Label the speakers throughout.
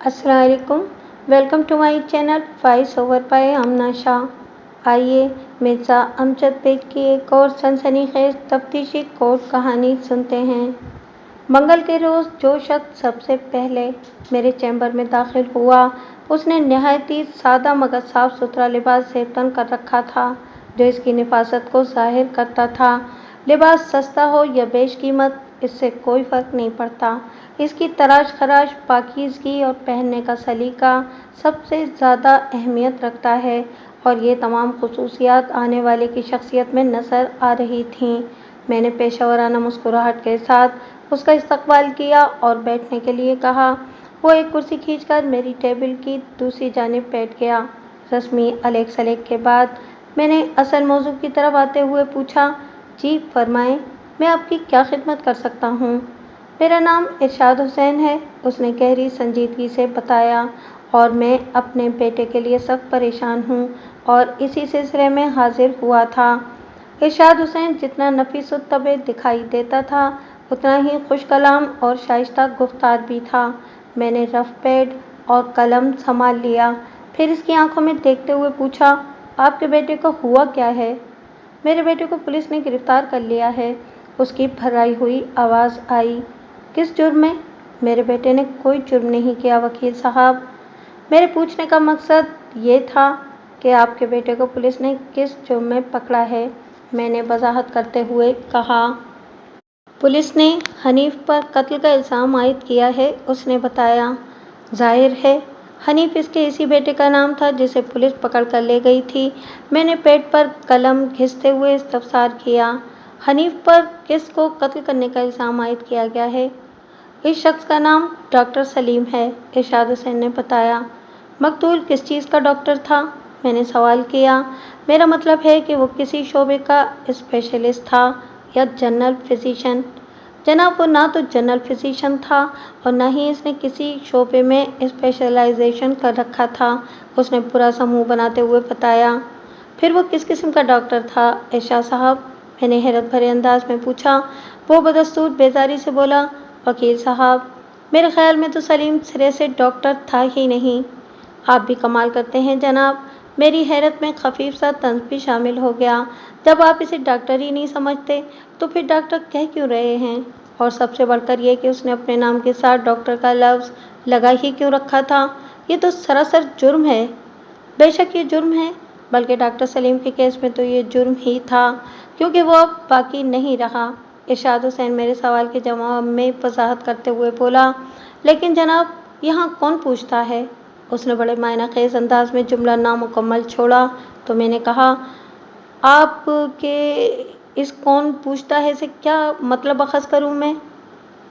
Speaker 1: अस्सलाम वालेकुम। Welcome to my channel voice over by Amna Shah. आइए मिर्ज़ा अमजद बेग की एक और सनसनीखेज तफ्तीशी कोर्ट कहानी सुनते हैं। मंगल के रोज़ जो शख्स सबसे पहले मेरे चैम्बर में दाखिल हुआ उसने नहायत ही सादा मगर साफ सुथरा लिबास ज़ेबतन कर रखा था जो इसकी नफासत को ज़ाहिर करता था। लिबास सस्ता हो या बेशकीमत इससे कोई फ़र्क नहीं पड़ता, इसकी तराश खराश पाकीज़गी और पहनने का सलीका सबसे ज़्यादा अहमियत रखता है और ये तमाम खुसूसियात आने वाले की शख्सियत में नज़र आ रही थीं। मैंने पेशेवराना मुस्कुराहट के साथ उसका इस्तकबाल किया और बैठने के लिए कहा। वो एक कुर्सी खींचकर मेरी टेबल की दूसरी जानिब बैठ गया। रस्मी अलग सलेक के बाद मैंने असल मौजू की तरफ आते हुए पूछा, जी फरमाएं, मैं आपकी क्या खिदमत कर सकता हूँ? मेरा नाम इरशाद हुसैन है, उसने गहरी संजीदगी से बताया, और मैं अपने बेटे के लिए सख्त परेशान हूँ और इसी सिलसिले में हाजिर हुआ था। इरशाद हुसैन जितना नफीस तबे दिखाई देता था उतना ही खुश कलाम और शाइस्ता गुफ्तार भी था। मैंने रफ पैड और कलम संभाल लिया, फिर इसकी आंखों में देखते हुए पूछा, आपके बेटे को हुआ क्या है? मेरे बेटे को पुलिस ने गिरफ्तार कर लिया है, उसकी भर्राई हुई आवाज़ आई। किस जुर्म में? मेरे बेटे ने कोई जुर्म नहीं किया वकील साहब। मेरे पूछने का मकसद ये था कि आपके बेटे को पुलिस ने किस जुर्म में पकड़ा है। मैंने वजाहत करते हुए कहा, पुलिस ने हनीफ पर कत्ल का इल्ज़ाम आयद किया है, उसने बताया। जाहिर है हनीफ इसके इसी बेटे का नाम था जिसे पुलिस पकड़ कर ले गई थी। मैंने पेट पर कलम घिसते हुए इस्तफसार किया। हनीफ पर किस को कत्ल करने का इल्ज़ाम आयद किया गया है? इस शख्स का नाम डॉक्टर सलीम है, इरशाद हुसैन ने बताया। मकतूल किस चीज़ का डॉक्टर था? मैंने सवाल किया। मेरा मतलब है कि वो किसी शोबे का स्पेशलिस्ट था या जनरल फिजिशियन? जनाब, वो ना तो जनरल फिजिशियन था और ना ही इसने किसी शोबे में स्पेशलाइजेशन कर रखा था, उसने पूरा सा मुँह बनाते हुए बताया। फिर वो किस किस्म का डॉक्टर था इरशाद साहब? मैंने हैरत भरे अंदाज में पूछा। वो बदस्तूर बेजारी से बोला, वकील साहब, मेरे ख्याल में तो सलीम सिरे से डॉक्टर था ही नहीं। आप भी कमाल करते हैं जनाब। मेरी हैरत में खफीफ सा तंज भी शामिल हो गया। जब आप इसे डॉक्टर ही नहीं समझते तो फिर डॉक्टर कह क्यों रहे हैं? और सबसे बढ़कर ये कि उसने अपने नाम के साथ डॉक्टर का लफ्ज़ लगा ही क्यों रखा था? ये तो सरासर जुर्म है। बेशक ये जुर्म है, बल्कि डॉक्टर सलीम के केस में तो ये जुर्म ही था क्योंकि वो अब बाकी नहीं रहा। इरशाद हुसैन मेरे सवाल के जवाब में वजाहत करते हुए बोला, लेकिन जनाब यहाँ कौन पूछता है? उसने बड़े मायनाखेज अंदाज में जुमला नामुकम्मल छोड़ा तो मैंने कहा, आपके इस कौन पूछता है से क्या मतलब अखज़ करूँ मैं?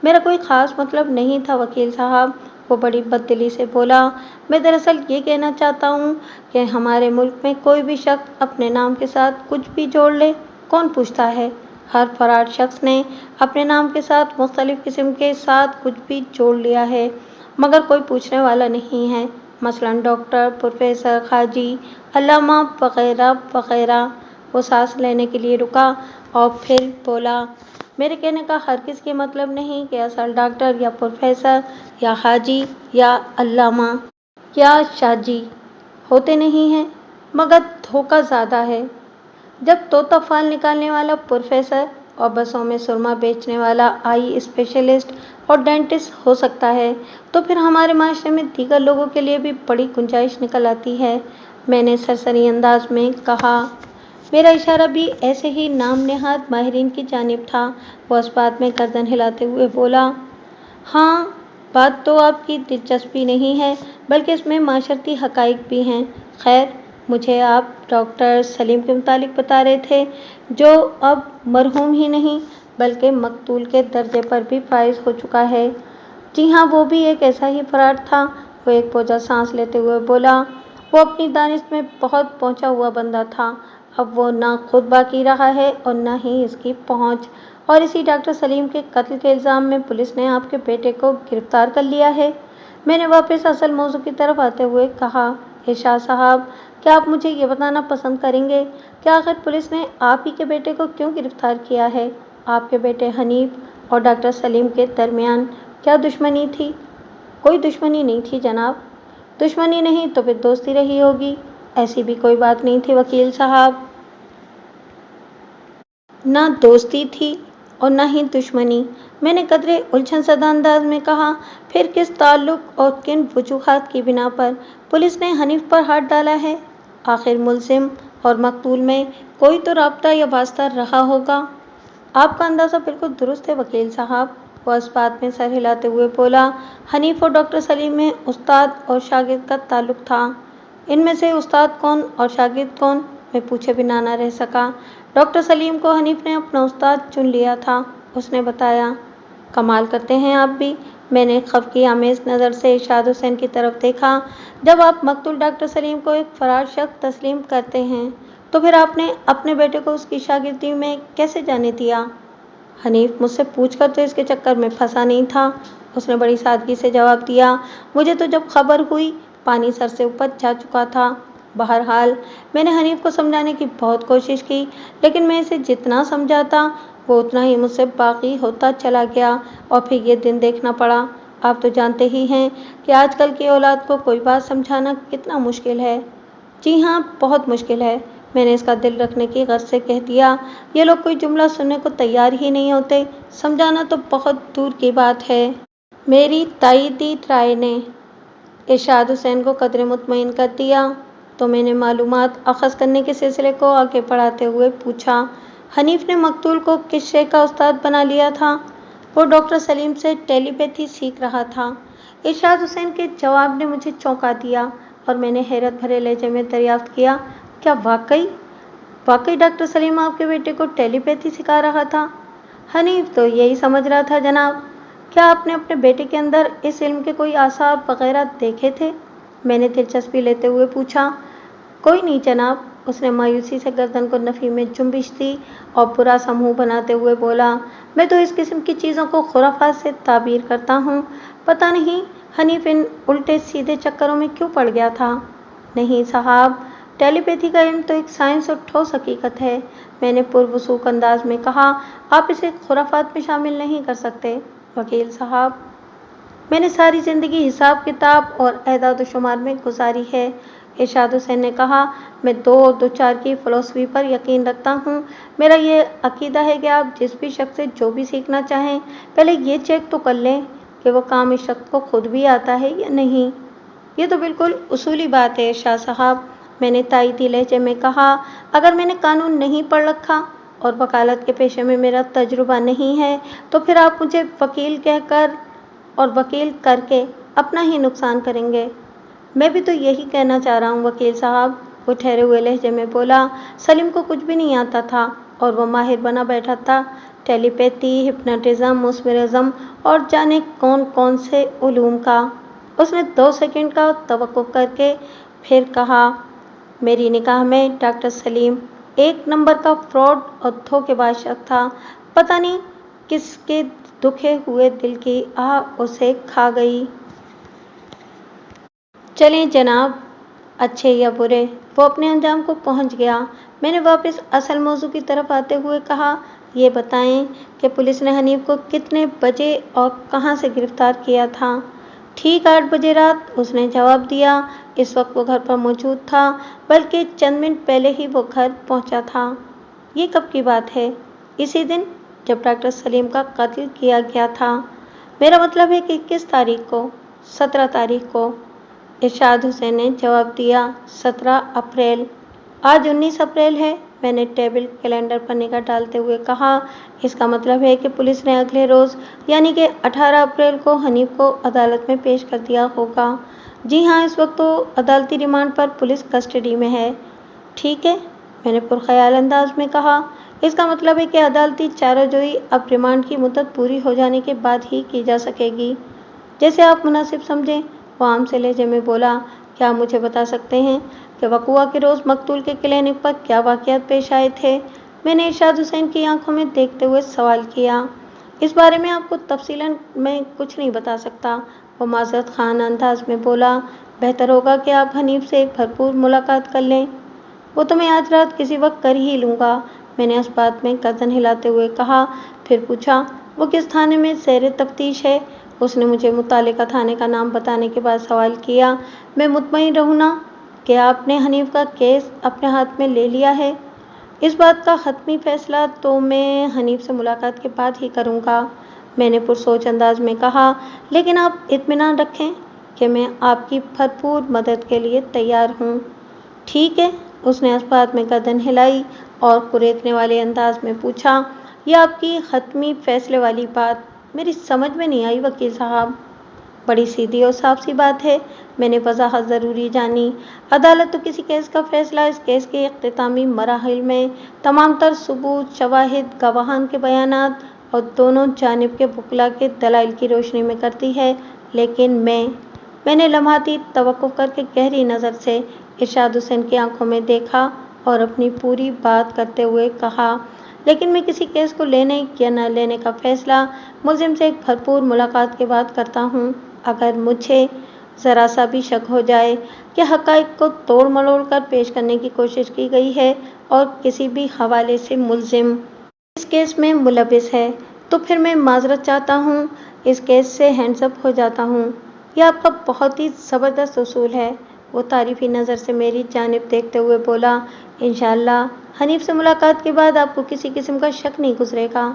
Speaker 1: मेरा कोई ख़ास मतलब नहीं था वकील साहब, वो बड़ी बददिली से बोला। मैं दरअसल ये कहना चाहता हूँ कि हमारे मुल्क में कोई भी शख्स अपने नाम के साथ कुछ भी जोड़ ले, कौन पूछता है? हर फरार शख्स ने अपने नाम के साथ मुख्तलिफ़ किस्म के साथ कुछ भी जोड़ लिया है, मगर कोई पूछने वाला नहीं है। मसलन डॉक्टर, प्रोफेसर, खाजी, अल्लामा वग़ैरह वग़ैरह। वो सांस लेने के लिए रुका और फिर बोला, मेरे कहने का हरगिज़ ये मतलब नहीं कि असल डॉक्टर या प्रोफेसर या हाजी या अल्लामा या शाजी होते नहीं हैं, मगर धोखा ज़्यादा है। जब तोता फाल निकालने वाला प्रोफेसर और बसों में सुरमा बेचने वाला आई स्पेशलिस्ट और डेंटिस्ट हो सकता है, तो फिर हमारे माशरे में दीगर लोगों के लिए भी बड़ी गुंजाइश निकल आती है, मैंने सरसरी अंदाज में कहा। मेरा इशारा भी ऐसे ही नाम नेहाद माहिरीन की जानिब था। वो इस बात में गर्दन हिलाते हुए बोला, हाँ, बात तो आपकी दिलचस्पी नहीं है, बल्कि इसमें माशरती हक़ाइक़ भी हैं। खैर, मुझे आप डॉक्टर सलीम के मुतालिक बता रहे थे, जो अब मरहूम ही नहीं बल्कि मकतूल के दर्जे पर भी फाइज हो चुका है। जी हाँ, वो भी एक ऐसा ही फरार था, वो एक बोझा सांस लेते हुए बोला। वो अपनी दानिश में बहुत पहुँचा हुआ बंदा था, अब वो ना खुद बाकी रहा है और ना ही इसकी पहुँच। और इसी डॉक्टर सलीम के कत्ल के इल्ज़ाम में पुलिस ने आपके बेटे को गिरफ्तार कर लिया है। मैंने वापस असल मौजू की तरफ आते हुए कहा, इरशाद साहब, क्या आप मुझे ये बताना पसंद करेंगे कि आखिर पुलिस ने आप ही के बेटे को क्यों गिरफ्तार किया है? आपके बेटे हनीफ और डॉक्टर सलीम के दरमियान क्या दुश्मनी थी? कोई दुश्मनी नहीं थी जनाब। दुश्मनी नहीं तो फिर दोस्ती रही होगी। ऐसी भी कोई बात नहीं थी वकील साहब। ना दोस्ती थी और ना ही दुश्मनी, मैंने कदरे उलझन सदा अंदाज में कहा। फिर किस ताल्लुक और किन वजूहात की बिना पर पुलिस ने हनीफ पर हाथ डाला है? आखिर मुलजिम और मकतूल में कोई तो राब्ता या वास्ता रहा होगा। आपका अंदाज़ा बिल्कुल दुरुस्त है वकील साहब, वो इस बात में सर हिलाते हुए बोला। हनीफ और डॉक्टर सलीम में उस्ताद और शागिर्द का ताल्लुक था। इनमें से उस्ताद कौन और शागिर्द कौन, मैं पूछे बिना न रह सका। डॉक्टर सलीम को हनीफ ने अपना उस्ताद चुन लिया था, उसने बताया। कमाल करते हैं आप भी, मैंने खफकी आमेज नज़र से इरशाद हुसैन की तरफ देखा। जब आप मकतूल डॉक्टर सलीम को एक फरार शख्स तस्लीम करते हैं तो फिर आपने अपने बेटे को उसकी शागिर्दी में कैसे जाने दिया? हनीफ मुझसे पूछकर तो इसके चक्कर में फंसा नहीं था, उसने बड़ी सादगी से जवाब दिया। मुझे तो जब खबर हुई पानी सर से ऊपर जा चुका था। बहरहाल मैंने हनीफ को समझाने की बहुत कोशिश की, लेकिन मैं इसे जितना समझाता वो उतना ही मुझसे बाकी होता चला गया और फिर ये दिन देखना पड़ा। आप तो जानते ही हैं कि आजकल की औलाद को कोई बात समझाना कितना मुश्किल है। जी हाँ, बहुत मुश्किल है। मैंने इसका दिल रखने की गर्ज से कह दिया। ये लोग कोई जुमला सुनने को तैयार ही नहीं होते, समझाना तो बहुत दूर की बात है। मेरी तायीदी राय ने इरशाद हुसैन को कदरे मुतमईन कर दिया तो मैंने मालूमात अखज़ करने के सिलसिले को आगे बढ़ाते हुए पूछा। हनीफ ने मकतूल को किस शे का उस्ताद बना लिया था? वो डॉक्टर सलीम से टेलीपैथी सीख रहा था। इरशाद हुसैन के जवाब ने मुझे चौंका दिया और मैंने हैरत भरे लहजे में दरियाफ्त किया, क्या वाकई डॉक्टर सलीम आपके बेटे को टेलीपैथी सिखा रहा था? हनीफ तो यही समझ रहा था जनाब। क्या आपने अपने बेटे के अंदर इस इल्म के कोई आसार वगैरह देखे थे? मैंने दिलचस्पी लेते हुए पूछा। कोई नहीं जनाब, उसने मायूसी से गर्दन को नफ़ी में जुम्बिश दी और बुरा सा मुँह बनाते हुए बोला। मैं तो इस किस्म की चीज़ों को खुराफात से ताबीर करता हूँ। पता नहीं हनीफ इन उल्टे सीधे चक्करों में क्यों पड़ गया था। नहीं साहब, टेलीपैथी का इल्म तो एक साइंस और ठोस हकीकत है, मैंने पुरवसूख अंदाज में कहा। आप इसे खुराफात में शामिल नहीं कर सकते वकील साहब। मैंने सारी ज़िंदगी हिसाब किताब और एदाद व शुमार में गुजारी है, इरशाद हुसैन ने कहा। मैं 2 और 2 4 की फ़िलॉसफी पर यकीन रखता हूँ। मेरा ये अकीदा है कि आप जिस भी शख्स से जो भी सीखना चाहें, पहले ये चेक तो कर लें कि वो काम इस शख्स को खुद भी आता है या नहीं। ये तो बिल्कुल उसूली बात है शाह साहब, मैंने तायीदी लहजे में कहा। अगर मैंने कानून नहीं पढ़ रखा और वकालत के पेशे में मेरा तजुर्बा नहीं है तो फिर आप मुझे वकील कहकर और वकील करके अपना ही नुकसान करेंगे। मैं भी तो यही कहना चाह रहा हूँ वकील साहब, वो ठहरे हुए लहजे में बोला। सलीम को कुछ भी नहीं आता था और वो माहिर बना बैठा था टेलीपैथी, हिप्नोटिज्म, मुस्मरिज्म और जाने कौन कौन से उलूम का। उसने 2 सेकंड का तवक्कुफ करके फिर कहा, मेरी निगाह में डॉक्टर सलीम एक नंबर का फ्रॉड और धोखेबाज शख्स था। पता नहीं किसके दुखे हुए दिल की आह उसे खा गई। चलें जनाब, अच्छे या बुरे, वो अपने अंजाम को पहुंच गया। मैंने वापस असल मौजू की तरफ आते हुए कहा, ये बताएं कि पुलिस ने हनीफ को कितने बजे और कहां से गिरफ्तार किया था? ठीक 8 बजे रात, उसने जवाब दिया। इस वक्त वो घर पर मौजूद था, बल्कि चंद मिनट पहले ही वो घर पहुंचा था। ये कब की बात है? इसी दिन जब डॉक्टर सलीम का कत्ल किया गया था। मेरा मतलब है कि किस तारीख को? 17 तारीख को, इरशाद हुसैन ने जवाब दिया। 17 अप्रैल। आज 19 अप्रैल है, मैंने टेबल कैलेंडर पर निगाह डालते हुए कहा। इसका मतलब है कि पुलिस ने अगले रोज़ यानी कि 18 अप्रैल को हनीफ को अदालत में पेश कर दिया होगा। जी हाँ, इस वक्त तो अदालती रिमांड पर पुलिस कस्टडी में है। ठीक है, मैंने पुरख्याल अंदाज में कहा। इसका मतलब है कि अदालती चाराजोई अब रिमांड की मुद्दत पूरी हो जाने के बाद ही की जा सकेगी। जैसे आप मुनासिब समझें, वो आम से लहजे में बोला। क्या आप मुझे बता सकते हैं कि वक़ुआ के रोज़ मकतूल के क्लिनिक पर क्या वाक़यात पेश आए थे? मैंने इरशाद हुसैन की आंखों में देखते हुए सवाल किया। इस बारे में आपको तफसीलन मैं कुछ नहीं बता सकता, वो माज़रत खान अंदाज में बोला। बेहतर होगा कि आप हनीफ से एक भरपूर मुलाकात कर लें। वो तो मैं आज रात किसी वक्त कर ही लूँगा, मैंने इस बात में गर्दन हिलाते हुए कहा। फिर पूछा, वो किस थाने में ज़ेर तफ्तीश है? اس نے مجھے متعلقہ تھانے کا نام بتانے کے بعد سوال کیا، میں مطمئن رہوں نا کہ آپ نے حنیف کا کیس اپنے ہاتھ میں لے لیا ہے؟ اس بات کا حتمی فیصلہ تو میں حنیف سے ملاقات کے بعد ہی کروں گا، میں نے پرسوچ انداز میں کہا، لیکن آپ اطمینان رکھیں کہ میں آپ کی بھرپور مدد کے لیے تیار ہوں۔ ٹھیک ہے، اس نے اس بات میں گردن ہلائی اور کریکنے والے انداز میں پوچھا، یہ آپ کی حتمی فیصلے والی بات میری سمجھ میں نہیں آئی وکیل صاحب۔ بڑی سیدھی اور صاف سی بات ہے، میں نے وضاحت ضروری جانی۔ عدالت تو کسی کیس کا فیصلہ اس کیس کے اختتامی مراحل میں تمام تر ثبوت، شواہد، گواہان کے بیانات اور دونوں جانب کے وکلاء کے دلائل کی روشنی میں کرتی ہے، لیکن میں نے لمحاتی توقف کر کے گہری نظر سے ارشاد حسین کی آنکھوں میں دیکھا اور اپنی پوری بات کرتے ہوئے کہا، لیکن میں کسی کیس کو لینے یا نہ لینے کا فیصلہ ملزم سے ایک بھرپور ملاقات کے بعد کرتا ہوں۔ اگر مجھے ذرا سا بھی شک ہو جائے کہ حقائق کو توڑ مروڑ کر پیش کرنے کی کوشش کی گئی ہے اور کسی بھی حوالے سے ملزم اس کیس میں ملوث ہے، تو پھر میں معذرت چاہتا ہوں، اس کیس سے ہینڈز اپ ہو جاتا ہوں۔ یہ آپ کا بہت ہی زبردست اصول ہے، وہ تعریفی نظر سے میری جانب دیکھتے ہوئے بولا، انشاءاللہ حنیف سے ملاقات کے بعد آپ کو کسی قسم کا شک نہیں گزرے گا۔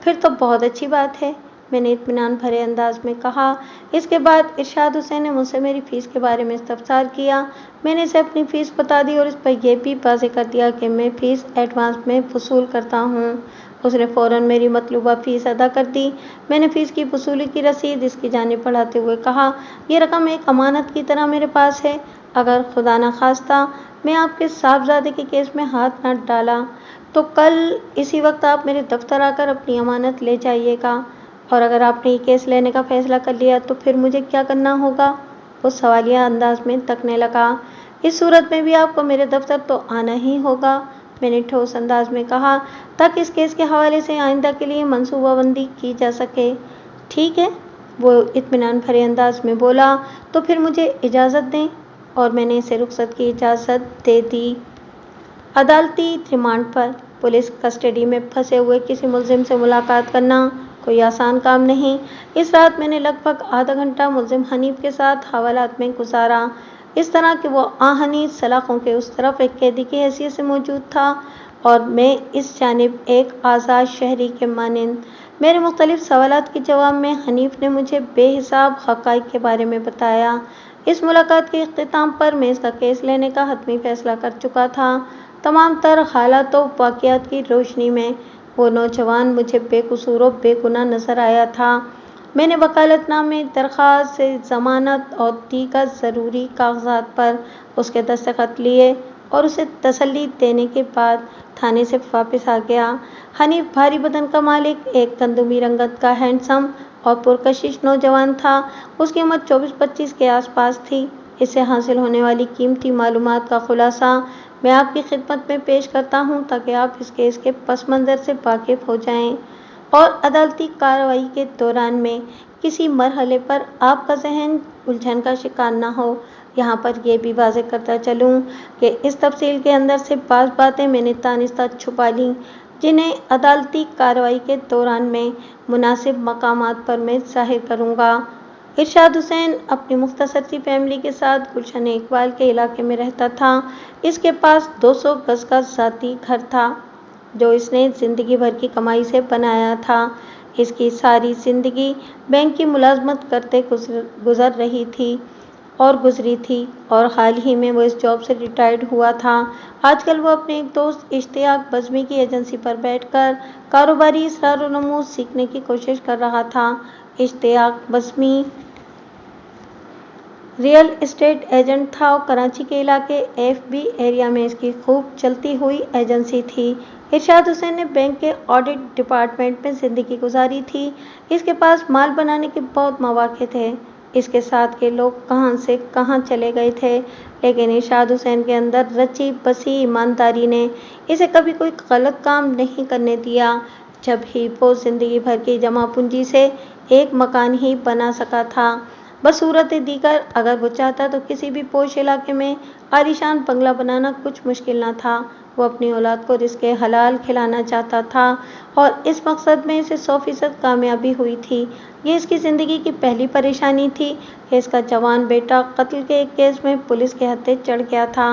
Speaker 1: پھر تو بہت اچھی بات ہے، میں نے اطمینان بھرے انداز میں کہا۔ اس کے بعد ارشاد حسین نے مجھ سے میری فیس کے بارے میں استفسار کیا۔ میں نے اسے اپنی فیس بتا دی اور اس پر یہ بھی واضح کر دیا کہ میں فیس ایڈوانس میں وصول کرتا ہوں۔ اس نے فوراً میری مطلوبہ فیس ادا کر دی۔ میں نے فیس کی وصولی کی رسید اس کی جانب بڑھاتے ہوئے کہا، یہ رقم ایک امانت کی طرح میرے پاس ہے، اگر خدا نخواستہ میں آپ کے صاحبزادے کے کیس میں ہاتھ نہ ڈالا تو کل اسی وقت آپ میرے دفتر آ کر اپنی امانت لے جائیے گا، اور اگر آپ نے یہ کیس لینے کا فیصلہ کر لیا تو پھر مجھے کیا کرنا ہوگا؟ وہ سوالیہ انداز میں تکنے لگا۔ اس صورت میں بھی آپ کو میرے دفتر تو آنا ہی ہوگا، میں نے ٹھوس انداز میں کہا، تاکہ اس کیس کے حوالے سے آئندہ کے لیے منصوبہ بندی کی جا سکے۔ ٹھیک ہے، وہ اطمینان بھرے انداز میں بولا، تو پھر مجھے اجازت دیں، اور میں نے اسے رخصت کی اجازت دے دی۔ عدالتی ریمانڈ پر پولیس کسٹڈی میں پھنسے ہوئے کسی ملزم سے ملاقات کرنا کوئی آسان کام نہیں۔ اس رات میں نے لگ بھگ آدھا گھنٹہ ملزم حنیف کے ساتھ حوالات میں گزارا، اس طرح کہ وہ آہنی سلاخوں کے اس طرف ایک قیدی کی حیثیت سے موجود تھا اور میں اس جانب ایک آزاد شہری کے مانند۔ میرے مختلف سوالات کے جواب میں حنیف نے مجھے بے حساب حقائق کے بارے میں بتایا۔ اس ملاقات کے اختتام پر میں اس کا کیس لینے کا حتمی فیصلہ کر چکا تھا۔ تمام تر حالات و واقعات کی روشنی میں وہ نوجوان مجھے بے قصور و بے گناہ نظر آیا تھا۔ میں نے وکالت نامے، درخواست ضمانت اور دیگر ضروری کاغذات پر اس کے دستخط لیے اور اسے تسلی دینے کے بعد تھانے سے واپس آ گیا۔ حنیف بھاری بدن کا مالک، ایک گندمی رنگت کا ہینڈسم اور پرکشش نوجوان تھا۔ اس کی عمر 24-25 کے آس پاس تھی۔ اس سے حاصل ہونے والی قیمتی معلومات کا خلاصہ میں آپ کی خدمت میں پیش کرتا ہوں تاکہ آپ اس کیس کے پس منظر سے واقف ہو جائیں اور عدالتی کارروائی کے دوران میں کسی مرحلے پر آپ کا ذہن الجھن کا شکار نہ ہو۔ یہاں پر یہ بھی واضح کرتا چلوں کہ اس تفصیل کے اندر سے بعض باتیں میں نے دانستہ چھپا لیں جنہیں عدالتی کارروائی کے دوران میں مناسب مقامات پر میں ظاہر کروں گا۔ ارشاد حسین اپنی مختصر سی فیملی کے ساتھ گلشن اقبال کے علاقے میں رہتا تھا۔ اس کے پاس 200 گز کا ذاتی گھر تھا جو اس نے زندگی بھر کی کمائی سے بنایا تھا۔ اس کی ساری زندگی بینک کی ملازمت کرتے گزری تھی اور حال ہی میں وہ اس جاب سے ریٹائرڈ ہوا تھا۔ آج کل وہ اپنے ایک دوست اشتیاق بزمی کی ایجنسی پر بیٹھ کر کاروباری اسرار و نمو سیکھنے کی کوشش کر رہا تھا۔ اشتیاق بزمی ریئل اسٹیٹ ایجنٹ تھا اور کراچی کے علاقے ایف بی ایریا میں اس کی خوب چلتی ہوئی ایجنسی تھی۔ ارشاد حسین نے بینک کے آڈٹ ڈپارٹمنٹ میں زندگی گزاری تھی۔ اس کے پاس مال بنانے کے بہت مواقع تھے۔ اس کے ساتھ کے لوگ کہاں سے کہاں چلے گئے تھے، لیکن ارشاد حسین کے اندر رچی بسی ایمانداری نے اسے کبھی کوئی غلط کام نہیں کرنے دیا۔ جب ہی وہ زندگی بھر کی جمع پونجی سے ایک مکان ہی بنا سکا تھا، बसूरत दीगर अगर वो चाहता तो किसी भी पोश इलाके में आलीशान बंगला बनाना कुछ मुश्किल न था। वो अपनी औलाद को रिज़्क़ हलाल खिलाना चाहता था और इस मकसद में इसे 100% कामयाबी हुई थी। ये इसकी ज़िंदगी की पहली परेशानी थी कि इसका जवान बेटा कत्ल के एक केस में पुलिस के हत्थे चढ़ गया था।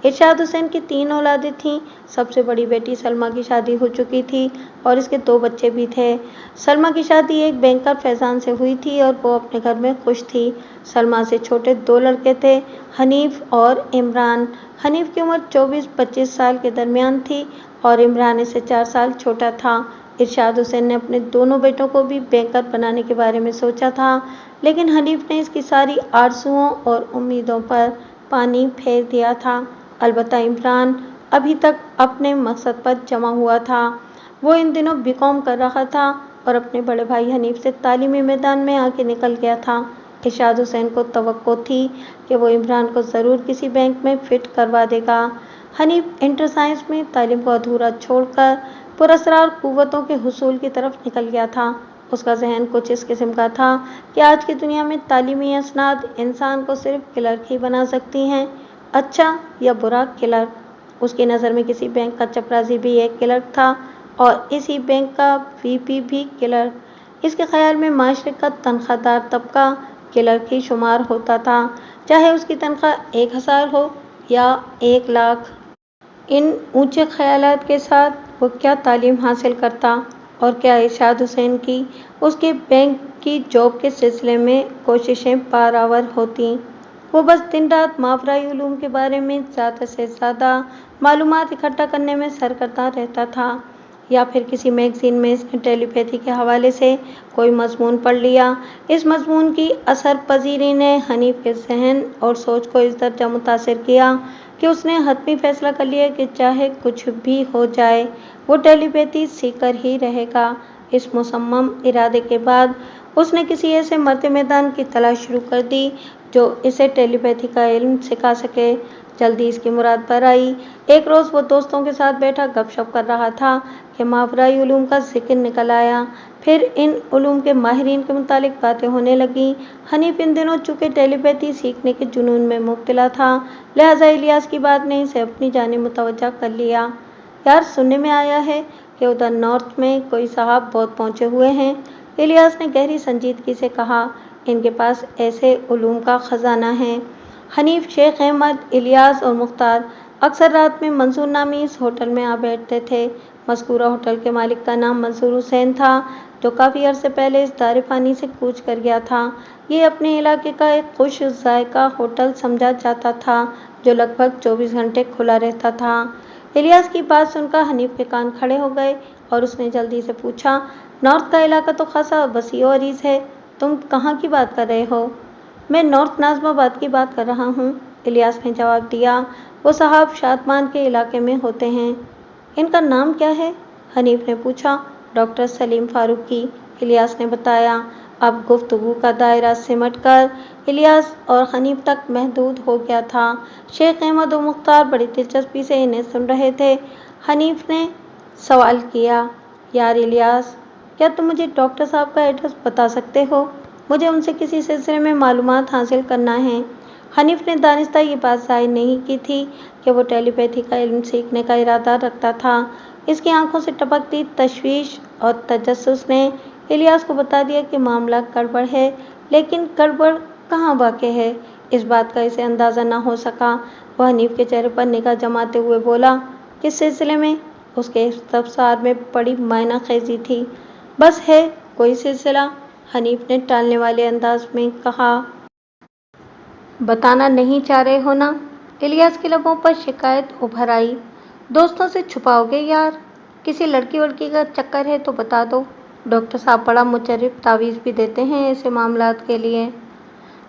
Speaker 1: इरशाद हुसैन की 3 औलादें थीं। सबसे बड़ी बेटी सलमा की शादी हो चुकी थी और इसके 2 बच्चे भी थे। सलमा की शादी एक बैंकर फैज़ान से हुई थी और वो अपने घर में खुश थी। सलमा से छोटे 2 लड़के थे, हनीफ और इमरान। हनीफ की उम्र 24-25 साल के दरमियान थी और इमरान इससे 4 साल छोटा था। इरशाद हुसैन ने अपने दोनों बेटों को भी बैंकर बनाने के बारे में सोचा था, लेकिन हनीफ ने इसकी सारी आरज़ुओं और उम्मीदों पर पानी फेर दिया था। अलबत्ता इमरान अभी तक अपने मकसद पर जमा हुआ था। वो इन दिनों बीकॉम कर रहा था और अपने बड़े भाई हनीफ से तालीमी मैदान में आके निकल गया था। इरशाद हुसैन को तवक्को थी कि वो इमरान को ज़रूर किसी बैंक में फ़िट करवा देगा। हनीफ इंटर साइंस में तालीम को अधूरा छोड़कर पुरअसरार क़ुव्वतों के हुसूल की तरफ निकल गया था। उसका ज़हन कुछ इस किस्म का था कि आज की दुनिया में तालीमी असनाद इंसान को सिर्फ क्लर्क ही बना सकती हैं, अच्छा या बुरा क्लर्क। उसकी नज़र में किसी बैंक का चपरासी भी एक क्लर्क था और इसी बैंक का वीपी भी क्लर्क। इसके ख्याल में माशरे का तनख्वाहदार तबका क्लर्क ही शुमार होता था, चाहे उसकी तनख्वाह 1000 हो या 1 लाख। इन ऊंचे ख्यालात के साथ वो क्या तालीम हासिल करता और क्या इरशाद हुसैन की उसके बैंक की जॉब के सिलसिले में कोशिशें पारावर होती। वो बस दिन रात मावराई उलूम के बारे में ज़्यादा से ज़्यादा मालूमात इकट्ठा करने में सरगर्दा रहता था, या फिर किसी मैगज़ीन में इसने टेलीपैथी के हवाले से कोई मजमून पढ़ लिया। इस मजमून की असर पजीरी ने हनीफ के जहन और सोच को इस दर्जा मुतासिर किया कि उसने हतमी फैसला कर लिया कि चाहे कुछ भी हो जाए वो टेलीपैथी सीखकर ही रहेगा। इस मुसम्मम इरादे के बाद उसने किसी ऐसे मर्द मैदान की तलाश शुरू कर दी जो इसे टेलीपैथी का इल्म सिखा सके। जल्दी इसकी मुराद पर आई। एक रोज़ वो दोस्तों के साथ बैठा गपशप कर रहा था कि मावराई उलूम का जिक्र निकल आया। फिर इन उलूम के माहिरीन के मुतालिक बातें होने लगीं। हनीफ इन दिनों चूँकि टेलीपैथी सीखने के जुनून में मुब्तला था, लिहाजा इलियास की बात ने इसे अपनी जानिब मुतवज्जा कर लिया। यार, सुनने में आया है कि उधर नॉर्थ में कोई साहब बहुत पहुँचे हुए हैं, इलियास ने गहरी संजीदगी से कहा। इनके पास ऐसे उलूम का ख़जाना है। हनीफ, शेख अहमद, इलियास और मुख्तार अक्सर रात में मंसूर नामी इस होटल में आ बैठते थे। मज़कूरा होटल के मालिक का नाम मंसूर हुसैन था, जो काफ़ी अरसे पहले इस दारे फ़ानी से कूच कर गया था। ये अपने इलाके का एक खुश ज़ायका होटल समझा जाता था, जो लगभग 24 घंटे खुला रहता था। इलियास की बात सुनकर हनीफ के कान खड़े हो गए और उसने जल्दी से पूछा, नॉर्थ का इलाका तो खासा वसी और अरीज़ है, तुम कहाँ की बात कर रहे हो? मैं नॉर्थ नाज़माबाद की बात कर रहा हूँ, इलियास ने जवाब दिया। वो साहब शादमान के इलाके में होते हैं। इनका नाम क्या है? हनीफ ने पूछा। डॉक्टर सलीम फारूकी, इलियास ने बताया। अब गुफ्तगू का दायरा सिमट कर इलियास और हनीफ तक महदूद हो गया था। शेख अहमद और मुख्तार बड़ी दिलचस्पी से इन्हें सुन रहे थे। हनीफ ने सवाल किया, यार इलियास, क्या तुम मुझे डॉक्टर साहब का एड्रेस बता सकते हो? मुझे उनसे किसी सिलसिले में मालूमात हासिल करना है। हनीफ ने दानिस्ता ये बात ज़ाहिर नहीं की थी कि वो टेलीपैथी का इल्म सीखने का इरादा रखता था। इसकी आंखों से टपकती तशवीश और तजस्सुस ने इलियास को बता दिया कि मामला गड़बड़ है, लेकिन गड़बड़ कहाँ वाक़ है, इस बात का इसे अंदाज़ा न हो सका। वह हनीफ के चेहरे पर निगाह जमाते हुए बोला, किस सिलसिले में? उसके इस्तफसार में बड़ी मायना खेज़ी थी। बस है कोई सिलसिला, हनीफ ने टालने वाले अंदाज में कहा। बताना नहीं चाह रहे हो ना? इलियास के लबों पर शिकायत उभर आई। दोस्तों से छुपाओगे यार? किसी लड़की वड़की का चक्कर है तो बता दो। डॉक्टर साहब बड़ा मुजर्रिब तावीज़ भी देते हैं ऐसे मामलात के लिए।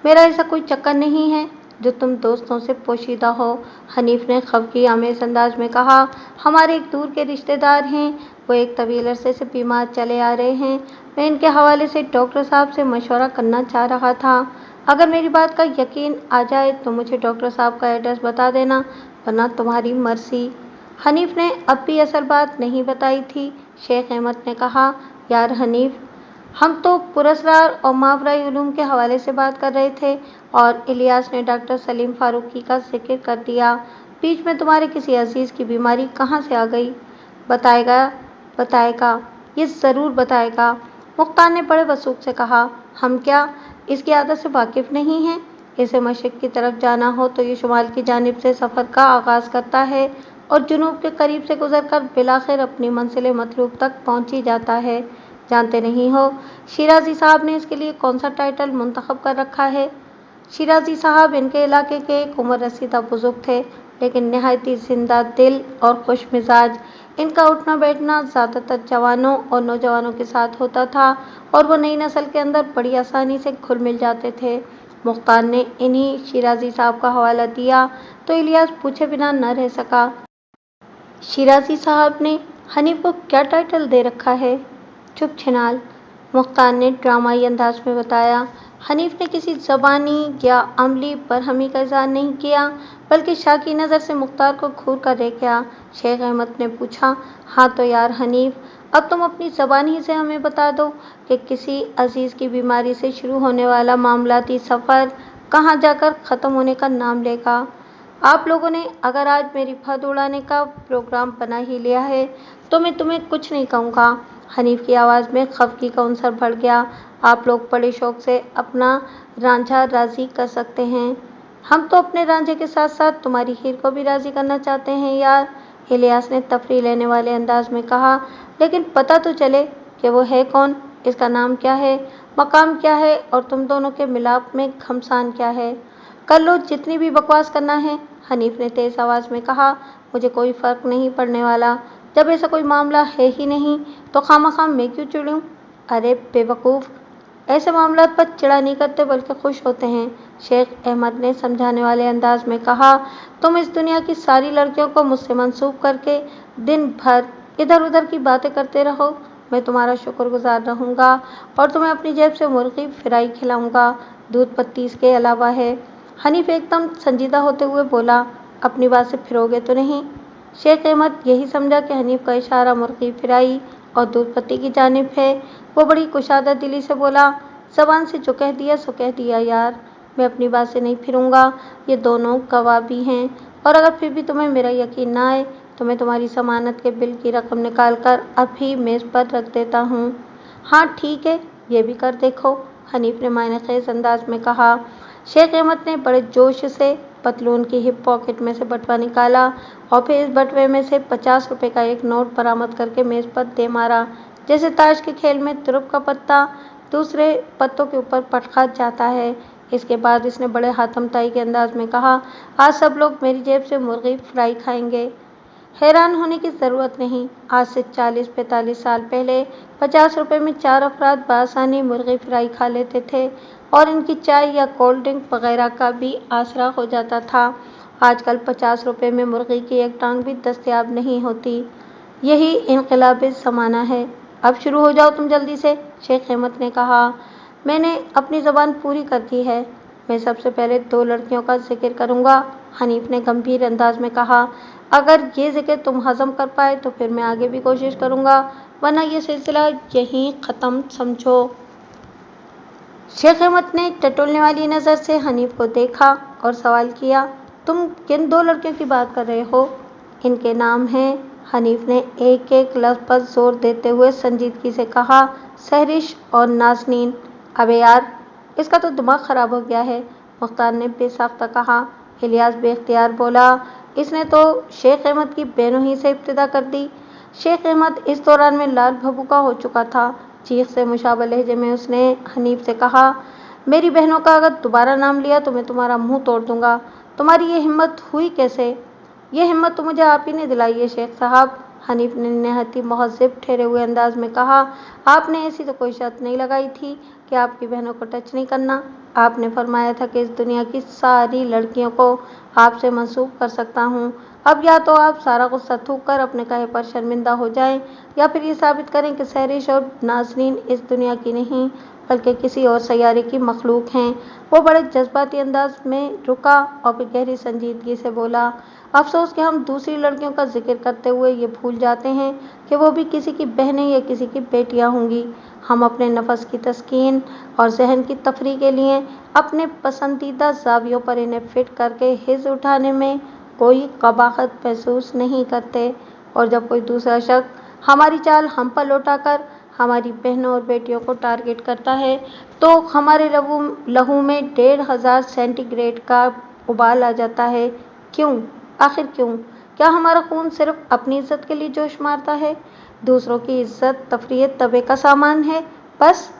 Speaker 1: मेरा ऐसा कोई चक्कर नहीं है जो तुम दोस्तों से पोशीदा हो, हनीफ ने खफगी आमेज़ अंदाज में कहा। हमारे एक दूर के रिश्तेदार हैं, वो एक तवील अरसे से बीमार चले आ रहे हैं। मैं इनके हवाले से डॉक्टर साहब से मशवरा करना चाह रहा था। अगर मेरी बात का यकीन आ जाए तो मुझे डॉक्टर साहब का एड्रेस बता देना, वरना तुम्हारी मर्ज़ी। हनीफ ने अब भी असल बात नहीं बताई थी। शेख अहमद ने कहा, यार हनीफ, ہم تو پراسرار اور ماورائی علوم کے حوالے سے بات کر رہے تھے اور الیاس نے ڈاکٹر سلیم فاروقی کا ذکر کر دیا۔ بیچ میں تمہارے کسی عزیز کی بیماری کہاں سے آ گئی؟ بتائے گا، یہ ضرور بتائے گا، مختار نے بڑے وثوق سے کہا۔ ہم کیا اس کی عادت سے واقف نہیں ہیں؟ اسے مشرق کی طرف جانا ہو تو یہ شمال کی جانب سے سفر کا آغاز کرتا ہے اور جنوب کے قریب سے گزر کر بالآخر اپنی منزل مطلوب تک پہنچ ہی جاتا ہے۔ جانتے نہیں ہو شیرازی صاحب نے اس کے لیے کون سا ٹائٹل منتخب کر رکھا ہے؟ شیرازی صاحب ان کے علاقے کے ایک عمر رسیدہ بزرگ تھے، لیکن نہایت ہی زندہ دل اور خوش مزاج۔ ان کا اٹھنا بیٹھنا زیادہ تر جوانوں اور نوجوانوں کے ساتھ ہوتا تھا اور وہ نئی نسل کے اندر بڑی آسانی سے گھل مل جاتے تھے۔ مختار نے انہی شیرازی صاحب کا حوالہ دیا تو الیاس پوچھے بنا نہ رہ سکا۔ شیرازی صاحب نے حنیف کو کیا ٹائٹل دے رکھا ہے؟ چپ چھنال، مختار نے ڈرامائی انداز میں بتایا۔ حنیف نے کسی زبانی یا عملی برہمی کا اظہار نہیں کیا، بلکہ شاکی نظر سے مختار کو گھور کر رہ گیا۔ شیخ احمد نے پوچھا، ہاں تو یار حنیف، اب تم اپنی زبان ہی سے ہمیں بتا دو کہ کسی عزیز کی بیماری سے شروع ہونے والا معاملاتی سفر کہاں جا کر ختم ہونے کا نام لے گا؟ آپ لوگوں نے اگر آج میری پھد اڑانے کا پروگرام بنا ہی لیا ہے تو میں تمہیں کچھ نہیں کہوں گا۔ حنیف کی آواز میں خفگی کا عنصر بڑھ گیا۔ آپ لوگ بڑے شوق سے اپنا رانجھا راضی کر سکتے ہیں، ہم تو اپنے رانجھے کے ساتھ ساتھ تمہاری ہیر کو بھی راضی کرنا چاہتے ہیں یار، الیاس نے تفریح لینے والے انداز میں کہا۔ لیکن پتہ تو چلے کہ وہ ہے کون، اس کا نام کیا ہے، مقام کیا ہے اور تم دونوں کے ملاپ میں گھمسان کیا ہے؟ کر لو جتنی بھی بکواس کرنا ہے، حنیف نے تیز آواز میں کہا۔ مجھے کوئی فرق نہیں پڑنے والا، جب ایسا کوئی معاملہ ہے ہی نہیں تو خواہ میں کیوں چڑھوں؟ ارے بے وقوف، ایسے معاملات پر چڑھا نہیں کرتے بلکہ خوش ہوتے ہیں، شیخ احمد نے سمجھانے والے انداز میں کہا۔ تم اس دنیا کی ساری لڑکیوں کو مجھ سے منسوب کر کے دن بھر ادھر ادھر کی باتیں کرتے رہو، میں تمہارا شکر گزار رہوں گا اور تمہیں اپنی جیب سے مرغی فرائی کھلاؤں گا، دودھ پتی اس کے علاوہ ہے۔ حنیف ایک دم سنجیدہ ہوتے ہوئے بولا، اپنی بات سے پھرو گے تو نہیں؟ شیخ احمد یہی سمجھا کہ حنیف کا اشارہ مرغی فرائی اور دودھ پتی کی جانب ہے۔ وہ بڑی کشادہ دلی سے بولا، زبان سے جو کہہ دیا سو کہہ دیا یار، میں اپنی بات سے نہیں پھروں گا، یہ دونوں گواہ بھی ہیں، اور اگر پھر بھی تمہیں میرا یقین نہ آئے تو میں تمہاری ضمانت کے بل کی رقم نکال کر ابھی میز پر رکھ دیتا ہوں۔ ہاں ٹھیک ہے، یہ بھی کر دیکھو، حنیف نے معنی خیز انداز میں کہا۔ شیخ احمد نے بڑے جوش سے پتلون کی ہپ پاکٹ میں سے بٹوا نکالا اور پھر اس بٹوے میں سے 50 روپے کا ایک نوٹ برآمد کر کے میز پر دے مارا، جیسے تاش کے کھیل میں ترپ کا پتا دوسرے پتوں کے اوپر پٹکا جاتا ہے۔ اس کے بعد اس نے بڑے حاتم طائی کے انداز میں کہا، آج سب لوگ میری جیب سے مرغی فرائی کھائیں گے۔ حیران ہونے کی ضرورت نہیں، آج سے 40-45 سال پہلے 50 روپے میں 4 افراد بآسانی مرغی فرائی کھا لیتے تھے اور ان کی چائے یا کولڈ ڈرنک وغیرہ کا بھی آسرا ہو جاتا تھا۔ آج کل 50 روپے میں مرغی کی ایک ٹانگ بھی دستیاب نہیں ہوتی۔ یہی انقلاب زمانہ ہے۔ اب شروع ہو جاؤ تم جلدی سے، شیخ احمد نے کہا۔ میں نے اپنی زبان پوری کر دی ہے، میں سب سے پہلے 2 لڑکیوں کا ذکر کروں گا، حنیف نے گمبھیر انداز میں کہا۔ اگر یہ ذکر تم ہضم کر پائے تو پھر میں آگے بھی کوشش کروں گا، ورنہ یہ سلسلہ یہیں ختم سمجھو۔ شیخ احمد نے ٹٹولنے والی نظر سے حنیف کو دیکھا اور سوال کیا، تم کن 2 لڑکیوں کی بات کر رہے ہو؟ ان کے نام ہیں، حنیف نے ایک ایک لفظ پر زور دیتے ہوئے سنجیدگی سے کہا، سحرش اور نازنین۔ ابے یار، اس کا تو دماغ خراب ہو گیا ہے، مختار نے بے ساختہ کہا۔ الیاس بے اختیار بولا، اس نے تو شیخ احمد کی بینوں ہی سے ابتدا کر دی۔ شیخ احمد اس دوران میں لال بھبوکا ہو چکا تھا۔ چیخ سے مشابہ لہجے میں اس نے حنیف سے کہا، میری بہنوں کا اگر دوبارہ نام لیا تو میں تمہارا منہ توڑ دوں گا، تمہاری یہ ہمت ہوئی کیسے؟ یہ ہمت تو مجھے آپ ہی نے دلائی ہے شیخ صاحب، حنیف نے نہایت ہی مہذب ٹھہرے ہوئے انداز میں کہا۔ آپ نے ایسی تو کوئی شرط نہیں لگائی تھی کہ آپ کی بہنوں کو ٹچ نہیں کرنا، آپ نے فرمایا تھا کہ اس دنیا کی ساری لڑکیوں کو آپ سے منسوب کر سکتا ہوں۔ اب یا تو آپ سارا غصہ تھوک کر اپنے کہے پر شرمندہ ہو جائیں یا پھر یہ ثابت کریں کہ سحرش اور نازنین اس دنیا کی نہیں بلکہ کسی اور سیارے کی مخلوق ہیں۔ وہ بڑے جذباتی انداز میں رکا اور پھر گہری سنجیدگی سے بولا، افسوس کہ ہم دوسری لڑکیوں کا ذکر کرتے ہوئے یہ بھول جاتے ہیں कि वो भी किसी की बहनें या किसी की बेटियां होंगी। हम अपने नफस की तस्कीन और जहन की तफरीह के लिए अपने पसंदीदा ज़ावियों पर इन्हें फिट करके हिस्स उठाने में कोई कबाहत महसूस नहीं करते। और जब कोई दूसरा शख्स हमारी चाल हम पर लौटाकर हमारी बहनों और बेटियों को टारगेट करता है तो हमारे लहू में 1500 सेंटीग्रेड का उबाल आ जाता है। क्यों? आखिर क्यों? क्या हमारा खून सिर्फ अपनी इज्जत के लिए जोश मारता है? दूसरों की इज्जत तफरीह तबे का सामान है बस?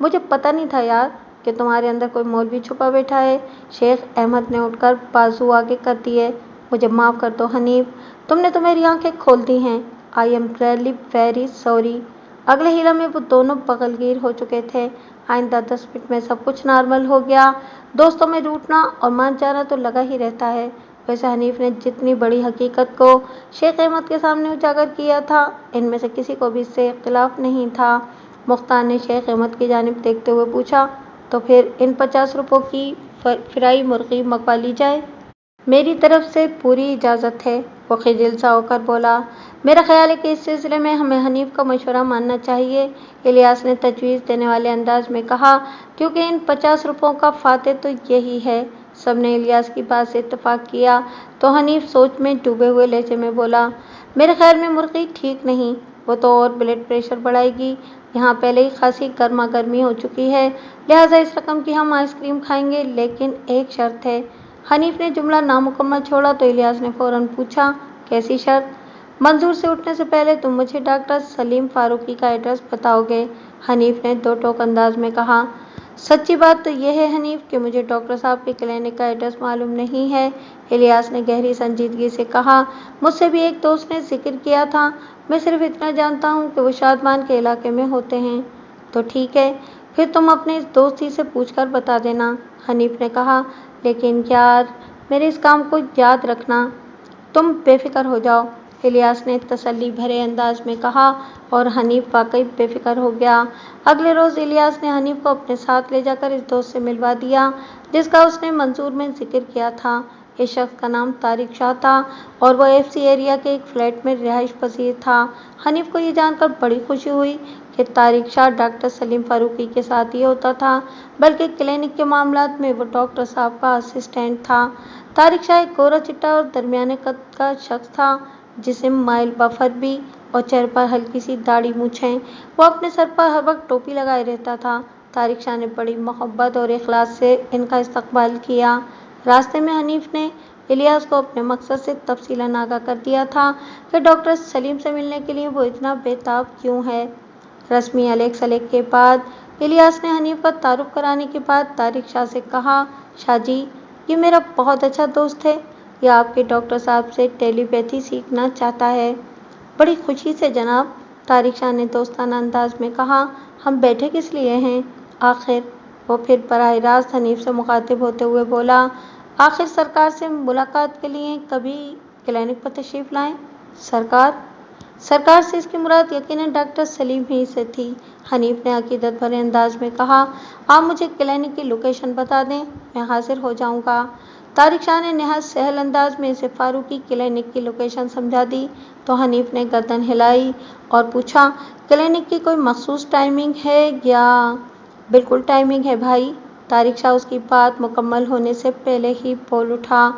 Speaker 1: मुझे पता नहीं था यार कि तुम्हारे अंदर कोई मौलवी छुपा बैठा है। शेख अहमद ने उठकर बाजू आगे कर दिए। मुझे माफ़ कर दो हनीफ, तुमने तो मेरी आंखें खोल दी हैं। I am really very sorry. अगले हीरा में वो दोनों बगलगीर हो चुके थे। आइंदा 10 मिनट में सब कुछ नॉर्मल हो गया। दोस्तों में रूठना और मान जाना तो लगा ही रहता है। वैसे हनीफ ने जितनी बड़ी हकीकत को शेख अहमद के सामने उजागर किया था, इनमें से किसी को भी इससे इख्तिलाफ नहीं था। मुख्तार ने शेख अहमद की जानिब देखते हुए पूछा, तो फिर इन 50 रुपयों की फ्राई मुर्गी मंगवा ली जाए? मेरी तरफ से पूरी इजाज़त है। वो खिजिल सा होकर बोला, मेरा ख्याल है कि इस सिलसिले में हमें हनीफ का मशवरा मानना चाहिए। इलियास ने तजवीज़ देने वाले अंदाज में कहा, क्योंकि इन 50 रुपयों का फाते तो यही है। सबने इलियास की बात से इत्तफाक किया तो हनीफ सोच में डूबे हुए लहजे में बोला, मेरे ख्याल में मुर्गी ठीक नहीं, वो तो और ब्लड प्रेशर बढ़ाएगी। यहाँ पहले ही खासी गर्मा गर्मी हो चुकी है, लिहाजा इस रकम की हम आइसक्रीम खाएंगे, लेकिन एक शर्त है। हनीफ ने जुमला नामुकम्मल छोड़ा तो इलियास ने फौरन पूछा, कैसी शर्त? मंजूर से उठने से पहले तुम मुझे डॉक्टर सलीम फारूकी का एड्रेस बताओगे। हनीफ ने दो टोक अंदाज में कहा, सच्ची बात तो यह है हनीफ कि मुझे डॉक्टर साहब के क्लिनिक का एड्रेस मालूम नहीं है। इलियास ने गहरी संजीदगी से कहा, मुझसे भी एक दोस्त ने जिक्र किया था, मैं सिर्फ इतना जानता हूँ कि वो शादमान के इलाके में होते हैं। तो ठीक है, फिर तुम अपने इस दोस्त ही से पूछकर बता देना, हनीफ ने कहा। लेकिन यार, मेरे इस काम को याद रखना, तुम बेफिक्र हो जाओ, इलियास ने तसल्ली भरे अंदाज में कहा। और हनीफ वाकई बेफिक्र हो गया। अगले रोज़ इलियास ने हनीफ को अपने साथ ले जाकर इस दोस्त से मिलवा दिया जिसका उसने मंजूर में जिक्र किया था। इस शख्स का नाम तारिक शाह था और वह एफसी एरिया के एक फ्लैट में रिहाइश पसीर था। हनीफ को ये जानकर बड़ी खुशी हुई कि तारिक शाह डॉक्टर सलीम फारूकी के साथ ही होता था, बल्कि क्लिनिक के मामलात में वो डॉक्टर साहब का असिस्टेंट था। तारिक शाह एक गोरा चिट्टा और दरमियाने कद का शख्स था, जिसम माइल बफर भी और चेहरे पर हल्की सी दाढ़ी मूछें। वो अपने सर पर हर वक्त टोपी लगाए रहता था। तारिक शाह ने बड़ी मोहब्बत और इखलास से इनका इस्तकबाल किया। रास्ते में हनीफ ने इलियास को अपने मकसद से तफसीलन आगाह कर दिया था कि डॉक्टर सलीम से मिलने के लिए वो इतना बेताब क्यों है। रस्मी अलेक सलेक के बाद इलियास ने हनीफ का तारुफ कराने के बाद तारिक शाह से कहा, शाह जी, ये मेरा बहुत अच्छा दोस्त है, यह आपके डॉक्टर साहब से टेलीपैथी सीखना चाहता है। बड़ी खुशी से जनाब, तारिक शाह ने दोस्ताना अंदाज में कहा। हम बैठे किस लिए हैं आखिर? वो फिर बराह रास्त हनीफ से मुखातिब होते हुए बोला, आखिर सरकार से मुलाकात के लिए कभी क्लिनिक पर तशरीफ़ लाएं। सरकार से इसकी मुराद यकीनन डॉक्टर सलीम ही से थी। हनीफ ने अकीदत भरे अंदाज में कहा, आप मुझे क्लिनिक की लोकेशन बता दें, मैं हाजिर हो जाऊंगा। तारिक शाह ने नहायत सहल अंदाज में इसे फारूकी क्लिनिक की लोकेशन समझा दी तो हनीफ ने गर्दन हिलाई और पूछा, क्लिनिक की कोई मखसूस टाइमिंग है या? बिल्कुल टाइमिंग है भाई, तारिक शाह उसकी बात मुकम्मल होने से पहले ही बोल उठा।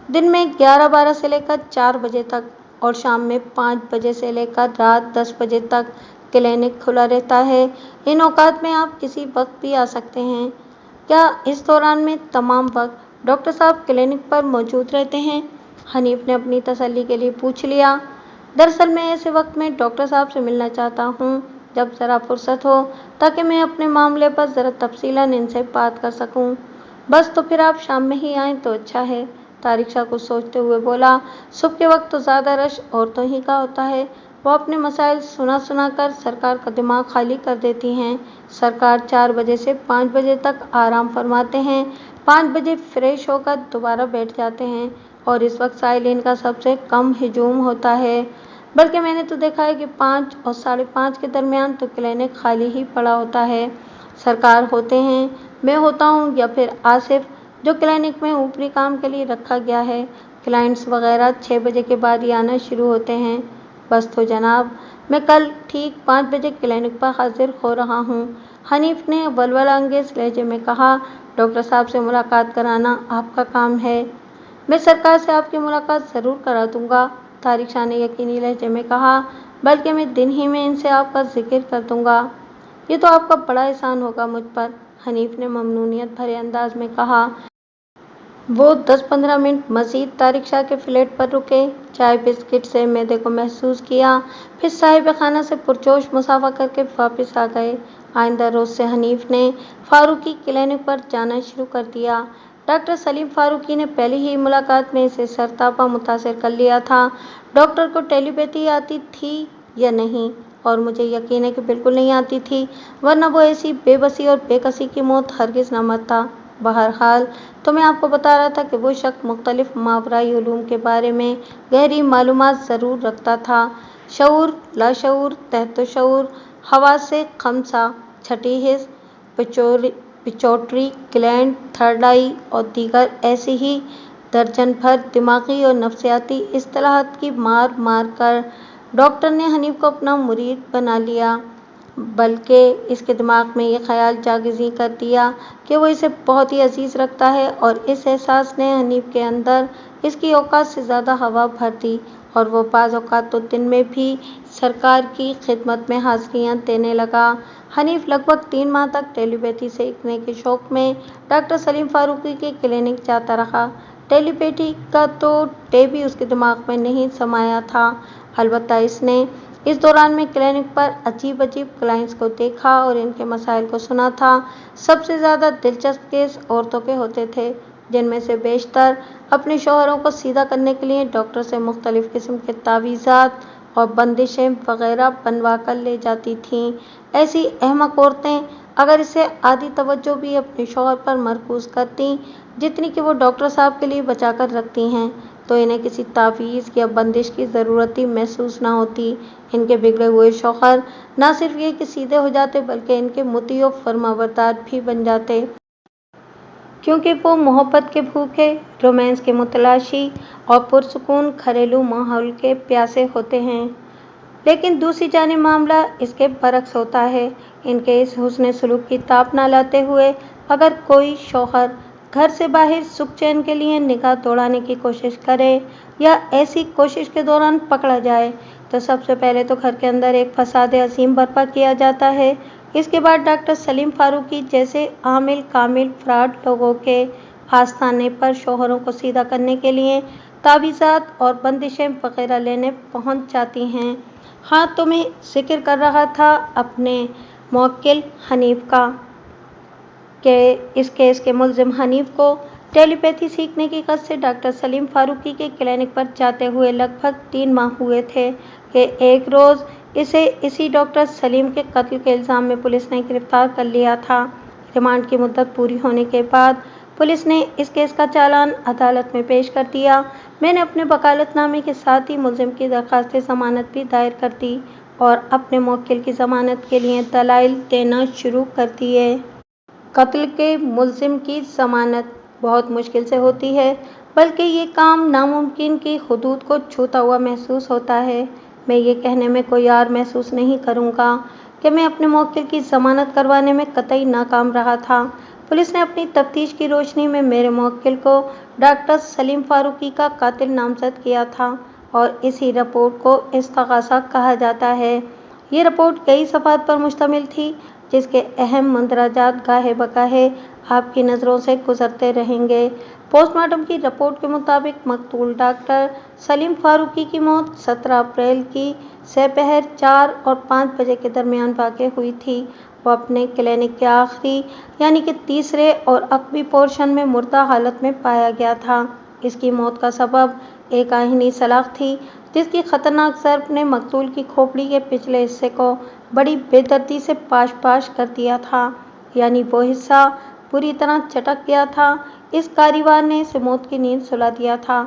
Speaker 1: दिन में 11-12 से लेकर 4 बजे तक और शाम में 5 बजे से लेकर रात 10 बजे तक क्लिनिक खुला रहता है। इन औकात में आप किसी वक्त भी आ सकते हैं। क्या इस दौरान में तमाम वक्त डॉक्टर साहब क्लिनिक पर मौजूद रहते हैं? हनीफ ने अपनी तसल्ली के लिए पूछ लिया। दरअसल मैं ऐसे वक्त में डॉक्टर साहब से मिलना चाहता हूँ जब ज़रा फुर्सत हो, ताकि मैं अपने मामले पर ज़रा तफसीलन इनसे बात कर सकूँ। बस तो फिर आप शाम में ही आएँ तो अच्छा है, तारिक शाह कुछ सोचते हुए बोला। सुबह के वक्त तो ज़्यादा रश औरतों ही का होता है, वो अपने मसाइल सुना कर सरकार का दिमाग खाली कर देती हैं। सरकार 4 बजे से 5 बजे तक आराम फरमाते हैं, 5 बजे फ्रेश होकर दोबारा बैठ जाते हैं और इस वक्त साइलिन का सबसे कम हिजूम होता है। बल्कि मैंने तो देखा है कि 5 और 5:30 के दरमियान तो क्लिनिक खाली ही पड़ा होता है। सरकार होते हैं, मैं होता हूँ या फिर आसिफ, जो क्लिनिक में ऊपरी काम के लिए रखा गया है। क्लाइंट्स वगैरह 6 बजे के बाद ही आना शुरू होते हैं। बस तो जनाब, मैं कल ठीक 5 बजे क्लिनिक पर हाजिर हो रहा हूँ, हनीफ ने वल्वला अंगेज लहजे में कहा। डॉक्टर साहब से मुलाकात कराना आपका काम है। मैं सरकार से आपकी मुलाकात ज़रूर करा दूंगा, तारिक शाह ने यकीनी लहजे में कहा, बल्कि मैं दिन ही में इनसे आपका जिक्र कर दूंगा। ये तो आपका बड़ा एहसान होगा मुझ पर, हनीफ ने ममनूनियत भरे अंदाज में कहा। वो 10-15 मिनट मजीद तारिक शाह के फ्लैट पर रुके, चाय बिस्किट से मैदे को महसूस किया, फिर साहिब खाना से पुरजोश मुसाफा करके वापस आ गए। आइंदा रोज से हनीफ ने फारूकी क्लिनिक पर जाना शुरू कर दिया। डॉक्टर सलीम फारूकी ने पहली ही मुलाकात में इसे सरतापा मुतासिर कर लिया था। डॉक्टर को टेलीपैथी आती थी या नहीं, और मुझे यकीन है कि बिल्कुल नहीं आती थी, वरना वो ऐसी बेबसी और बेकसी की मौत हरगिज़ न मरता। बहरहाल तो मैं आपको बता रहा था कि वो शख्स मुख्तलिफ मावराई उलूम के बारे में गहरी मालूमात ज़रूर रखता था। शऊर, लाशऊर, तहत शऊर, हवासे खमसा, छठी हिस्स, पिचोटरी ग्लैंड, थर्ड आई और दीगर ऐसी ही दर्जन भर दिमागी और नफ्सियाती इस्तिलाहात की मार मार कर डॉक्टर ने हनीफ को अपना मुरीद बना लिया, बल्कि इसके दिमाग में ये ख्याल जागिज़ी कर दिया कि वो इसे बहुत ही अजीज़ रखता है, और इस एहसास ने हनीफ के अंदर इसकी औकात से ज़्यादा हवा भर दी, और वो बाज़ औकात तो दिन में भी सरकार की खिदमत में हाज़िरियाँ देने लगा। हनीफ लगभग 3 माह तक टेलीपैथी सीखने के शौक़ में डॉक्टर सलीम फारूकी के क्लिनिक जाता रहा। टेलीपैथी का तो टे भी उसके दिमाग में नहीं समाया था। अलबत्ता इसने इस दौरान में क्लिनिक पर अजीब अजीब क्लाइंट्स को देखा और इनके मसाइल को सुना था। सबसे ज़्यादा दिलचस्प केस औरतों के होते थे, जिनमें से बेशतर अपने शौहरों को सीधा करने के लिए डॉक्टर से मुख्तलिफ किस्म के तावीज़ात और बंदिशें वगैरह बनवा कर ले जाती थीं। ऐसी अहमक औरतें अगर इसे आधी तवज्जो भी अपने शौहर पर मरकूज़ करती जितनी कि वो डॉक्टर साहब के लिए बचा कर रखती हैं, तो इन्हें किसी तावीज़ या बंदिश की ज़रूरत ही महसूस न होती। इनके बिगड़े हुए शौहर न सिर्फ ये कि सीधे हो जाते, बल्कि इनके मुती और फरमाबरदार भी बन जाते, क्योंकि वो मोहब्बत के भूखे, रोमांस के मुतलाशी और पुरसुकून घरेलू माहौल के प्यासे होते हैं। लेकिन दूसरी जानिब मामला इसके बरक्स होता है। इनके इस हुस्न सलूक की ताप न लाते हुए अगर कोई शौहर घर से बाहर सुख चैन के लिए निगाह दौड़ाने की कोशिश करे, या ऐसी कोशिश के दौरान पकड़ा जाए, तो सबसे पहले तो घर के अंदर एक फसाद असीम बर्पा किया जाता है। इसके बाद डॉक्टर सलीम फारूकी जैसे आमिल कामिल फ्रॉड लोगों के आस्थाने पर शौहरों को सीधा करने के लिए तावीज़ात और बंदिशें वगैरह लेने पहुंच जाती हैं। हाँ, तो मैं जिक्र कर रहा था अपने मुवक्किल हनीफ का, कि इस केस के मुल्ज़िम हनीफ को टेलीपैथी सीखने की कस से डॉक्टर सलीम फारूकी के क्लिनिक पर जाते हुए लगभग 3 माह हुए थे कि एक रोज़ इसे इसी डॉक्टर सलीम के कत्ल के इल्ज़ाम में पुलिस ने गिरफ्तार कर लिया था। रिमांड की मुद्दत पूरी होने के बाद पुलिस ने इस केस का चालान अदालत में पेश कर दिया। मैंने अपने वकालतनामे के साथ ही मुल्ज़िम की दरख्वास्त ज़मानत भी दायर कर दी और अपने मुवक्किल की ज़मानत के लिए दलाइल देना शुरू कर दिए। कत्ल के मुल्ज़िम की ज़मानत बहुत मुश्किल से होती है, बल्कि ये काम नामुमकिन की हुदूद को छूता हुआ महसूस होता है। मैं ये कहने में कोई आर महसूस नहीं करूँगा कि मैं अपने मुवक्किल की ज़मानत करवाने में कतई नाकाम रहा था। पुलिस ने अपनी तफ्तीश की रोशनी में मेरे मुवक्किल को डॉक्टर सलीम फारूकी का कातिल नामज़द किया था, और इसी रिपोर्ट को इस्तिग़ासा कहा जाता है। ये रिपोर्ट कई सफ़हात पर मुश्तमिल थी, जिसके अहम मंदराजात गाहे बगाहे आपकी नज़रों से गुजरते रहेंगे। पोस्टमार्टम की रिपोर्ट के मुताबिक मकतूल डॉक्टर सलीम फारूकी की मौत 17 अप्रैल की सपहर 4 और 5 बजे के दरमियान वाक़ हुई थी। वो अपने क्लिनिक के आखिरी यानी कि तीसरे और अक़बी पोर्शन में मुर्दा हालत में पाया गया था। इसकी मौत का सबब एक आहिनी सलाख़ थी, जिसकी ख़तरनाक ज़रब ने मकतूल की खोपड़ी के पिछले हिस्से को बड़ी बेदर्दी से पाश पाश कर दिया था, यानी वो हिस्सा पूरी तरह चटक गया था। इस कारीवार ने इसे मौत की नींद सुला दिया था।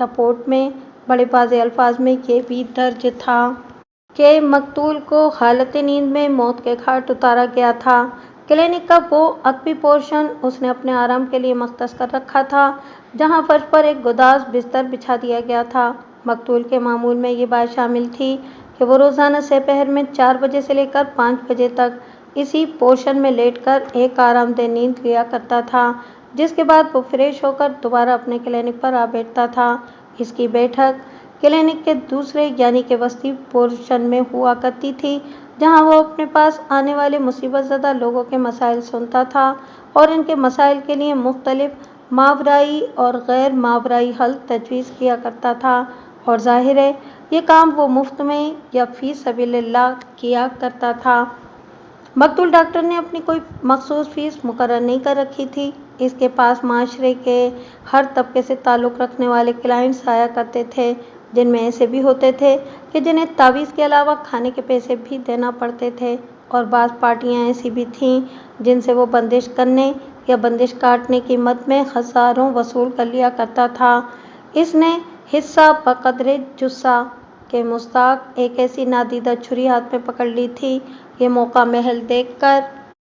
Speaker 1: रिपोर्ट में बड़े वाज़ेह अल्फाज में ये भी दर्ज था कि मकतूल को हालत नींद में मौत के घाट उतारा गया था। क्लिनिक का वो अक़बी पोर्शन उसने अपने आराम के लिए मख्तस कर रखा था, जहाँ फर्श पर एक गुदाज़ बिस्तर बिछा दिया गया था مقتول کے معمول میں یہ بات شامل تھی کہ وہ روزانہ سپہر میں 4 بجے سے لے کر 5 بجے تک اسی پورشن میں لیٹ کر ایک آرام دہ نیند لیا کرتا تھا، جس کے بعد وہ فریش ہو کر دوبارہ اپنے کلینک پر آ بیٹھتا تھا۔ اس کی بیٹھک کلینک کے دوسرے یعنی کہ وسطی پورشن میں ہوا کرتی تھی، جہاں وہ اپنے پاس آنے والے مصیبت زدہ لوگوں کے مسائل سنتا تھا اور ان کے مسائل کے لیے مختلف ماورائی اور غیر ماورائی حل تجویز کیا کرتا تھا، اور ظاہر ہے یہ کام وہ مفت میں یا فی سبیل اللہ کیا کرتا تھا۔ مقتول ڈاکٹر نے اپنی کوئی مخصوص فیس مقرر نہیں کر رکھی تھی۔ اس کے پاس معاشرے کے ہر طبقے سے تعلق رکھنے والے کلائنٹس آیا کرتے تھے، جن میں ایسے بھی ہوتے تھے کہ جنہیں تعویذ کے علاوہ کھانے کے پیسے بھی دینا پڑتے تھے، اور بعض پارٹیاں ایسی بھی تھیں جن سے وہ بندش کرنے یا بندش کاٹنے کی مد میں ہزاروں وصول کر لیا کرتا تھا۔ اس نے حصہ بقدر جثہ کے مستحق ایک ایسی نادیدہ چھری ہاتھ میں پکڑ لی تھی، یہ موقع محل دیکھ کر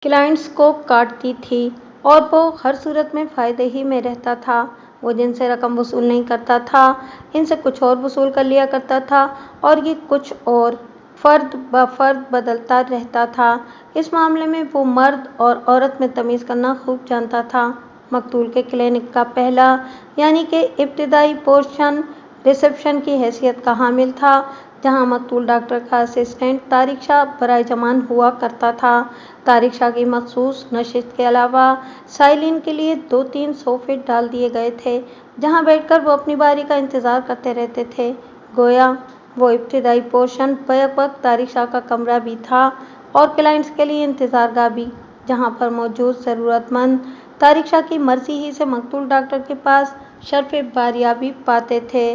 Speaker 1: کلائنٹس کو کاٹتی تھی، اور وہ ہر صورت میں فائدے ہی میں رہتا تھا۔ وہ جن سے رقم وصول نہیں کرتا تھا، ان سے کچھ اور وصول کر لیا کرتا تھا، اور یہ کچھ اور فرد بفرد بدلتا رہتا تھا۔ اس معاملے میں وہ مرد اور عورت میں تمیز کرنا خوب جانتا تھا۔ مقتول کے کلینک کا پہلا یعنی کہ ابتدائی پورشن ریسیپشن کی حیثیت کا حامل تھا، جہاں مقتول ڈاکٹر کا اسسٹنٹ طارق شاہ برائے زمان ہوا کرتا تھا۔ طارق شاہ کی مخصوص نشست کے علاوہ سائلین کے لیے 2-3 صوفے ڈال دیے گئے تھے، جہاں بیٹھ کر وہ اپنی باری کا انتظار کرتے رہتے تھے۔ گویا وہ ابتدائی پورشن بیک وقت طارق شاہ کا کمرہ بھی تھا اور کلائنٹس کے لیے انتظار گاہ بھی، جہاں پر موجود ضرورت مند طارق شاہ کی مرضی ہی سے مقتول ڈاکٹر کے پاس شرف باریابی پاتے تھے۔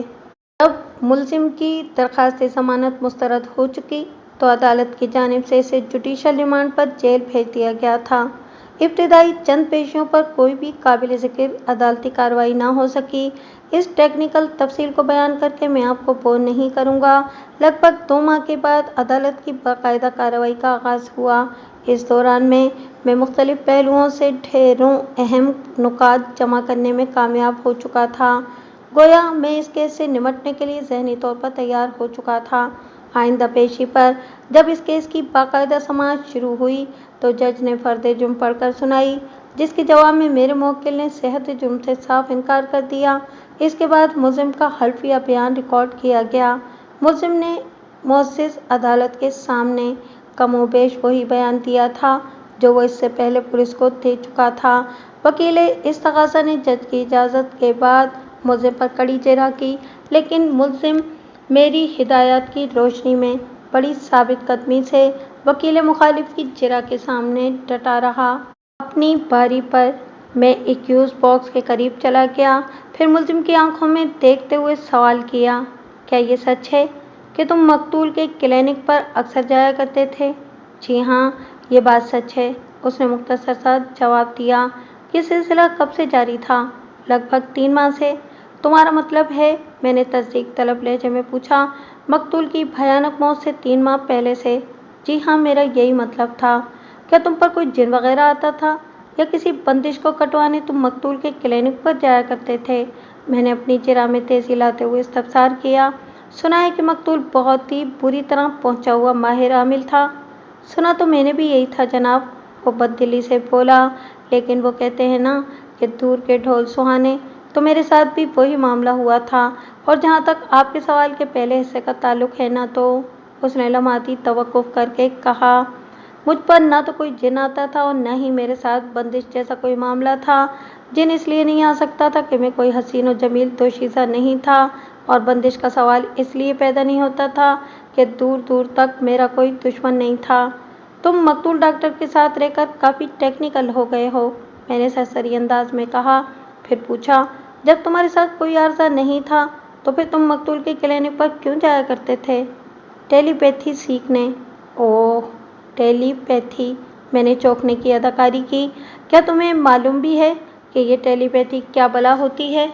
Speaker 1: جب ملزم کی درخواست ضمانت مسترد ہو چکی تو عدالت کی جانب سے اسے جوڈیشل ریمانڈ پر جیل بھیج دیا گیا تھا۔ ابتدائی چند پیشیوں پر کوئی بھی قابل ذکر عدالتی کارروائی نہ ہو سکی۔ اس ٹیکنیکل تفصیل کو بیان کر کے میں آپ کو بور نہیں کروں گا۔ لگ بھگ 2 ماہ کے بعد عدالت کی باقاعدہ کارروائی کا آغاز ہوا۔ اس دوران میں مختلف پہلوؤں سے ڈھیروں اہم نکات جمع کرنے میں کامیاب ہو چکا تھا۔ گویا میں اس کیس سے نمٹنے کے لیے ذہنی طور پر تیار ہو چکا تھا۔ آئندہ پیشی پر جب اس کیس کی باقاعدہ سماعت شروع ہوئی تو جج نے فرد جرم پڑھ کر سنائی، جس کے جواب میں میرے موکل نے صحت جرم سے صاف انکار کر دیا۔ اس کے بعد ملزم کا حلفیہ بیان ریکارڈ کیا گیا۔ ملزم نے معزز عدالت کے سامنے کم و بیش وہی بیان دیا تھا جو وہ اس سے پہلے پولیس کو دے چکا تھا۔ وکیل استغاثہ نے جج کی اجازت کے بعد ملزم پر کڑی جرح کی، لیکن ملزم میری ہدایات کی روشنی میں بڑی ثابت قدمی سے وکیل مخالف کی جرح کے سامنے ڈٹا رہا۔ اپنی باری پر میں ایکیوز باکس کے قریب چلا گیا، پھر ملزم کی آنکھوں میں دیکھتے ہوئے سوال کیا، کیا یہ سچ ہے کہ تم مقتول کے کلینک پر اکثر جایا کرتے تھے؟ جی ہاں، یہ بات سچ ہے، اس نے مختصر سا جواب دیا۔ یہ سلسلہ کب سے جاری تھا؟ لگ بھگ 3 ماہ سے۔ تمہارا مطلب ہے؟ میں نے تصدیق طلب لہجے میں پوچھا۔ مقتول کی بھیانک موت سے 3 ماہ پہلے سے؟ جی ہاں، میرا یہی مطلب تھا۔ کیا تم پر کوئی جن وغیرہ آتا تھا یا کسی بندش کو کٹوانے تم مقتول کے کلینک پر جایا کرتے تھے؟ میں نے اپنی جرح میں تیزی لاتے ہوئے استفسار کیا۔ سنا ہے کہ مقتول بہت ہی بری طرح پہنچا ہوا ماہر عامل تھا۔ سنا تو میں نے بھی یہی تھا جناب، وہ بددلی سے بولا، لیکن وہ کہتے ہیں نا کہ دور کے ڈھول سہانے، تو میرے ساتھ بھی وہی معاملہ ہوا تھا، اور جہاں تک آپ کے سوال کے پہلے حصے کا تعلق ہے نا، تو اس نے لمحاتی توقف کر کے کہا، مجھ پر نہ تو کوئی جن آتا تھا اور نہ ہی میرے ساتھ بندش جیسا کوئی معاملہ تھا۔ جن اس لیے نہیں آ سکتا تھا کہ میں کوئی حسین و جمیل دوشیزہ نہیں تھا، اور بندش کا سوال اس لیے پیدا نہیں ہوتا تھا کہ دور دور تک میرا کوئی دشمن نہیں تھا۔ تم مقتول ڈاکٹر کے ساتھ رہ کر کافی ٹیکنیکل ہو گئے ہو، میں نے سرسری انداز میں کہا۔ پھر پوچھا، جب تمہارے ساتھ کوئی عارضہ نہیں تھا تو پھر تم مقتول کے کلینک پر کیوں جایا کرتے تھے؟ ٹیلی پیتھی سیکھنے۔ اوہ، ٹیلی پیتھی! میں نے چونکنے کی اداکاری کی۔ کیا تمہیں معلوم بھی ہے کہ یہ ٹیلی پیتھی کیا بلا ہوتی ہے؟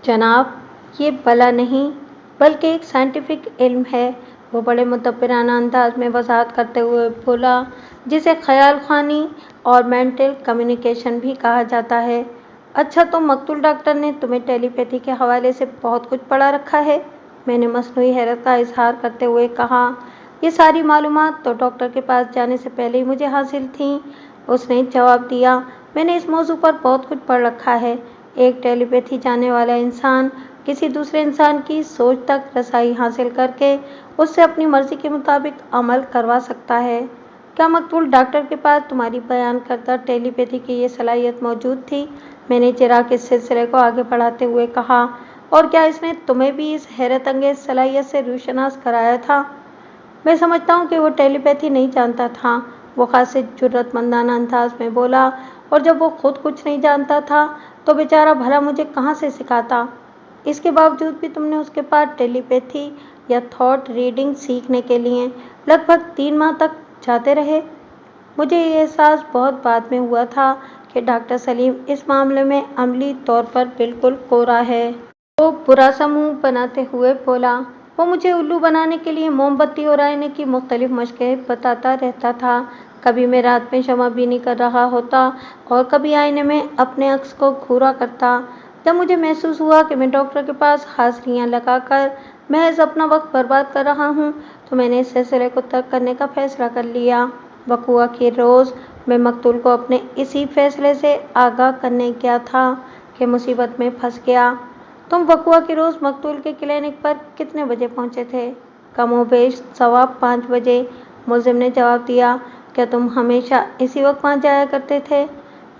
Speaker 1: جناب، یہ بلا نہیں بلکہ ایک سائنٹیفک علم ہے، وہ بڑے مدبرانہ انداز میں وضاحت کرتے ہوئے بولا، جسے خیال خوانی اور مینٹل کمیونیکیشن بھی کہا جاتا ہے۔ अच्छा, तो मकतूल डॉक्टर ने तुम्हें टेलीपैथी के हवाले से बहुत कुछ पढ़ा रखा है? मैंने मसनूई हैरत का इजहार करते हुए कहा। ये सारी मालूमात तो डॉक्टर के पास जाने से पहले ही मुझे हासिल थीं। उसने जवाब दिया, मैंने इस मौजू पर बहुत कुछ पढ़ रखा है। एक टेलीपैथी जानने वाला इंसान किसी दूसरे इंसान की सोच तक रसाई हासिल करके उससे अपनी मर्जी के मुताबिक अमल करवा सकता है। क्या मकतूल डॉक्टर के पास तुम्हारी बयान करदा टेलीपैथी की ये सलाहियत मौजूद थी? मैंने चिराग इस सिलसिले को आगे बढ़ाते हुए कहा। और क्या इसने तुम्हें भी इस हैरत अंगेज सलाहियत से रूशनास कराया था? मैं समझता हूँ कि वो टेलीपैथी नहीं जानता था, वो खासे जुर्रतमंदाना अंदाज में बोला। और जब वो खुद कुछ नहीं जानता था तो बेचारा भला मुझे कहाँ से सिखाता? इसके बावजूद भी तुमने उसके पास टेलीपैथी या थॉट रीडिंग सीखने के लिए लगभग 3 माह तक जाते रहे। मुझे ये एहसास बहुत बाद में हुआ था कि डॉक्टर सलीम इस मामले में अमली तौर पर बिल्कुल कोरा है। वो बुरा सा मुंह बनाते हुए बोला। वो मुझे उल्लू बनाने के लिए मोमबत्ती और आईने की मुख्तलिफ मशकें बताता रहता था। कभी मैं रात में शमा बीनी कर रहा होता और कभी आईने में अपने अक्स को घूरा करता। जब मुझे महसूस हुआ कि मैं डॉक्टर के पास हाजिरियाँ लगाकर महज अपना वक्त बर्बाद कर रहा हूँ तो मैंने इस सिलसिले को तर्क करने का फैसला कर लिया। वकूआ के रोज़ मैं मकतूल को अपने इसी फैसले से आगाह करने गया था कि मुसीबत में फंस गया। तुम वकूआ के रोज़ मकतूल के क्लिनिक पर कितने बजे पहुँचे थे? कमोबेश 5:15 बजे, मुलजिम ने जवाब दिया। क्या तुम हमेशा इसी वक्त वहाँ जाया करते थे?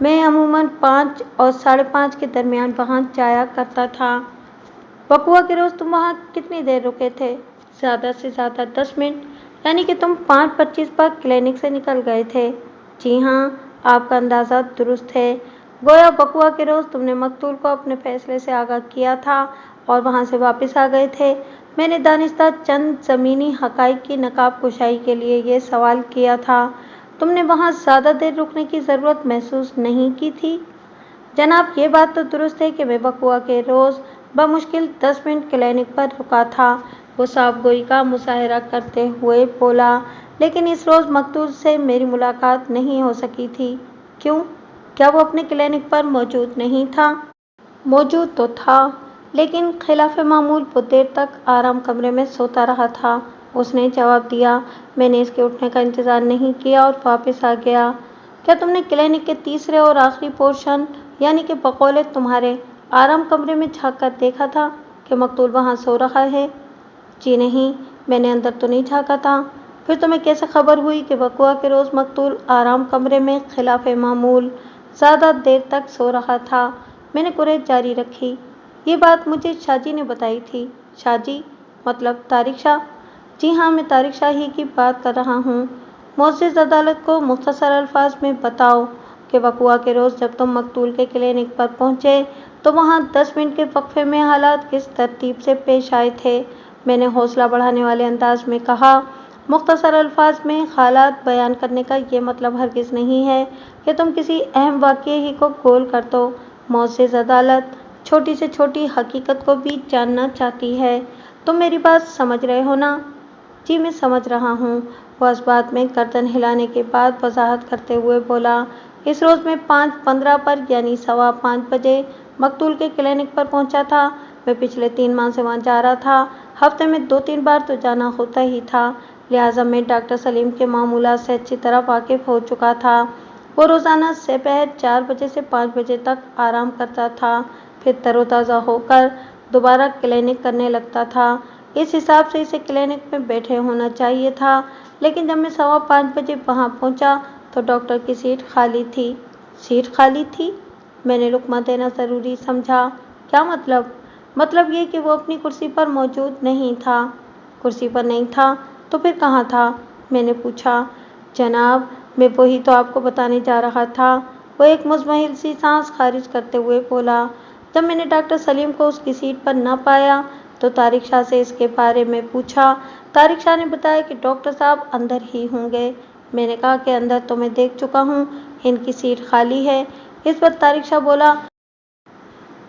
Speaker 1: मैं अमूमन 5 और 5:30 के दरमियान वहाँ जाया करता था। वकूआ के रोज़ तुम वहाँ कितनी देर रुके थे? ज़्यादा से ज़्यादा 10 मिनट, यानी कि तुम 5:25 पर क्लिनिक से निकल गए थे। जी हाँ, आपका अंदाज़ा दुरुस्त है। गोया वकूआ के रोज़ तुमने मकतूल को अपने फैसले से आगाह किया था और वहाँ से वापस आ गए थे। मैंने दानिस्ता चंद ज़मीनी हक़ाइक़ की नकाब कुशाई के लिए ये सवाल किया था। तुमने वहाँ ज़्यादा देर रुकने की ज़रूरत महसूस नहीं की थी? जनाब, ये बात तो दुरुस्त है कि मैं वकूआ के रोज़ बमुश्किल 10 मिनट क्लिनिक पर रुका था। वो साफ़गोई का मुज़ाहरा करते हुए बोला। लेकिन इस रोज़ मकतूल से मेरी मुलाकात नहीं हो सकी थी। क्यों? क्या वो अपने क्लिनिक पर मौजूद नहीं था? मौजूद तो था, लेकिन खिलाफ मामूल वो देर तक आराम कमरे में सोता रहा था। उसने जवाब दिया। मैंने इसके उठने का इंतज़ार नहीं किया और वापस आ गया। क्या तुमने क्लिनिक के तीसरे और आखिरी पोर्शन, यानी कि बकौले तुम्हारे आराम कमरे में झाँक कर देखा था कि मकतूल वहाँ सो रहा है? जी नहीं, मैंने अंदर तो नहीं झाँका था। फिर तुम्हें कैसे खबर हुई कि वकूआ के रोज़ मकतूल आराम कमरे में खिलाफ मामूल ज़्यादा देर तक सो रहा था? मैंने कुरैश जारी रखी। ये बात मुझे शाहजी ने बताई थी। शाहजी? मतलब तारिक शाह? जी हाँ, मैं तारिक शाह ही की बात कर रहा हूँ। मुअज़्ज़िज़ अदालत को मुख्तसर अल्फाज में बताओ कि वकूआ के रोज़ जब तुम मकतूल के क्लिनिक पर पहुँचे तो वहाँ 10 मिनट के वक्फे में हालात किस तरतीब से पेश आए थे? मैंने हौसला बढ़ाने वाले अंदाज में कहा। मुख्तसर अल्फाज में हालात बयान करने का ये मतलब हरगिज़ नहीं है कि तुम किसी अहम वाक़ये ही को गोल कर दो। मुअज़्ज़िज़ अदालत छोटी से छोटी हकीकत को भी जानना चाहती है। तुम मेरी बात समझ रहे हो ना? जी, मैं समझ रहा हूँ। वह इस बात में गर्दन हिलाने के बाद वजाहत करते हुए बोला। इस रोज़ मैं 5:15 पर, यानी 5:15 बजे मकतूल के क्लिनिक पर पहुँचा था। मैं पिछले 3 माह से वहाँ जा रहा था। हफ्ते में 2-3 बार तो जाना होता ही था, लिहाजा मैं डॉक्टर सलीम के मामूलात से अच्छी तरह वाकिफ़ हो चुका था। वो रोज़ाना दोपहर 4 बजे से 5 बजे तक आराम करता था, फिर तरोताज़ा होकर दोबारा क्लिनिक करने लगता था। इस हिसाब से इसे क्लिनिक में बैठे होना चाहिए था, लेकिन जब मैं 5:15 बजे वहाँ पहुँचा तो डॉक्टर की सीट खाली थी। सीट खाली थी? मैंने लुक़मा देना ज़रूरी समझा। क्या मतलब? मतलब ये कि वो अपनी कुर्सी पर मौजूद नहीं था। कुर्सी पर नहीं था तो फिर कहाँ था? मैंने पूछा। जनाब, मैं वही तो आपको बताने जा रहा था। वो एक मुज़महिल सी सांस खारिज करते हुए बोला। जब मैंने डॉक्टर सलीम को उसकी सीट पर न पाया तो तारिक शाह से इसके बारे में पूछा। तारिक शाह ने बताया कि डॉक्टर साहब अंदर ही होंगे। मैंने कहा कि अंदर तो मैं देख चुका हूँ, इनकी सीट खाली है। इस पर तारिक शाह बोला,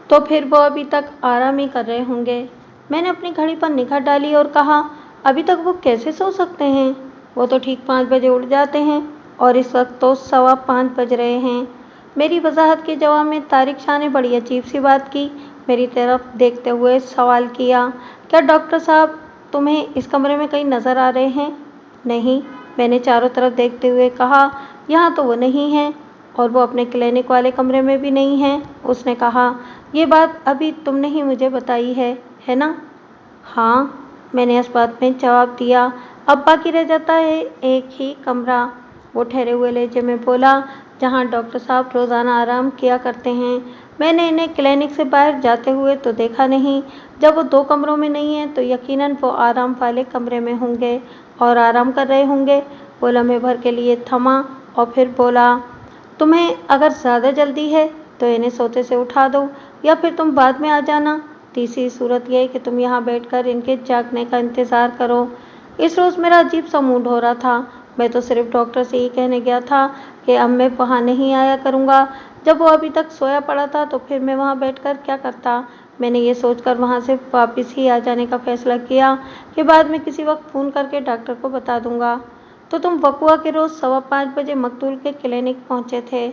Speaker 1: तो फिर वो अभी तक आराम ही कर रहे होंगे। मैंने अपनी घड़ी पर निगाह डाली और कहा, अभी तक वो कैसे सो सकते हैं? वो तो ठीक 5 बजे उठ जाते हैं और इस वक्त तो 5:15 बज रहे हैं। मेरी वजाहत के जवाब में तारिक शाह ने बड़ी अजीब सी बात की। मेरी तरफ देखते हुए सवाल किया, क्या डॉक्टर साहब तुम्हें इस कमरे में कहीं नज़र आ रहे हैं? नहीं, मैंने चारों तरफ देखते हुए कहा। यहाँ तो वो नहीं है और वो अपने क्लिनिक वाले कमरे में भी नहीं है। उसने कहा, ये बात अभी तुमने ही मुझे बताई है ना? हाँ, मैंने इस बात में जवाब दिया। अब बाकी रह जाता है एक ही कमरा, वो ठहरे हुए लहजे में बोला, जहाँ डॉक्टर साहब रोज़ाना आराम किया करते हैं। मैंने इन्हें क्लिनिक से बाहर जाते हुए तो देखा नहीं। जब वो 2 कमरों में नहीं है तो यकीनन वो आराम वाले कमरे में होंगे और आराम कर रहे होंगे। वो लम्हे भर के लिए थमा और फिर बोला, तुम्हें अगर ज़्यादा जल्दी है तो इन्हें सोते से उठा दो या फिर तुम बाद में आ जाना। तीसरी सूरत यह है कि तुम यहाँ बैठकर इनके जागने का इंतज़ार करो। इस रोज़ मेरा अजीब सा मूड हो रहा था। मैं तो सिर्फ डॉक्टर से ही कहने गया था कि अब मैं वहाँ नहीं आया करूँगा। जब वो अभी तक सोया पड़ा था तो फिर मैं वहाँ बैठकर क्या करता। मैंने ये सोचकर वहाँ से वापस ही आ जाने का फैसला किया कि बाद में किसी वक्त फ़ोन करके डॉक्टर को बता दूँगा। तो तुम वक़ुआ के रोज़ 5:15 बजे मकतूल के क्लिनिक पहुँचे थे।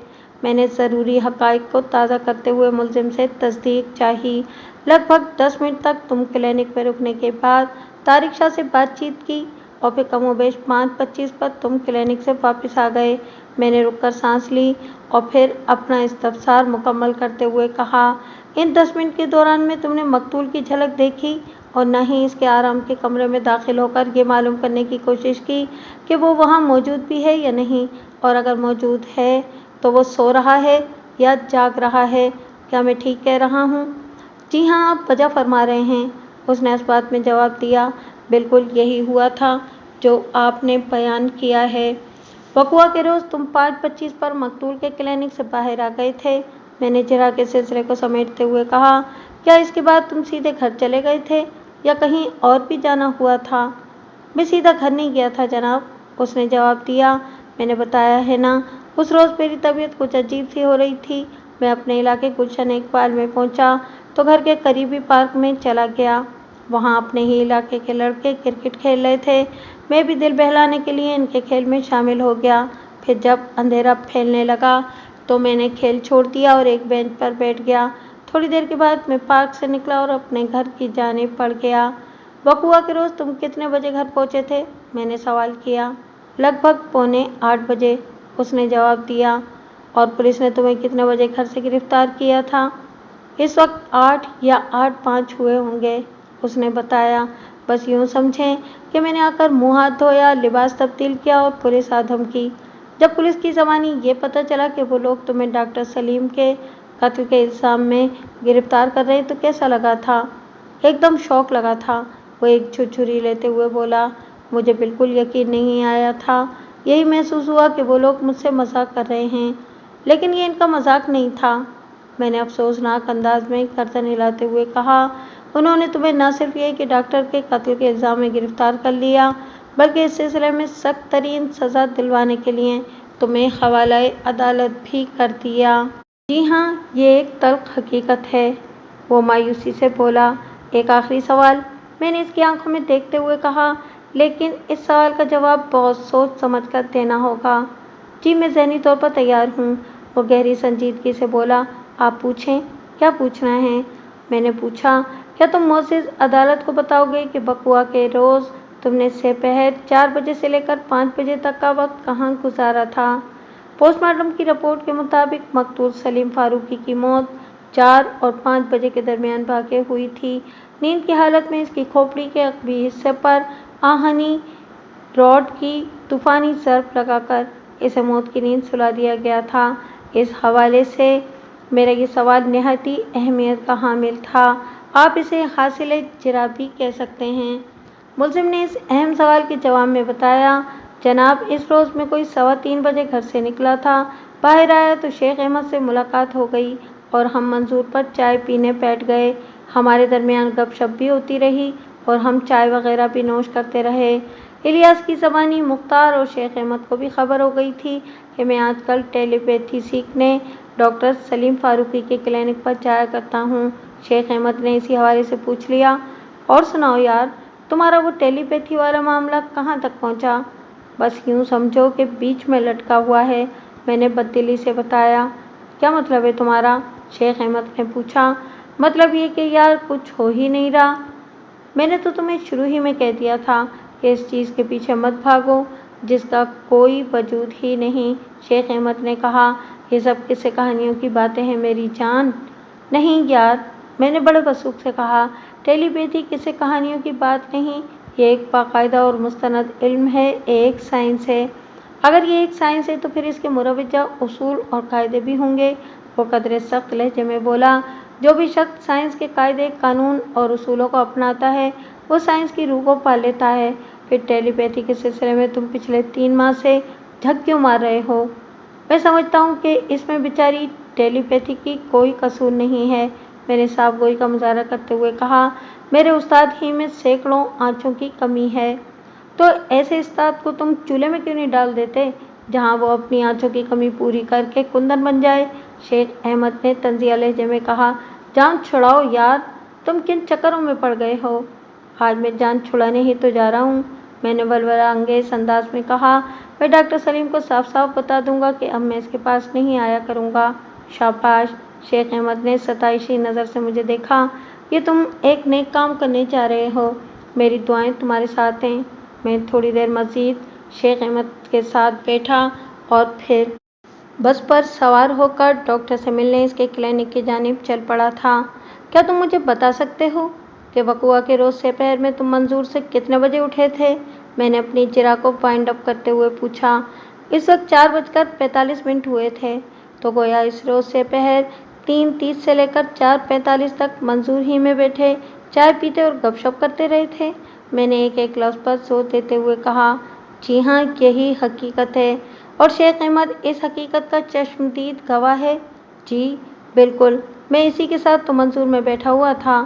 Speaker 1: मैंने ज़रूरी हक़ाइक़ को ताज़ा करते हुए मुलज़िम से तस्दीक चाही। लगभग 10 मिनट तक तुम क्लिनिक में रुकने के बाद तारिक शाह से बातचीत की और फिर कमोबेश 5:25 पर तुम क्लिनिक से वापस आ गए। मैंने रुककर सांस ली और फिर अपना इस्तफ़सार मुकम्मल करते हुए कहा, इन 10 मिनट के दौरान में तुमने मकतूल की झलक देखी और न ही इसके आराम के कमरे में दाखिल होकर ये मालूम करने की कोशिश की कि वो वहाँ मौजूद भी है या नहीं, और अगर मौजूद है तो वो सो रहा है या जाग रहा है। क्या मैं ठीक कह रहा हूँ? जी हाँ, आप वजह फरमा रहे हैं, उसने इस बात में जवाब दिया। बिल्कुल यही हुआ था जो आपने बयान किया है। वक़ुआ के रोज़ तुम 5:25 पर मकतूल के क्लिनिक से बाहर आ गए थे। मैंने जरा के सिलसिले को समेटते हुए कहा, क्या इसके बाद तुम सीधे घर चले गए थे या कहीं और भी जाना हुआ था? मैं सीधा घर नहीं गया था जनाब, उसने जवाब दिया। मैंने बताया है ना, उस रोज़ मेरी तबीयत कुछ अजीब सी हो रही थी। मैं अपने इलाके गुलशन इकबाल में पहुंचा तो घर के करीबी पार्क में चला गया। वहां अपने ही इलाके के लड़के क्रिकेट खेल रहे थे। मैं भी दिल बहलाने के लिए इनके खेल में शामिल हो गया। फिर जब अंधेरा फैलने लगा तो मैंने खेल छोड़ दिया और एक बेंच पर बैठ गया। थोड़ी देर के बाद मैं पार्क से निकला और अपने घर की जानिब बढ़ गया। वक़ुआ के रोज़ तुम कितने बजे घर पहुँचे थे? मैंने सवाल किया। लगभग 7:45 बजे, उसने जवाब दिया। और पुलिस ने तुम्हें कितने बजे घर से गिरफ्तार किया था? इस वक्त 8 या 8:05 हुए होंगे, उसने बताया। बस यूँ समझें कि मैंने आकर मुँह हाथ धोया, लिबास तब्दील किया और पुलिस आ धमकी। जब पुलिस की ज़बानी ये पता चला कि वो लोग तुम्हें डॉक्टर सलीम के कत्ल के इल्ज़ाम में गिरफ्तार कर रहे हैं तो कैसा लगा था? एकदम शौक लगा था, वो एक छुरछुरी लेते हुए बोला। मुझे बिल्कुल यकीन नहीं आया था। यही महसूस हुआ कि वो लोग मुझसे मजाक कर रहे हैं, लेकिन ये इनका मजाक नहीं था। मैंने अफसोसनाक अंदाज में गर्दन हिलाते हुए कहा, उन्होंने तुम्हें न सिर्फ ये कि डॉक्टर के कत्ल के इल्ज़ाम में गिरफ्तार कर लिया, बल्कि इस सिलसिले में सख्त तरीन सज़ा दिलवाने के लिए तुम्हें हवालाए अदालत भी कर दिया। जी हाँ, ये एक तल्ख़ हकीकत है, वो मायूसी से बोला। एक आखिरी सवाल, मैंने इसकी आंखों में देखते हुए कहा, लेकिन इस सवाल का जवाब बहुत सोच समझ कर देना होगा। जी, मैं ज़हनी तौर पर तैयार हूँ, वो गहरी संजीदगी से बोला। आप पूछें, क्या पूछना है? मैंने पूछा, क्या तुम मोअज़्ज़िज़ अदालत को बताओगे कि वक़ुआ के रोज़ तुमने दोपहर 4 बजे से लेकर 5 बजे तक का वक्त कहाँ गुजारा था? पोस्टमार्टम की रिपोर्ट के मुताबिक मकतूल सलीम फारूकी की मौत 4 और 5 बजे के दरमियान वाक़ हुई थी। नींद की हालत में इसकी खोपड़ी के अक़बी हिस्से पर आहनी रॉड की तूफ़ानी ज़रब लगाकर इसे मौत की नींद सुला दिया गया था। इस हवाले से मेरा ये सवाल निहायत ही अहमियत का हामिल था। आप इसे हासिल जराबी कह सकते हैं। मुलज़िम ने इस अहम सवाल के जवाब में बताया, जनाब, इस रोज़ मैं कोई 3:15 बजे घर से निकला था। बाहर आया तो शेख अहमद से मुलाकात हो गई और हम मंजूर पर चाय पीने बैठ गए। हमारे दरमियान गपशप भी होती रही और हम चाय वगैरह भी नोश करते रहे। इलियास की ज़बानी मुख्तार और शेख अहमद को भी खबर हो गई थी कि मैं आजकल टेलीपैथी सीखने डॉक्टर सलीम फारूकी के क्लिनिक पर जाया करता हूँ। शेख अहमद ने इसी हवाले से पूछ लिया, और सुनाओ यार, तुम्हारा वो टेलीपैथी वाला मामला कहाँ तक पहुँचा? बस यूँ समझो कि बीच में लटका हुआ है, मैंने बददिली से बताया। क्या मतलब है तुम्हारा? शेख अहमद ने पूछा। मतलब ये कि यार कुछ हो ही नहीं रहा। मैंने तो तुम्हें शुरू ही में कह दिया था कि इस चीज़ के पीछे मत भागो जिसका कोई वजूद ही नहीं। शेख अहमद ने कहा, ये सब किस्से कहानियों की बातें हैं मेरी जान। नहीं यार, मैंने बड़े वसूख से कहा, टेलीपैथी किस्से कहानियों की बात नहीं, ये एक बाकायदा और मुस्तनद इल्म है, एक साइंस है। अगर ये एक साइंस है तो फिर इसके मुरवजा उसूल और कायदे भी होंगे। वो कदरे सख्त लहजे में बोला, जो भी शख्स साइंस के कायदे, कानून और उसूलों को अपनाता है वो साइंस की रूह को पा लेता है। फिर टेलीपैथी के सिलसिले में तुम पिछले 3 माह से झक क्यों मार रहे हो? मैं समझता हूँ कि इसमें बेचारी टेलीपैथी की कोई कसूर नहीं है। मैंने साफ गोई का मुजाहरा करते हुए कहा, मेरे उस्ताद ही में सैकड़ों आँचों की कमी है। तो ऐसे उस्ताद को तुम चूल्हे में क्यों नहीं डाल देते जहाँ वो अपनी आँचों की कमी पूरी करके कुंदन बन जाए? शेख अहमद ने तंजिया लहजे में कहा, जान छुड़ाओ यार, तुम किन चक्करों में पड़ गए हो? आज मैं जान छुड़ाने ही तो जा रहा हूँ, मैंने बलबला अंगेज अंदाज में कहा। मैं डॉक्टर सलीम को साफ साफ बता दूंगा कि अब मैं इसके पास नहीं आया करूँगा। शाबाश। शेख अहमद ने सताइशी नज़र से मुझे देखा। ये तुम एक नेक काम करने जा रहे हो, मेरी दुआएं तुम्हारे साथ हैं। मैं थोड़ी देर मज़ीद शेख अहमद के साथ बैठा और फिर बस पर सवार होकर डॉक्टर से मिलने इसके क्लिनिक की जानिब चल पड़ा था। क्या तुम मुझे बता सकते हो कि वकुआ के रोज़ दोपहर में तुम मंजूर से कितने बजे उठे थे? मैंने अपनी जिरा को वाइंड अप करते हुए पूछा। इस वक्त 4:45 हुए थे। तो गोया इस रोज़ दोपहर 3:30 से लेकर 4:45 तक मंजूर ही में बैठे चाय पीते और गपशप करते रहे थे। मैंने एक एक लफ्ज़ पर जोर देते हुए कहा, जी हाँ, यही हकीकत है। और शेख अहमद इस हकीकत का चश्मदीद गवाह है। जी बिल्कुल, मैं इसी के साथ तो मंसूर में बैठा हुआ था।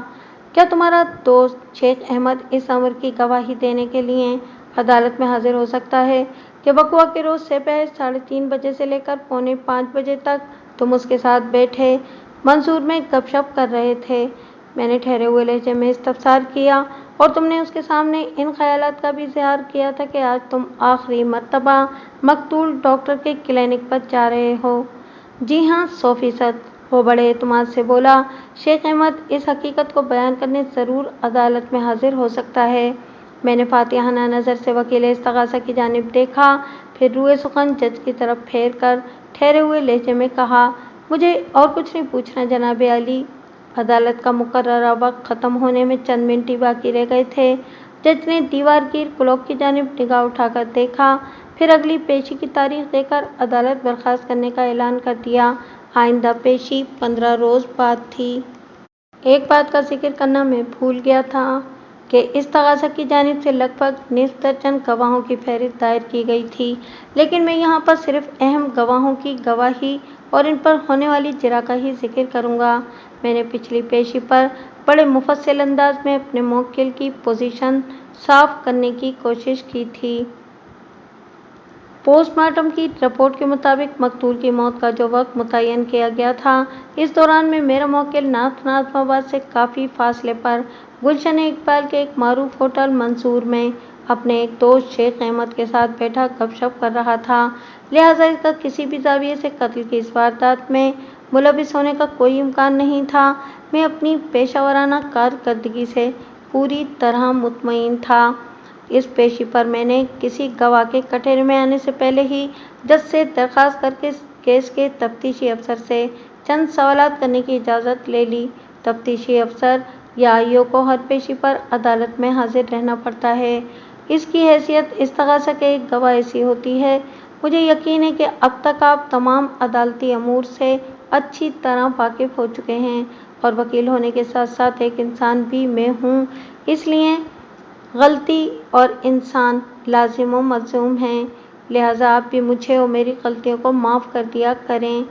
Speaker 1: क्या तुम्हारा दोस्त शेख अहमद इस अमर की गवाही देने के लिए अदालत में हाजिर हो सकता है कि बकुआ के रोज़ दोपहर 3:30 बजे से लेकर 4:45 बजे तक तुम उसके साथ बैठे मंसूर में गपशप कर रहे थे? मैंने ठहरे हुए लहजे में इस्तफसार किया। और तुमने उसके सामने इन ख्यालात का भी इज़हार किया था कि आज तुम आखिरी मर्तबा मकतूल डॉक्टर के क्लिनिक पर जा रहे हो? जी हाँ, 100%। वो बड़े एतमाद से बोला। शेख अहमद इस हकीकत को बयान करने ज़रूर अदालत में हाजिर हो सकता है। मैंने फातिहाना नज़र से वकील इस्तगासा की जानिब देखा, फिर रुए सुखन जज की तरफ फेर कर ठहरे हुए लहजे में कहा, मुझे और कुछ नहीं पूछना जनाब अली। अदालत का मुकर्ररा वक्त ख़त्म होने में चंद मिनट ही बाकी रह गए थे। जज ने दीवार की क्लॉक की जानिब निगाह उठाकर देखा, फिर अगली पेशी की तारीख देकर अदालत बर्खास्त करने का ऐलान कर दिया। आइंदा पेशी 15 रोज़ बाद थी। एक बात का जिक्र करना मैं भूल गया था कि इस तगाज़ा की जानिब से लगभग निस्फ दर्जन गवाहों की फहरिस्त दायर की गई थी, लेकिन मैं यहाँ पर सिर्फ अहम गवाहों की गवाही और इन पर होने वाली जिरा का ही जिक्र करूँगा। मैंने पिछली पेशी पर बड़े मुफस्सिल अंदाज में अपने मौकिल की पोजीशन साफ करने की कोशिश की थी। पोस्टमार्टम की रिपोर्ट के मुताबिक मकतूल की मौत का जो वक्त मुतय्यन किया गया था, इस दौरान में मेरा मौकिल नाज़िमाबाद से काफ़ी फासले पर गुलशन इकबाल के एक मारूफ होटल मंसूर में अपने एक दोस्त शेख अहमद के साथ बैठा गपशप कर रहा था। लिहाजा इसका किसी भी जाविये से कत्ल की इस वारदात में मुलविस होने का कोई इम्कान नहीं था। मैं अपनी पेशावराना कारकर्दगी से पूरी तरह मुतमईन था। इस पेशी पर मैंने किसी गवाह के कटहरे में आने से पहले ही जज से दरख्वास्त करके केस के तफ्तीशी अफसर से चंद सवालात करने की इजाज़त ले ली। तफ्तीशी अफसर या आईओ को हर पेशी पर अदालत में हाजिर रहना पड़ता है। इसकी हैसियत इस्तगासा के एक गवाह ऐसी होती है। मुझे यकीन है कि अब तक आप तमाम अदालती अमूर से अच्छी तरह वाकिफ़ हो चुके हैं और वकील होने के साथ साथ एक इंसान भी मैं हूँ, इसलिए गलती और इंसान लाजिम व मलज़ूम हैं। लिहाजा आप भी मुझे और मेरी गलतियों को माफ़ कर दिया करें।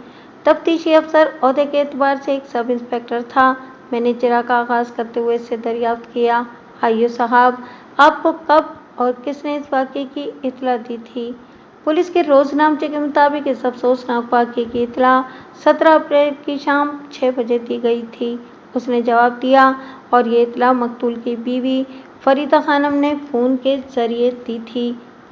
Speaker 1: तफ्तीशी अफसर ओहदे के एतबार से एक सब इंस्पेक्टर था। मैंने जिरा का आगाज़ करते हुए इससे दरियाफ्त किया, आइयो साहब, आपको कब और किसने इस वाक़े की इत्तला दी थी? पुलिस के रोज़नामचे के मुताबिक इस अफसोसनाक वाक़े की इत्तला 17 अप्रैल की शाम 6 बजे दी गई थी। उसने जवाब दिया, और ये इत्तला मकतूल की बीवी फरीदा खानम ने फ़ोन के ज़रिए दी थी।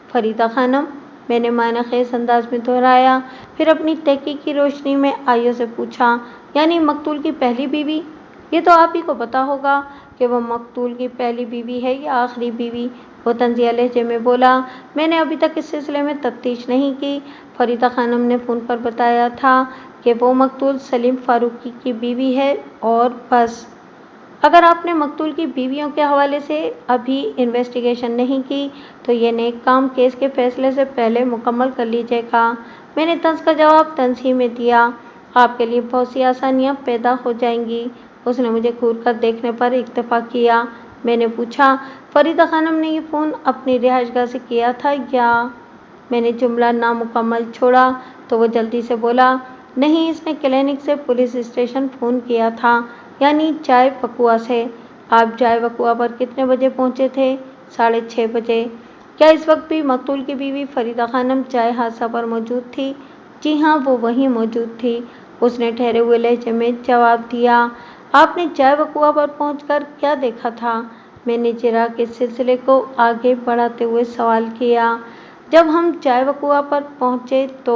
Speaker 1: फरीदा खानम? میں نے معنی خیز انداز میں دہرایا، پھر اپنی تحقیق کی روشنی میں آئیو سے پوچھا، یعنی مقتول کی پہلی بیوی؟ یہ تو آپ ہی کو پتا ہوگا کہ وہ مقتول کی پہلی بیوی ہے یا آخری بیوی، وہ طنزیہ لہجے میں بولا۔ میں نے ابھی تک اس سلسلے میں تفتیش نہیں کی، فریدہ خانم نے فون پر بتایا تھا کہ وہ مقتول سلیم فاروقی کی بیوی ہے اور بس۔ اگر آپ نے مقتول کی بیویوں کے حوالے سے ابھی انویسٹیگیشن نہیں کی تو یہ نیک کام کیس کے فیصلے سے پہلے مکمل کر لیجیے گا۔ میں نے طنز کا جواب طنز ہی میں دیا، آپ کے لیے بہت سی آسانیاں پیدا ہو جائیں گی۔ اس نے مجھے گھور کر دیکھنے پر اکتفا کیا۔ میں نے پوچھا، فریدہ خانم نے یہ فون اپنی رہائش گاہ سے کیا تھا یا؟ میں نے جملہ نامکمل چھوڑا تو وہ جلدی سے بولا، نہیں، اس نے کلینک سے پولیس اسٹیشن فون کیا تھا، یعنی جائے وقوعہ سے۔ آپ جائے وقوعہ پر کتنے بجے پہنچے تھے؟ 6:30 بجے۔ کیا اس وقت بھی مقتول کی بیوی فریدہ خانم جائے حادثہ پر موجود تھی؟ جی ہاں، وہ وہیں موجود تھی، اس نے ٹھہرے ہوئے لہجے میں جواب دیا۔ آپ نے جائے وقوعہ پر پہنچ کر کیا دیکھا تھا؟ میں نے جرح کے سلسلے کو آگے بڑھاتے ہوئے سوال کیا۔ جب ہم جائے وقوعہ پر پہنچے تو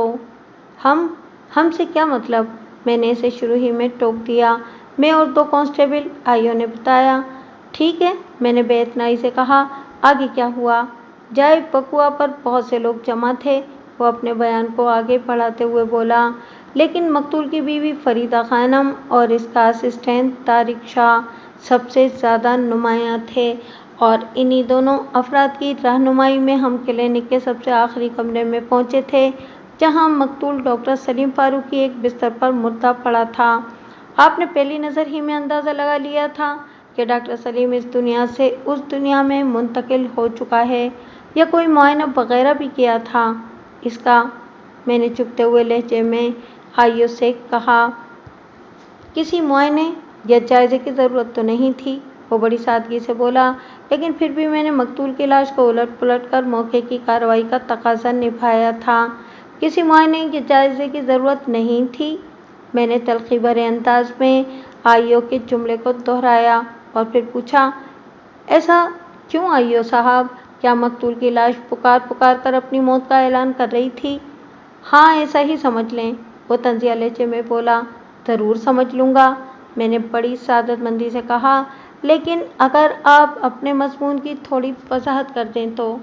Speaker 1: ہم سے کیا مطلب؟ میں نے اسے شروع ہی میں ٹوک دیا۔ میں اور 2 کانسٹیبل، آئیو نے بتایا۔ ٹھیک ہے، میں نے بے اعتنائی سے کہا، آگے کیا ہوا؟ جائے وقوعہ پر بہت سے لوگ جمع تھے، وہ اپنے بیان کو آگے بڑھاتے ہوئے بولا، لیکن مقتول کی بیوی فریدہ خانم اور اس کا اسسٹنٹ طارق شاہ سب سے زیادہ نمایاں تھے، اور انہی دونوں افراد کی رہنمائی میں ہم کلینک کے سب سے آخری کمرے میں پہنچے تھے، جہاں مقتول ڈاکٹر سلیم فاروقی ایک بستر پر مردہ پڑا تھا۔ آپ نے پہلی نظر ہی میں اندازہ لگا لیا تھا کہ ڈاکٹر سلیم اس دنیا سے اس دنیا میں منتقل ہو چکا ہے، یا کوئی معائنہ وغیرہ بھی کیا تھا اس کا؟ میں نے چبھتے ہوئے لہجے میں آئیو سے کہا، کسی معائنے یا جائزے کی ضرورت تو نہیں تھی، وہ بڑی سادگی سے بولا، لیکن پھر بھی میں نے مقتول کی لاش کو الٹ پلٹ کر موقع کی کارروائی کا تقاضا نبھایا تھا۔ کسی معائنے یا جائزے کی ضرورت نہیں تھی؟ میں نے تلخی بھرے انداز میں آئیو کے جملے کو دہرایا اور پھر پوچھا، ایسا کیوں آئیو صاحب؟ کیا مقتول کی لاش پکار پکار کر اپنی موت کا اعلان کر رہی تھی؟ ہاں، ایسا ہی سمجھ لیں، وہ طنزیہ لہجے میں بولا۔ ضرور سمجھ لوں گا، میں نے بڑی سعادت مندی سے کہا، لیکن اگر آپ اپنے مضمون کی تھوڑی وضاحت کر دیں تو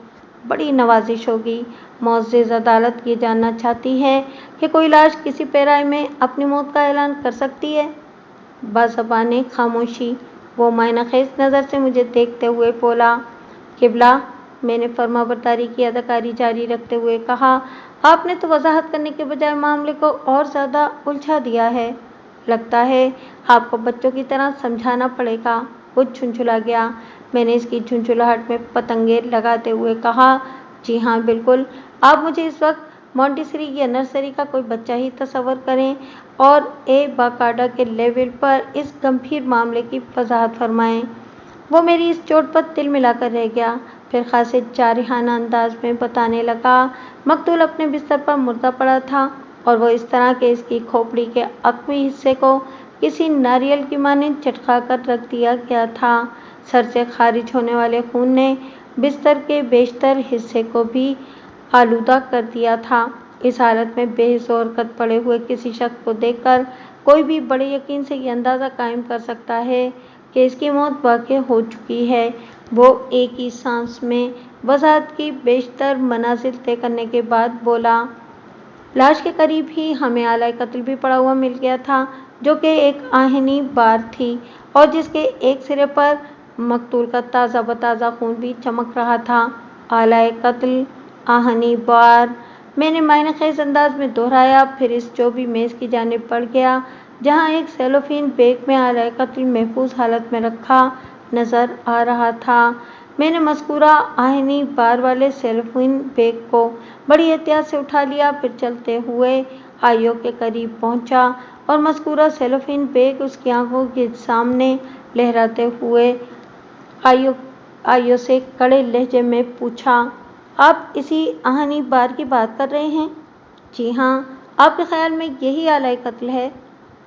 Speaker 1: بڑی نوازش ہوگی۔ معزز عدالت یہ جاننا چاہتی ہے کہ کوئی لاش کسی پیرائی میں اپنی موت کا اعلان کر سکتی ہے؟ بازبانِ خاموشی، وہ معنی خیز نظر سے مجھے دیکھتے ہوئے بولا۔ قبلہ، میں نے فرما برداری کی اداکاری جاری رکھتے ہوئے کہا، آپ نے تو وضاحت کرنے کے بجائے معاملے کو اور زیادہ الجھا دیا ہے، لگتا ہے آپ کو بچوں کی طرح سمجھانا پڑے گا۔ وہ جھنجھلا گیا۔ میں نے اس کی جھنجھلاہٹ میں پتنگیں لگاتے ہوئے کہا، جی ہاں بالکل، آپ مجھے اس وقت مونٹیسری یا نرسری کا کوئی بچہ ہی تصور کریں اور باقاعدہ کے لیول پر اس گمبھیر معاملے کی وضاحت فرمائیں۔ وہ میری اس چوٹ پر تل ملا کر رہ گیا، پھر خاصے جارحانہ انداز میں بتانے لگا، مقتول اپنے بستر پر مردہ پڑا تھا اور وہ اس طرح کہ اس کی کھوپڑی کے عقبی حصے کو کسی ناریل کی مانند چٹکا کر رکھ دیا گیا تھا۔ سر سے خارج ہونے والے خون نے بستر کے بیشتر حصے کو بھی آلودہ کر دیا تھا۔ اس حالت میں بے حس و حرکت پڑے ہوئے کسی شخص کو دیکھ کر کوئی بھی بڑے یقین سے یہ اندازہ قائم کر سکتا ہے کہ اس کی موت واقع ہو چکی ہے۔ وہ ایک ہی سانس میں وضاحت کی بیشتر منازل طے کرنے کے بعد بولا، لاش کے قریب ہی ہمیں آلہ قتل بھی پڑا ہوا مل گیا تھا، جو کہ ایک آہنی بار تھی اور جس کے ایک سرے پر مقتول کا تازہ بتازہ خون بھی چمک رہا تھا۔ آلہ قتل، آہنی بار، میں نے معنی خیز انداز میں دہرایا، پھر اس چوبی میز کی جانب بڑھ گیا جہاں ایک سیلوفین بیگ میں آلہ قتل محفوظ حالت میں رکھا نظر آ رہا تھا۔ میں نے مذکورہ آہنی بار والے سیلوفین بیگ کو بڑی احتیاط سے اٹھا لیا، پھر چلتے ہوئے آئیو کے قریب پہنچا اور مذکورہ سیلوفین بیگ اس کی آنکھوں کے سامنے لہراتے ہوئے آئیو سے کڑے لہجے میں پوچھا، آپ اسی آہنی بار کی بات کر رہے ہیں؟ جی ہاں، آپ کے خیال میں یہی آلہ قتل ہے؟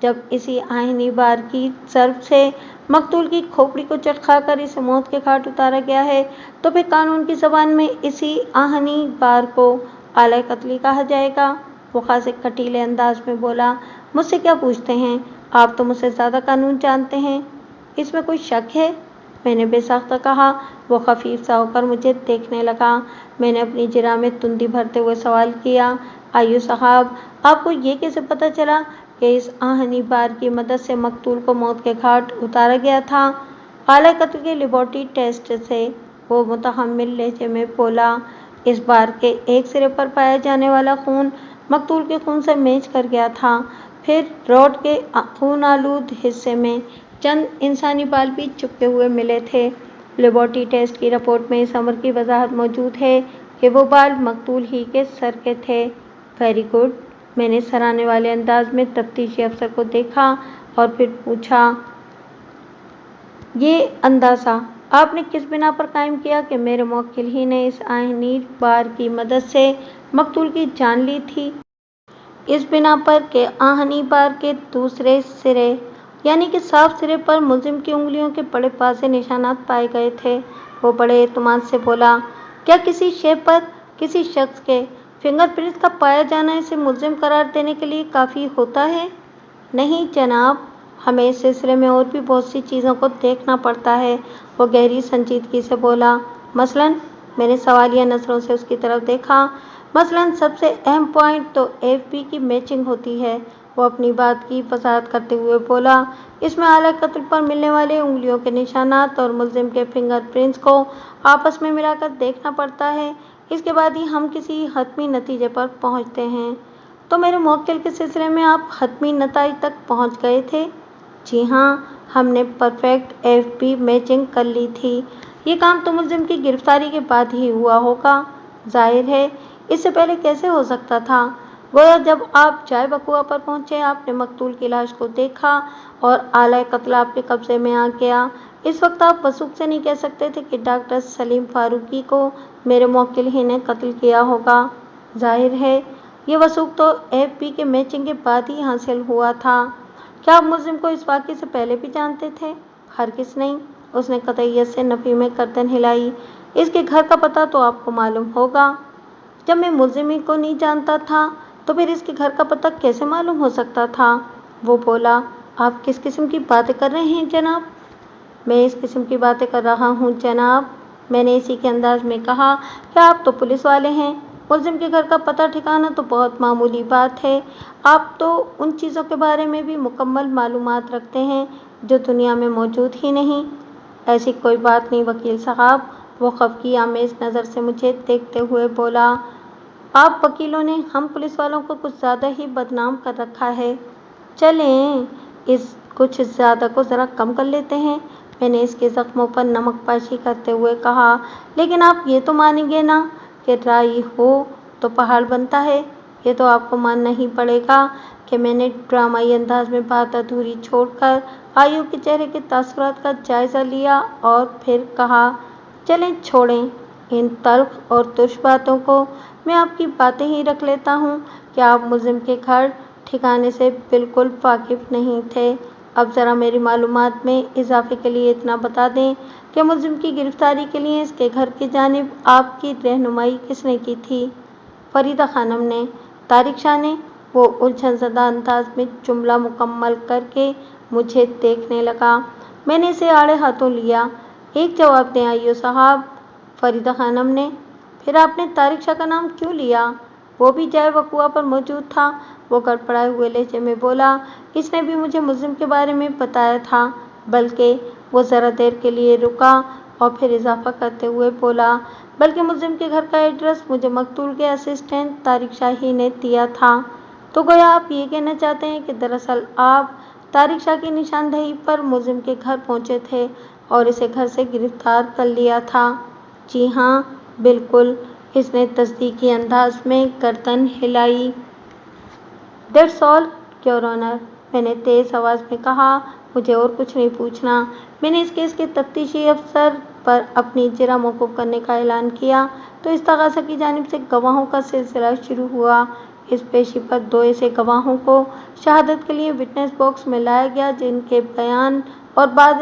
Speaker 1: جب اسی آہنی بار کی ضرب سے مقتول کی کھوپڑی کو چٹکا کر اسے موت کے گھاٹ اتارا گیا ہے تو پھر قانون کی زبان میں اسی آہنی بار کو आला कत्ल कहा जाएगा। वो खासे कटीले अंदाज में बोला, मुझसे क्या पूछते हैं? आप तो मुझसे ज़्यादा कानून जानते हैं। इसमें कोई शक है? मैंने बेसाख्ता कहा। वो खफीफ सा होकर मुझे देखने लगा। मैंने अपनी जिरा में तुंदी भरते हुए सवाल किया, आयु साहब, आपको ये कैसे पता चला कि इस आहनी बार की मदद से मकतूल को मौत के घाट उतारा गया था? आला कत्ल के लेबोरेटरी टेस्ट से, वो मुतहम्मिल लहजे में बोला। इस बार के एक सिरे पर पाया जाने वाला खून मकतूल के खून से मैच कर गया था। फिर रोड के खून आलूद हिस्से में चंद इंसानी बाल भी चिपके हुए मिले थे। लेबोरेटरी टेस्ट की रिपोर्ट में इस अमर की वजाहत मौजूद है कि वो बाल मकतूल ही के सर के थे। Very good. मैंने सराहने वाले अंदाज में तफ्तीशी अफसर को देखा और फिर पूछा, ये अंदाज़ा आपने किस बिना पर कायम किया कि मेरे मुवक्किल ही ने इस आहनी बार की मदद से मकतूल की जान ली थी? इस बिना पर कि आहनी बार के दूसरे सिरे यानी कि साफ सिरे पर मुलजिम की उंगलियों के बड़े वाज़ेह निशानात पाए गए थे। वो बड़े एतमाद से बोला, क्या किसी शय पर किसी शख्स के फिंगरप्रिंट्स का पाया जाना इसे मुलजिम करार देने के लिए काफ़ी होता है? नहीं जनाब, हमें इस सिलसिले में और भी बहुत सी चीज़ों को देखना पड़ता है। वो गहरी संजीदगी से बोला। मसलन? मैंने सवालिया नज़रों से उसकी तरफ देखा। मसलन सबसे अहम पॉइंट तो एफबी की मैचिंग होती है। वो अपनी बात की वजाहत करते हुए बोला, इसमें आला कत्ल पर मिलने वाले उंगलियों के निशानात और मुलजिम के फिंगरप्रिंट्स को आपस में मिलाकर देखना पड़ता है। इसके बाद ही हम किसी हतमी नतीजे पर पहुंचते हैं। तो मेरे मुवक्किल के सिलसिले में आप हतमी नताइज तक पहुंच गए थे? जी हाँ, हमने परफेक्ट एफबी मैचिंग कर ली थी। ये काम तो मुलजिम की गिरफ्तारी के बाद ही हुआ होगा। जाहिर है, इससे पहले कैसे हो सकता था? गोया जब आप जाए वक़ुआ पर पहुंचे, आपने मकतूल की लाश को देखा और आला कत्ल आपके कब्जे में आ गया। इस वक्त आप वसूख से नहीं कह सकते थे कि डॉक्टर सलीम फारूकी को मेरे मुवक्किल ही ने कत्ल किया होगा। जाहिर है, ये वसूख तो एफबी के मैचिंग के बाद ही हासिल हुआ था। क्या आप मुलजिम को इस वाक़े से पहले भी जानते थे? हरगिज़ नहीं। उसने कतईयत से नफ़ी में गर्दन हिलाई। इसके घर का पता तो आपको मालूम होगा। जब मैं मुलजिम ही को नहीं जानता था तो फिर इसके घर का पता कैसे मालूम हो सकता था? वो बोला, आप किस किस्म की बातें कर रहे हैं जनाब? मैं इस किस्म की बातें कर रहा हूँ जनाब। मैंने इसी के अंदाज में कहा कि आप तो पुलिस वाले हैं। मुलजिम के घर का पता ठिकाना तो बहुत मामूली बात है। आप तो उन चीज़ों के बारे में भी मुकम्मल मालूमात रखते हैं जो दुनिया में मौजूद ही नहीं। ऐसी कोई बात नहीं वकील साहब। वो खफगी आमेज़ नज़र से मुझे देखते हुए बोला, आप वकीलों ने हम पुलिस वालों को कुछ ज़्यादा ही बदनाम कर रखा है। चलें, इस कुछ ज़्यादा को ज़रा कम कर लेते हैं। मैंने इसके ज़ख्मों पर नमक पाशी करते हुए कहा, लेकिन आप ये तो मानेंगे ना कि राई हो तो पहाड़ बनता है। ये तो आपको मानना ही पड़ेगा कि मैंने ड्रामाई अंदाज में बात अधूरी छोड़कर आयु के चेहरे के तासुरात का जायज़ा लिया और फिर कहा, चलें छोड़ें इन तल्ख और तुच्छ बातों को। मैं आपकी बातें ही रख लेता हूँ कि आप मुलजिम के घर ठिकाने से बिल्कुल वाकिफ़ नहीं थे। अब ज़रा मेरी मालूमात में इजाफे के लिए इतना बता दें कि मुलजिम की गिरफ्तारी के लिए इसके घर की जानिब आपकी रहनुमाई किसने की थी? फरीदा खानम ने। तारिक शाह ने। वो उलझनज़दा अंदाज में जुमला मुकम्मल करके मुझे देखने लगा। मैंने इसे आड़े हाथों लिया। एक जवाब दें आइयो साहब। फरीदा खानम ने। फिर आपने तारिक शाह का नाम क्यों लिया? वो भी जाए वक़ुआ पर मौजूद था। वो गड़बड़ाए हुए लहजे में बोला, इसने भी मुझे मुलजिम के बारे में बताया था। बल्कि वो ज़रा देर के लिए रुका और फिर इजाफा करते हुए बोला, बल्कि मुलजिम के घर का एड्रेस मुझे मकतूल के असिस्टेंट तारिक शाह ही ने दिया था। तो गोया आप ये कहना चाहते हैं कि दरअसल आप तारिक शाह की निशानदही पर मुलजिम के घर पहुंचे थे और इसे घर से गिरफ्तार कर लिया था? जी हाँ, बिल्कुल। इसने तस्दीकी अंदाज में गर्दन हिलाई। That's all your honour. मैंने तेज़ आवाज़ में कहा, मुझे और कुछ नहीं पूछना। मैंने इस केस के तफ्तीशी अफसर पर अपनी जिरा मौकूफ़ करने का ऐलान किया तो इस तगाज़ा की जानिब से गवाहों का सिलसिला शुरू हुआ। इस पेशी पर 2 ऐसे गवाहों को शहादत के लिए विटनेस बॉक्स में लाया गया जिनके बयान और बाद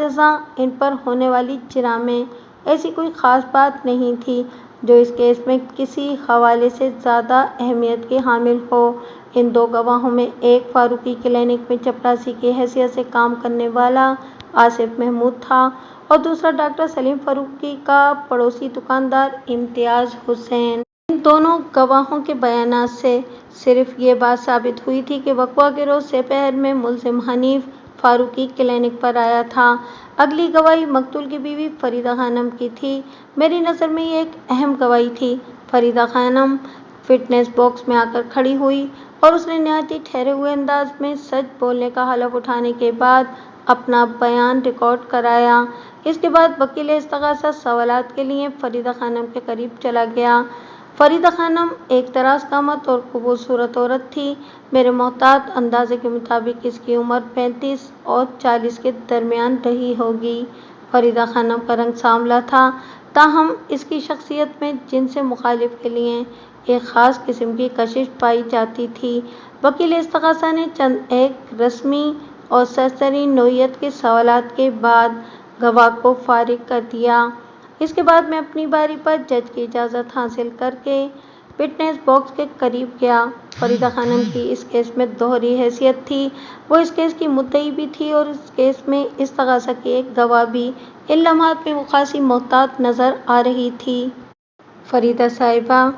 Speaker 1: इन पर होने वाली जिरा में ऐसी कोई ख़ास बात नहीं थी جو اس کیس میں کسی حوالے سے زیادہ اہمیت کی حامل ہو۔ ان دو گواہوں میں ایک فاروقی کلینک میں چپراسی کی حیثیت سے کام کرنے والا آصف محمود تھا اور دوسرا ڈاکٹر سلیم فاروقی کا پڑوسی دکاندار امتیاز حسین۔ ان دونوں گواہوں کے بیانات سے صرف یہ بات ثابت ہوئی تھی کہ وقوع کے روز سپہر میں ملزم حنیف فاروقی کلینک پر آیا تھا۔ اگلی گواہی مقتول کی بیوی فریدہ خانم کی تھی۔ میری نظر میں یہ ایک اہم گواہی تھی۔ فریدہ خانم فٹنس باکس میں آ کر کھڑی ہوئی اور اس نے نہایت ہی ٹھہرے ہوئے انداز میں سچ بولنے کا حلف اٹھانے کے بعد اپنا بیان ریکارڈ کرایا۔ اس کے بعد وکیل استغاثہ سوالات کے لیے فریدہ خانم کے قریب چلا گیا۔ فریدہ خانم ایک دراز قامت اور خوبصورت عورت تھی۔ میرے محتاط اندازے کے مطابق اس کی عمر 35 اور 40 کے درمیان رہی ہوگی۔ فریدہ خانم کا رنگ سانولا تھا، تاہم اس کی شخصیت میں جنس مخالف کے لیے ایک خاص قسم کی کشش پائی جاتی تھی۔ وکیل استغاثہ نے چند ایک رسمی اور سرسری نوعیت کے سوالات کے بعد گواہ کو فارغ کر دیا۔ اس کے بعد میں اپنی باری پر جج کی اجازت حاصل کر کے فٹنس باکس کے قریب گیا۔ فریدہ خانم کی اس کیس میں دوہری حیثیت تھی۔ وہ اس کیس کی مدعی بھی تھی اور اس کیس میں استغاثہ کی ایک گواہ بھی۔ ان لمحات میں وہ خاصی محتاط نظر آ رہی تھی۔ فریدہ صاحبہ،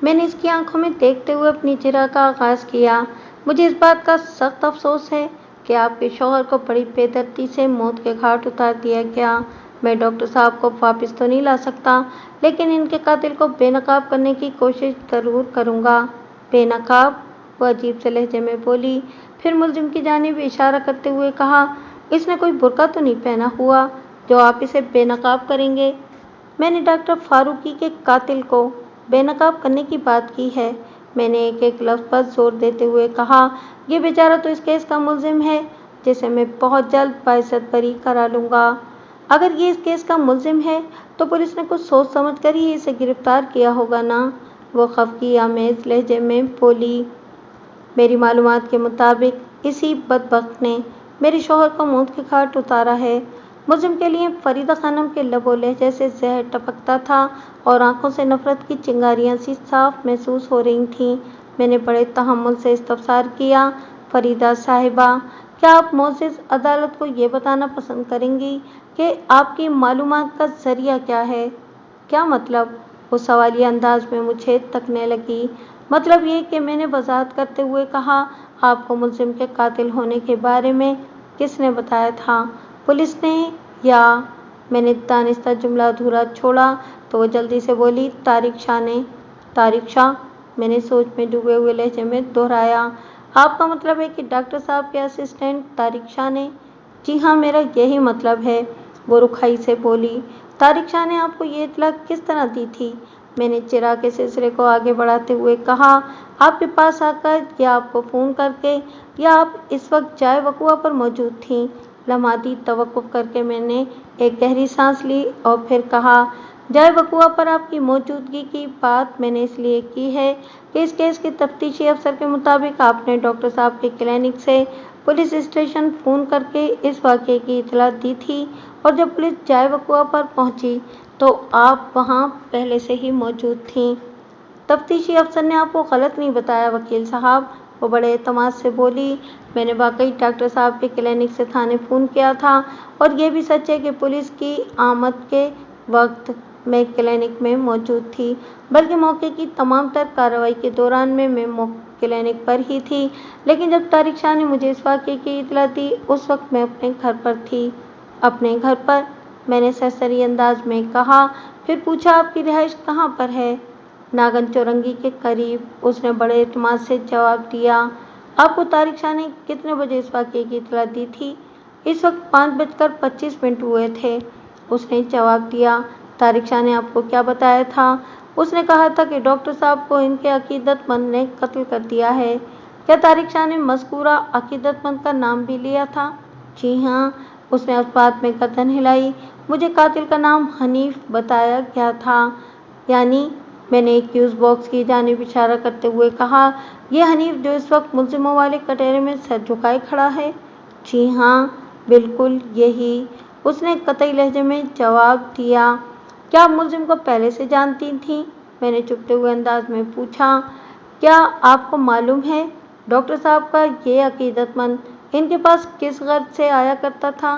Speaker 1: میں نے اس کی آنکھوں میں دیکھتے ہوئے اپنی اجرا کا آغاز کیا۔ مجھے اس بات کا سخت افسوس ہے کہ آپ کے شوہر کو بڑی بے دردی سے موت کے گھاٹ اتار دیا گیا۔ میں ڈاکٹر صاحب کو واپس تو نہیں لا سکتا، لیکن ان کے قاتل کو بے نقاب کرنے کی کوشش ضرور کروں گا۔ بے نقاب؟ وہ عجیب سے لہجے میں بولی، پھر ملزم کی جانب اشارہ کرتے ہوئے کہا، اس نے کوئی برقع تو نہیں پہنا ہوا جو آپ اسے بے نقاب کریں گے؟ میں نے ڈاکٹر فاروقی کے قاتل کو بے نقاب کرنے کی بات کی ہے۔ میں نے ایک ایک لفظ پر زور دیتے ہوئے کہا، یہ بیچارہ تو اس کیس کا ملزم ہے جسے میں بہت جلد باعزت بری کرا لوں گا۔ اگر یہ اس کیس کا ملزم ہے تو پولیس نے کچھ سوچ سمجھ کر ہی اسے گرفتار کیا ہوگا نا؟ وہ خفگی آمیز لہجے میں بولی۔ میری معلومات کے مطابق اسی بدبخت نے میرے شوہر کو موت کے گھاٹ اتارا ہے۔ ملزم کے لیے فریدہ خانم کے لب و لہجے سے زہر ٹپکتا تھا اور آنکھوں سے نفرت کی چنگاریاں سی صاف محسوس ہو رہی تھیں۔ میں نے بڑے تحمل سے استفسار کیا، فریدہ صاحبہ، کیا آپ معزز عدالت کو یہ بتانا پسند کریں گی کہ آپ کی معلومات کا ذریعہ کیا ہے؟ کیا مطلب؟ وہ سوالیہ انداز میں مجھے تکنے لگی۔ مطلب یہ کہ میں نے وضاحت کرتے ہوئے کہا، آپ کو ملزم کے قاتل ہونے کے بارے میں کس نے بتایا تھا؟ پولیس نے یا؟ میں نے دانستہ جملہ ادھورا چھوڑا تو وہ جلدی سے بولی، طارق شاہ نے۔ طارق شاہ؟ میں نے سوچ میں ڈوبے ہوئے لہجے میں دہرایا۔ آپ کا مطلب ہے کہ ڈاکٹر صاحب کے اسسٹنٹ طارق شاہ نے؟ جی ہاں، میرا یہی مطلب ہے، وہ رکھائی سے بولی۔ طارق شاہ نے آپ کو یہ اطلاع کس طرح دی تھی؟ میں نے چراغ کے سلسلے کو آگے بڑھاتے ہوئے کہا، آپ کے پاس آ کر یا آپ کو فون کر کے یا آپ اس وقت جائے وقوع پر موجود تھیں؟ لمحاتی توقف کر کے میں نے ایک گہری سانس لی اور پھر کہا، جائے وقوع پر آپ کی موجودگی کی بات میں نے اس لیے کی ہے کہ اس کیس کے تفتیشی افسر کے مطابق آپ نے ڈاکٹر صاحب کے کلینک سے پولیس اسٹیشن فون کر کے اس واقعے کی اطلاع دی تھی اور جب پولیس جائے وقوع پر پہنچی تو آپ وہاں پہلے سے ہی موجود تھیں۔ تفتیشی افسر نے آپ کو غلط نہیں بتایا وکیل صاحب، وہ بڑے اعتماد سے بولی۔ میں نے واقعی ڈاکٹر صاحب کے کلینک سے تھانے فون کیا تھا اور یہ بھی سچ ہے کہ پولیس کی آمد کے وقت میں کلینک میں موجود تھی، بلکہ موقع کی تمام تر کارروائی کے دوران میں کلینک پر ہی تھی، لیکن جب طارق شاہ نے مجھے اس واقعے کی اطلاع دی اس وقت میں اپنے گھر پر تھی۔ اپنے گھر پر؟ میں نے سرسری انداز میں کہا، پھر پوچھا، آپ کی رہائش کہاں پر ہے؟ ناگن چورنگی کے قریب، اس نے بڑے اعتماد سے جواب دیا۔ آپ کو طارق شاہ نے کتنے بجے اس واقعے کی اطلاع دی تھی؟ اس وقت 5:25 ہوئے تھے، اس نے جواب دیا۔ طارق شاہ نے آپ کو کیا بتایا تھا؟ اس نے کہا تھا کہ ڈاکٹر صاحب کو ان کے عقیدت مند نے قتل کر دیا ہے۔ کیا طارق شاہ نے مذکورہ عقیدت مند کا نام بھی لیا تھا؟ جی ہاں، اس نے اس بات میں گردن ہلائی، مجھے قاتل کا نام حنیف بتایا گیا تھا۔ یعنی؟ میں نے ایکیوز باکس کی جانب اشارہ کرتے ہوئے کہا، یہ حنیف جو اس وقت ملزموں والے کٹہرے میں سر جھکائے کھڑا ہے؟ جی ہاں، بالکل یہی، اس نے قطعی لہجے میں جواب دیا۔ کیا آپ ملزم کو پہلے سے جانتی تھیں؟ मैंने चुपते हुए अंदाज में पूछा, क्या आपको मालूम है डॉक्टर साहब का ये अकीदतमंद इनके पास किस गर्ज से आया करता था?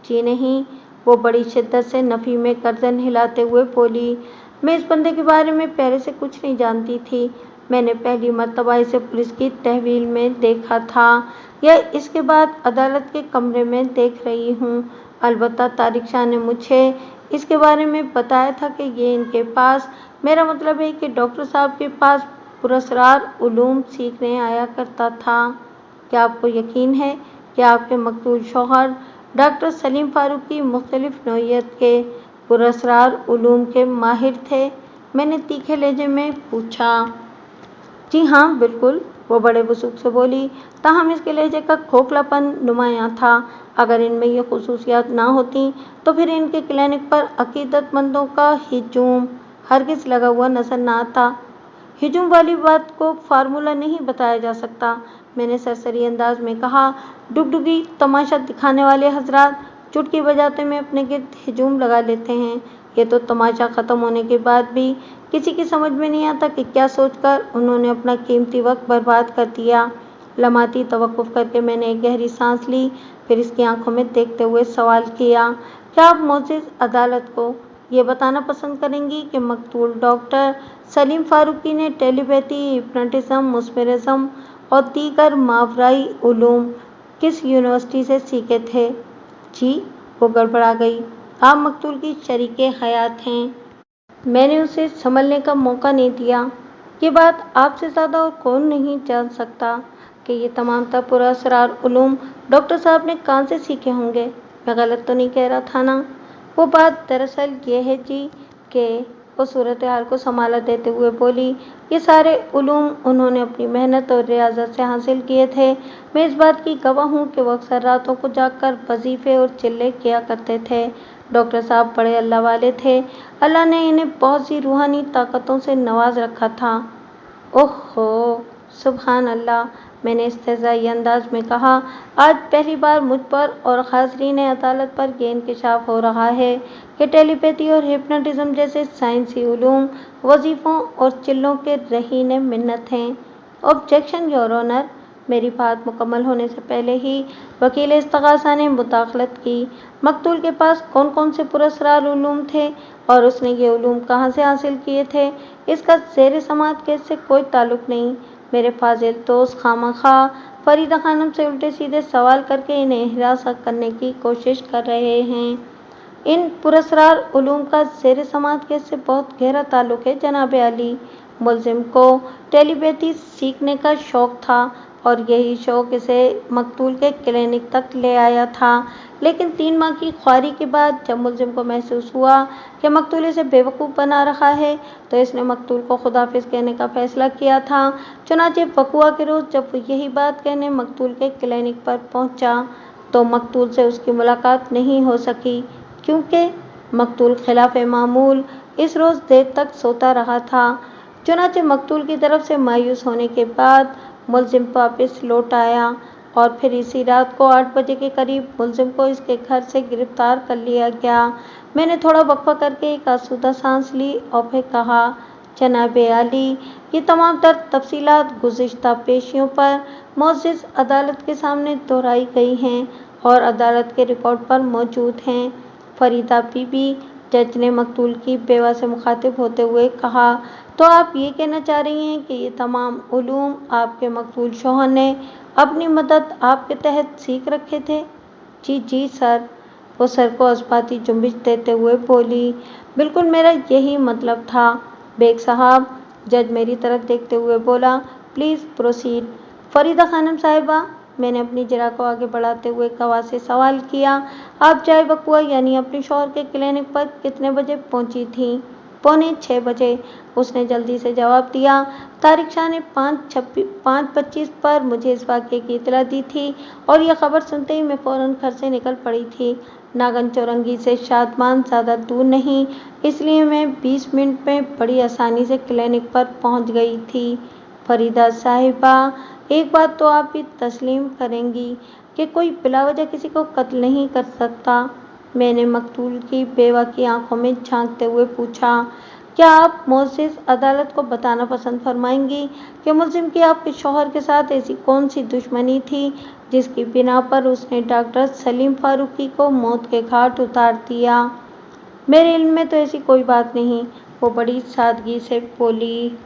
Speaker 1: जी नहीं, वो बड़ी शिद्दत से नफी में गर्दन हिलाते हुए बोली। मैं इस बंदे के बारे में पहले से कुछ नहीं जानती थी। मैंने पहली मर्तबा इसे पुलिस की तहवील में देखा था या इसके बाद अदालत के कमरे में देख रही हूँ। अलबत्ता तारिक शाह ने मुझे इसके बारे में बताया था कि ये इनके पास, मेरा मतलब है कि डॉक्टर साहब के पास पुरस्कार उलूम सीखने आया करता था। क्या आपको यकीन है कि आपके मकतूल शौहर डॉक्टर सलीम फारूकी मुख्तलिफ नौइयत के पुरस्कार उलूम के माहिर थे? मैंने तीखे लहजे में पूछा। जी हाँ, बिल्कुल, वो बड़े वसूख से बोली, ताहम इसके लहजे का खोखलापन नुमायां था। अगर इनमें ये खुसूसियात ना होती तो फिर इनके क्लिनिक पर अकीदतमंदों का हिजूम हरगिज लगा हुआ नजर न आता। हिजूम वाली बात को फार्मूला नहीं बताया जा सकता, मैंने सरसरी अंदाज में कहा। डुगडुगी तमाशा दिखाने वाले हजरात चुटकी बजाते में अपने गिर्द हिजूम लगा लेते हैं। ये तो तमाशा ख़त्म होने के बाद भी किसी की समझ में नहीं आता कि क्या सोचकर उन्होंने अपना कीमती वक्त बर्बाद कर दिया। लम्हाती तवक्कुफ करके मैंने एक गहरी सांस ली, फिर इसकी आंखों में देखते हुए सवाल किया, क्या आप मोअज़्ज़िज़ अदालत को ये बताना पसंद करेंगी कि मकतूल डॉक्टर सलीम फारूकी ने टेलीपैथी, हिप्नोटिज्म, मुस्मेरिज्म और दीगर मावराई उलूम किस यूनिवर्सिटी से सीखे थे? जी, वो गड़बड़ा गई, आप मकतूल की शरीके हयात हैं। मैंने उसे संभलने का मौका नहीं दिया। ये बात आपसे ज़्यादा और कौन नहीं जान सकता कि ये तमाम तर पुरअसरार उलूम डॉक्टर साहब ने कहाँ से सीखे होंगे? मैं गलत तो नहीं कह रहा था ना? वो बात दरअसल ये है जी कि वो सूरत हाल को संभाला देते हुए बोली, ये सारे उलूम उन्होंने अपनी मेहनत और रियाजत से हासिल किए थे। मैं इस बात की गवाह हूँ कि वो अक्सर रातों को जागकर वजीफे और चिल्ले किया करते थे। डॉक्टर साहब बड़े अल्लाह वाले थे। अल्लाह ने इन्हें बहुत सी रूहानी ताकतों से नवाज रखा था। ओहो, सुभान अल्लाह, मैंने इस्तेज़ाई अंदाज में कहा। आज पहली बार मुझ पर और हाज़रीन अदालत पर यह इंकिशाफ हो रहा है कि टेलीपैथी और हिप्नोटिज्म जैसे साइंसी उलूम वजीफ़ों और चिल्लों के रहीने मिन्नत हैं। Objection your honour. मेरी बात मुकम्मल होने से पहले ही वकील इस्तग़ासा ने मुदाखलत की। मकतूल के पास कौन कौन से पुरस्कार उलूम थे और उसने ये उलूम कहाँ से हासिल किए थे, इसका ज़ेर समाअत केस से कोई ताल्लुक़ नहीं। मेरे फाजिल दोस्त खामखा फरीदा खानम से उल्टे सीधे सवाल करके इन्हें हिरासा करने की कोशिश कर रहे हैं। इन पुरस्कार उलूम का ज़ेर समाअत केस से बहुत गहरा ताल्लुक़ है जनाब आली। मुल्ज़िम को टेलीपैथी सीखने का शौक़ था और यही शौक़ इसे मकतूल के क्लिनिक तक ले आया था। लेकिन 3 माह की ख्वारी के बाद जब मुल्ज़िम को महसूस हुआ कि मकतूल इसे बेवकूफ़ बना रहा है तो इसने मकतूल को खुदाफिज कहने का फ़ैसला किया था। चुनांचे वक़ुआ के रोज़ जब वो यही बात कहने मकतूल के क्लिनिक पर पहुंचा तो मकतूल से उसकी मुलाकात नहीं हो सकी, क्योंकि मकतूल खिलाफ मामूल इस रोज़ देर तक सोता रहा था। चुनांचे मकतूल की तरफ से मायूस होने के बाद मुल्ज़िम वापस लौट आया और फिर इसी रात को 8 बजे के करीब मुल्ज़िम को इसके घर से गिरफ्तार कर लिया गया। मैंने थोड़ा वक्फा करके एक आसूदा सांस ली और फिर कहा, जनाब आली, ये तमाम तर तफसीलात गुज़िश्ता पेशियों पर मुअज़्ज़िज़ अदालत के सामने दोहराई गई हैं और अदालत के रिकॉर्ड पर मौजूद हैं। फरीदा बीबी, जज ने मकतूल की बेवा से मुखातिब होते हुए कहा, तो आप ये कहना चाह रही हैं कि ये तमाम उलूम आपके मकतूल शौहर ने अपनी मदद आपके तहत सीख रखे थे? जी जी सर, वो सर को अस्बाती जुम्बिश देते हुए बोली, बिल्कुल मेरा यही मतलब था बेग साहब। जज मेरी तरफ देखते हुए बोला, प्लीज़ प्रोसीड। फरीदा खानम साहिबा, मैंने अपनी जरा को आगे बढ़ाते हुए गवाह से सवाल किया, आप जाए वक़ुआ यानी अपने शौहर के क्लिनिक पर कितने बजे पहुंची थीं? 5:45 बजे, उसने जल्दी से जवाब दिया। तारिक शाह ने 5:25 पर मुझे इस वाक़ये की इत्तला दी थी और यह खबर सुनते ही मैं फ़ौरन घर से निकल पड़ी थी। नागन चौरंगी से शादमान ज़्यादा दूर नहीं, इसलिए मैं 20 मिनट में बड़ी आसानी से क्लिनिक पर पहुंच गई थी। फरीदा साहिबा, एक बात तो आप भी तस्लीम करेंगी कि कोई बिलावजह किसी को कत्ल नहीं कर सकता। मैंने मकतूल की बेवा की आंखों में झांकते हुए पूछा, क्या आप मोअज़्ज़िज़ अदालत को बताना पसंद फरमाएंगी कि मुलजिम की आपके शौहर के साथ ऐसी कौन सी दुश्मनी थी जिसकी बिना पर उसने डॉक्टर सलीम फारूकी को मौत के घाट उतार दिया? मेरे इल्म में तो ऐसी कोई बात नहीं, वो बड़ी सादगी से बोली।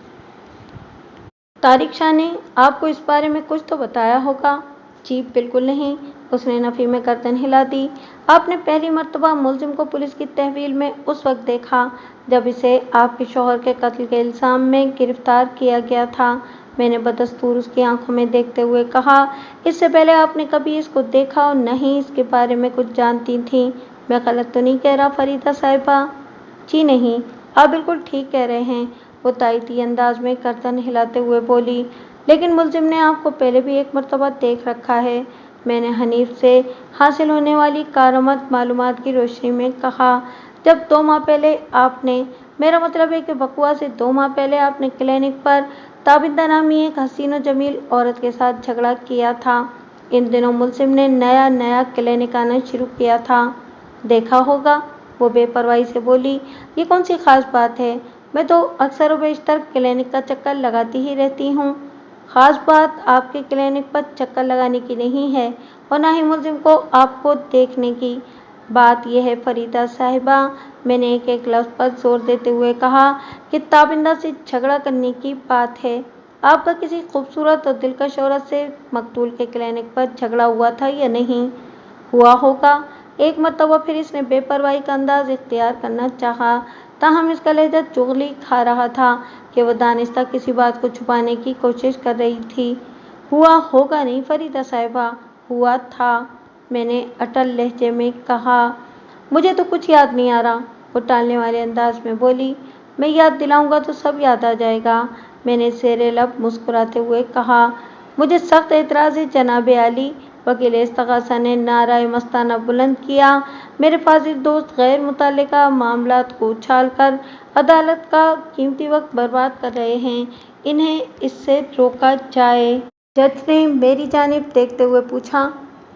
Speaker 1: तारिक शाह ने आपको इस बारे में कुछ तो बताया होगा? जी बिल्कुल नहीं, उसने नफी में गर्दन हिला दी। आपने पहली मर्तबा मुलजिम को पुलिस की तहवील में उस वक्त देखा जब इसे आपके शौहर के कत्ल के इल्जाम में गिरफ्तार किया गया था। मैंने बदस्तूर उसकी आंखों में देखते हुए कहा, इससे पहले आपने कभी इसको देखा और न ही इसके बारे में कुछ जानती थी। मैं गलत तो नहीं कह रहा फरीदा साहिबा? जी नहीं, आप बिल्कुल ठीक कह रहे हैं, वो तायती अंदाज में गर्दन हिलाते हुए बोली। लेकिन मुलजिम ने आपको पहले भी एक मर्तबा देख रखा है, मैंने हनीफ से हासिल होने वाली कारआमद मालूमात की रोशनी में कहा। जब 2 माह पहले आपने, मेरा मतलब है कि बकुआ से 2 माह पहले आपने क्लिनिक पर ताबिंदा नामी एक हसीन और जमील औरत के साथ झगड़ा किया था। इन दिनों मुलजिम ने नया नया क्लिनिक आना शुरू किया था, देखा होगा, वो बेपरवाही से बोली। ये कौन सी खास बात है? मैं तो अक्सर व बेशतर क्लिनिक का चक्कर लगाती ही रहती हूँ। खास बात आपके क्लिनिक पर चक्कर लगाने की नहीं है और ना ही मुलजिम को आपको देखने की। बात यह है फरीदा साहिबा, मैंने एक एक लफ्ज़ पर जोर देते हुए कहा, कि ताबिंदा से झगड़ा करने की बात है। आपका किसी खूबसूरत और दिलकश औरत से मकतूल के क्लिनिक पर झगड़ा हुआ था या नहीं? हुआ होगा। एक मर्तबा फिर इसने बेपरवाही का अंदाज इख्तियार करना चाहा, ताहम इसका लहजा चुगली खा रहा था कि वह दानिस्ता किसी बात को छुपाने की कोशिश कर रही थी। हुआ होगा नहीं फरीदा साहिबा, हुआ था, मैंने अटल लहजे में कहा। मुझे तो कुछ याद नहीं आ रहा, वो टालने वाले अंदाज में बोली। मैं याद दिलाऊंगा तो सब याद आ जाएगा, मैंने ज़ेरे लब मुस्कुराते हुए कहा। मुझे सख्त एतराज़ है जनाब आली, वकील इस्तग़ासा ने नाराए मस्ताना बुलंद किया। मेरे फाजिल दोस्त गैर मुतल्लिका मामलात को उछाल कर अदालत का कीमती वक्त बर्बाद कर रहे हैं, इन्हें इससे रोका जाए। जज ने मेरी जानिब देखते हुए पूछा,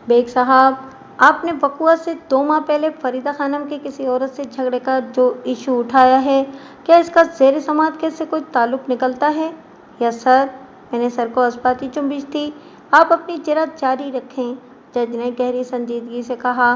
Speaker 1: बेग साहब, आपने बकुआ से 2 माह पहले फरीदा खानम के किसी औरत से झगड़े का जो इशू उठाया है, क्या इसका ज़ेर समाअत केस से कोई ताल्लुक निकलता है? यस सर, मैंने सर को असबाती चुम्बिश दी। आप अपनी जिरह जारी रखें, जज ने गहरी संजीदगी से कहा।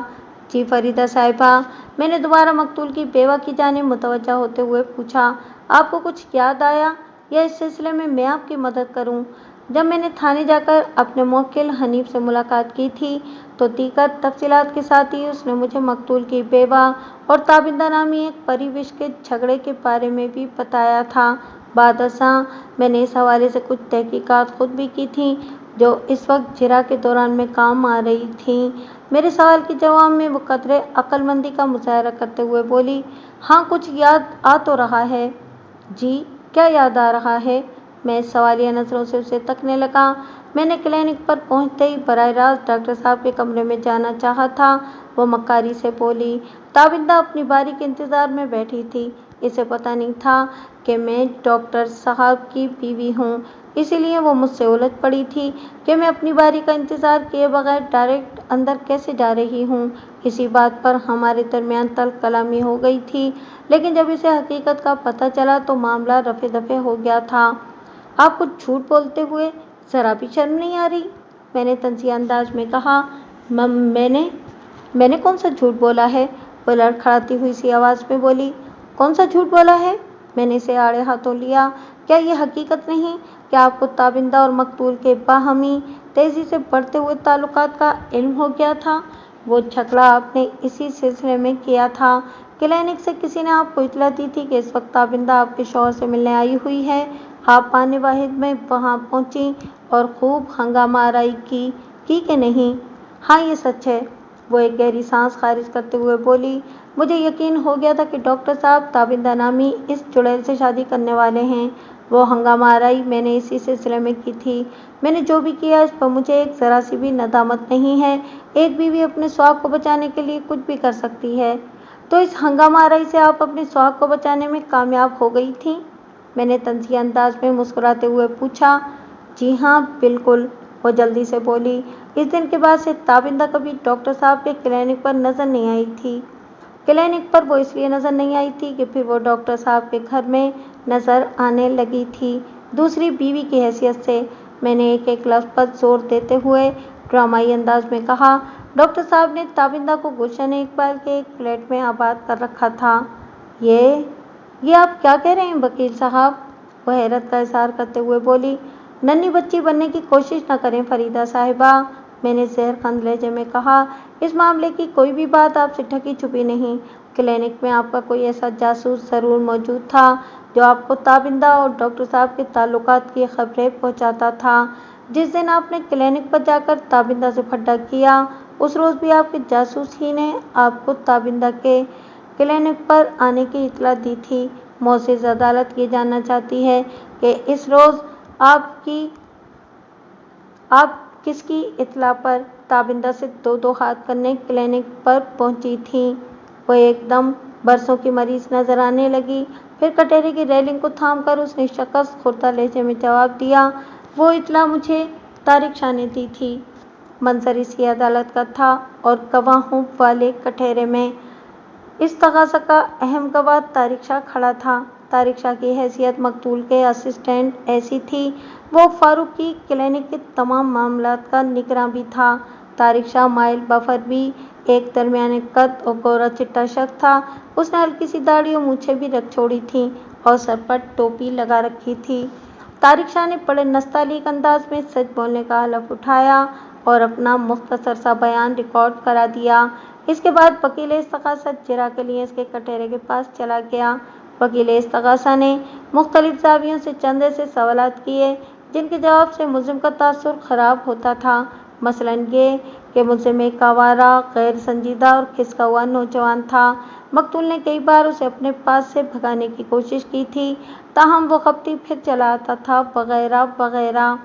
Speaker 1: जी फरीदा साहिबा, मैंने दोबारा मकतूल की बेवा की जानिब मुतवज्जा होते हुए पूछा, आपको कुछ याद आया या इस सिलसिले में मैं आपकी मदद करूं? जब मैंने थाने जाकर अपने मुवक्किल हनीफ से मुलाकात की थी तो दीगर तफसीलात के साथ ही उसने मुझे मकतूल की बेवा और ताबिंदा नामी एक परिविश के झगड़े के बारे में भी बताया था। बादशाह, मैंने इस हवाले से कुछ तहकीकात खुद भी की थी जो इस वक्त जिरा के दौरान में काम आ रही थी। मेरे सवाल के जवाब में वो कदरे अक्लमंदी का मुजाहरा करते हुए बोली, हाँ कुछ याद आ तो रहा है। जी, क्या याद आ रहा है? मैं सवालिया नज़रों से उसे तकने लगा। मैंने क्लिनिक पर पहुंचते ही बराह रास्त डॉक्टर साहब के कमरे में जाना चाहा था, वो मक्कारी से बोली। ताबिंदा अपनी बारी के इंतज़ार में बैठी थी, इसे पता नहीं था कि मैं डॉक्टर साहब की बीवी हूँ, इसीलिए वो मुझसे उलझ पड़ी थी कि मैं अपनी बारी का इंतज़ार किए बगैर डायरेक्ट अंदर कैसे जा रही हूँ। इसी बात पर हमारे दरमियान तल्ख कलामी हो गई थी, लेकिन जब इसे हकीकत का पता चला तो मामला रफे दफे हो गया था। आप कुछ झूठ बोलते हुए ज़रा भी शर्म नहीं आ रही? मैंने तंज़िया अंदाज में कहा। मैंने कौन सा झूठ बोला है? वो लड़खड़ाती हुई सी आवाज़ में बोली। कौन सा झूठ बोला है? मैंने इसे आड़े हाथों लिया। क्या ये हकीकत नहीं कि आपको ताबिंदा और मकतूल के बाहमी तेज़ी से बढ़ते हुए ताल्लुकात का इल्म हो गया था? वो झगड़ा आपने इसी सिलसिले में किया था। क्लिनिक से किसी ने आपको इतला दी थी कि इस वक्त ताबिंदा आपके शौहर से मिलने आई हुई है। आप पाने वाहिद में वहाँ पहुँची और खूब हंगामा आराई की कि नहीं? हाँ ये सच है, वो एक गहरी सांस खारिज करते हुए बोली। मुझे यकीन हो गया था कि डॉक्टर साहब ताबिंदा नामी इस चुड़ैल से शादी करने वाले हैं। वो हंगामा आराई मैंने इसी सिलसिले में की थी। मैंने जो भी किया इस पर मुझे एक ज़रा सी भी नदामत नहीं है। एक बीवी अपने स्वाब को बचाने के लिए कुछ भी कर सकती है। तो इस हंगामा आराई से आप अपने स्वाब को बचाने में कामयाब हो गई थी? मैंने तंज़िया अंदाज में मुस्कुराते हुए पूछा। जी हाँ बिल्कुल, वो जल्दी से बोली। इस दिन के बाद से ताबिंदा कभी डॉक्टर साहब के क्लिनिक पर नज़र नहीं आई थी। क्लिनिक पर वो इसलिए नजर नहीं आई थी कि फिर वो डॉक्टर साहब के घर में नजर आने लगी थी। दूसरी बीवी की हैसियत से मैंने एक एक लफ्ज पर जोर देते हुए ड्रामाई अंदाज में कहा, डॉक्टर साहब ने ताबिंदा को गुलशन इकबाल के एक फ्लैट में आबाद कर रखा था। ये आप क्या कह रहे हैं वकील साहब? वह हैरत का इजहार करते हुए बोली, नन्ही बच्ची बनने की कोशिश न करें फरीदा साहिबा, मैंने जहरखंद लहजे में कहा। इस मामले की कोई भी बात आपसे ढकी छुपी नहीं। क्लिनिक में आपका कोई ऐसा जासूस जरूर मौजूद था जो आपको ताबिंदा और डॉक्टर साहब के ताल्लुकात की खबरें पहुंचाता था। जिस दिन आपने क्लिनिक पर जाकर ताबिंदा से फड्डा किया, उस रोज भी आपके जासूस ही ने आपको ताबिंदा के क्लिनिक पर आने की इत्तला दी थी। मोअज़्ज़िज़ अदालत ये जानना चाहती है कि इस रोज आप किसकी इत्तला पर ताबिंदा से दो हाथ करने क्लिनिक पर पहुंची थीं? वह एकदम बरसों की मरीज नजर आने लगी। फिर कटहरे की रेलिंग को थामकर उसने शकस खुर्दा लहजे में जवाब दिया, वो इत्तला मुझे तारिक शाह ने दी थी। मंजर इसी अदालत का था और गवाहों वाले कटहरे में इस तगाजा का अहम गवाह तारिक शाह खड़ा था। तारिक शाह की हैसियत मकतूल के असिस्टेंट ऐसी थी, वो फारूक की क्लिनिक के तमाम मामलात का निगरां भी था। तारिक शाह माइल बफर भी एक दरमियाने कद और गोरा चिट्टा शख्स था। उसने हल्की सी दाढ़ी और मूछें भी रख छोड़ी थीं और सर पर टोपी लगा रखी थी। तारिक शाह ने बड़े नस्तालीक अंदाज में सच बोलने का हलफ उठाया और अपना मुख्तसर सा बयान रिकॉर्ड करा दिया। इसके बाद वकील इस्तग़ासा जिरा के लिए इसके कटहरे के पास चला गया। वकील इस्तग़ासा ने मुख्तलिफ ज़ावियों से चंद ऐसे सवालात किए जिनके जवाब से मुल्ज़िम का तासुर ख़राब होता था। मसलन ये कि मुल्ज़िम एक आवारा, गैर संजीदा और खिसका हुआ नौजवान था। मकतूल ने कई बार उसे अपने पास से भगाने की कोशिश की थी, ताहम वो खपती फिर चला आता था, वगैरह वगैरह।